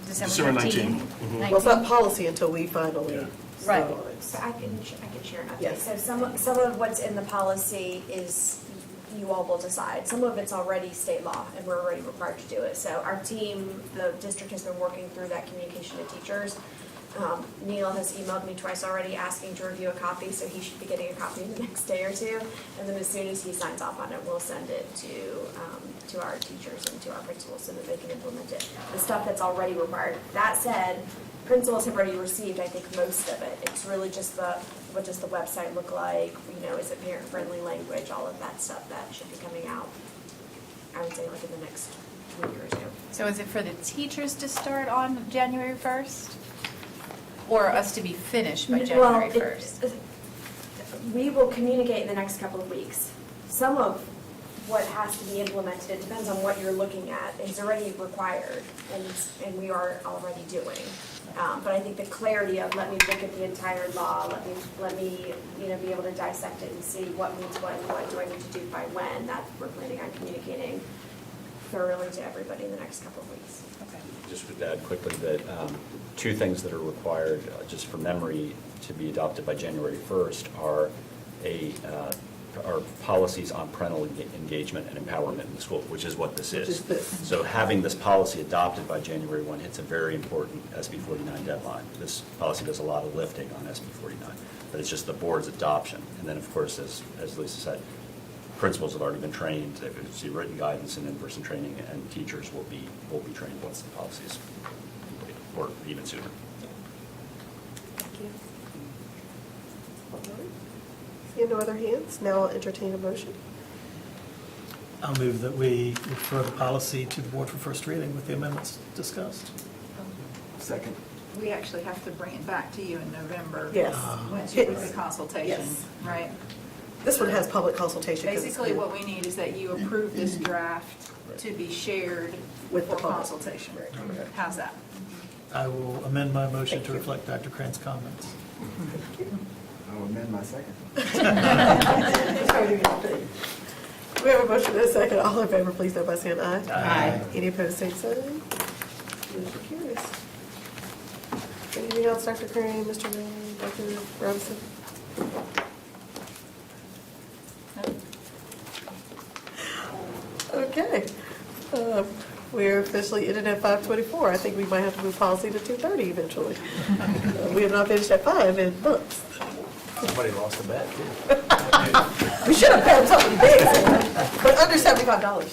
December 15th.
Well, it's not policy until we finally.
Right.
So I can share an update.
Yes.
So some of what's in the policy is you all will decide. Some of it's already state law, and we're already required to do it. So our team, the district has been working through that communication to teachers. Neil has emailed me twice already asking to review a copy, so he should be getting a copy in the next day or two. And then as soon as he signs off on it, we'll send it to our teachers and to our principals so that they can implement it. The stuff that's already required. That said, principals have already received, I think, most of it. It's really just what does the website look like? You know, is it parent-friendly language? All of that stuff that should be coming out, I would say, like in the next week or two.
So is it for the teachers to start on January 1st? Or us to be finished by January 1st?
We will communicate in the next couple of weeks. Some of what has to be implemented, it depends on what you're looking at, is already required, and we are already doing. But I think the clarity of, let me look at the entire law, let me be able to dissect it and see what means what and what do I need to do by when, that we're planning on communicating thoroughly to everybody in the next couple of weeks.
Just would add quickly that two things that are required, just from memory, to be adopted by January 1st are policies on parental engagement and empowerment in the school, which is what this is. So having this policy adopted by January 1 hits a very important SB 49 deadline. This policy does a lot of lifting on SB 49, but it's just the board's adoption. And then, of course, as Lisa said, principals have already been trained, they've received written guidance and in-person training, and teachers will be trained once the policy is complete, or even sooner.
Thank you. Seeing no other hands, now I'll entertain a motion.
I'll move that we refer the policy to the board for first reading with the amendments discussed.
Second.
We actually have to bring it back to you in November.
Yes.
Once you do the consultation,
Yes.
right?
This one has public consultation. 'cause it's
Basically,
new.
what we need is that you approve this draft to be shared
With the
for
public.
consultation. How's that?
I will amend my motion to reflect Dr. Cran's comments.
I will amend my second.
We have a motion and a second. All in favor, please note by saying aye.
Aye.
Any opposed, same sign. Motion carries. Anything else, Dr. Crane, Mr. Ray, Dr. Robinson? Okay. We're officially ended at 5:24. I think we might have to move policy to 2:30 eventually. We have not finished at 5 in months.
Somebody lost a bet, too.
We should have paid something big, but under $75.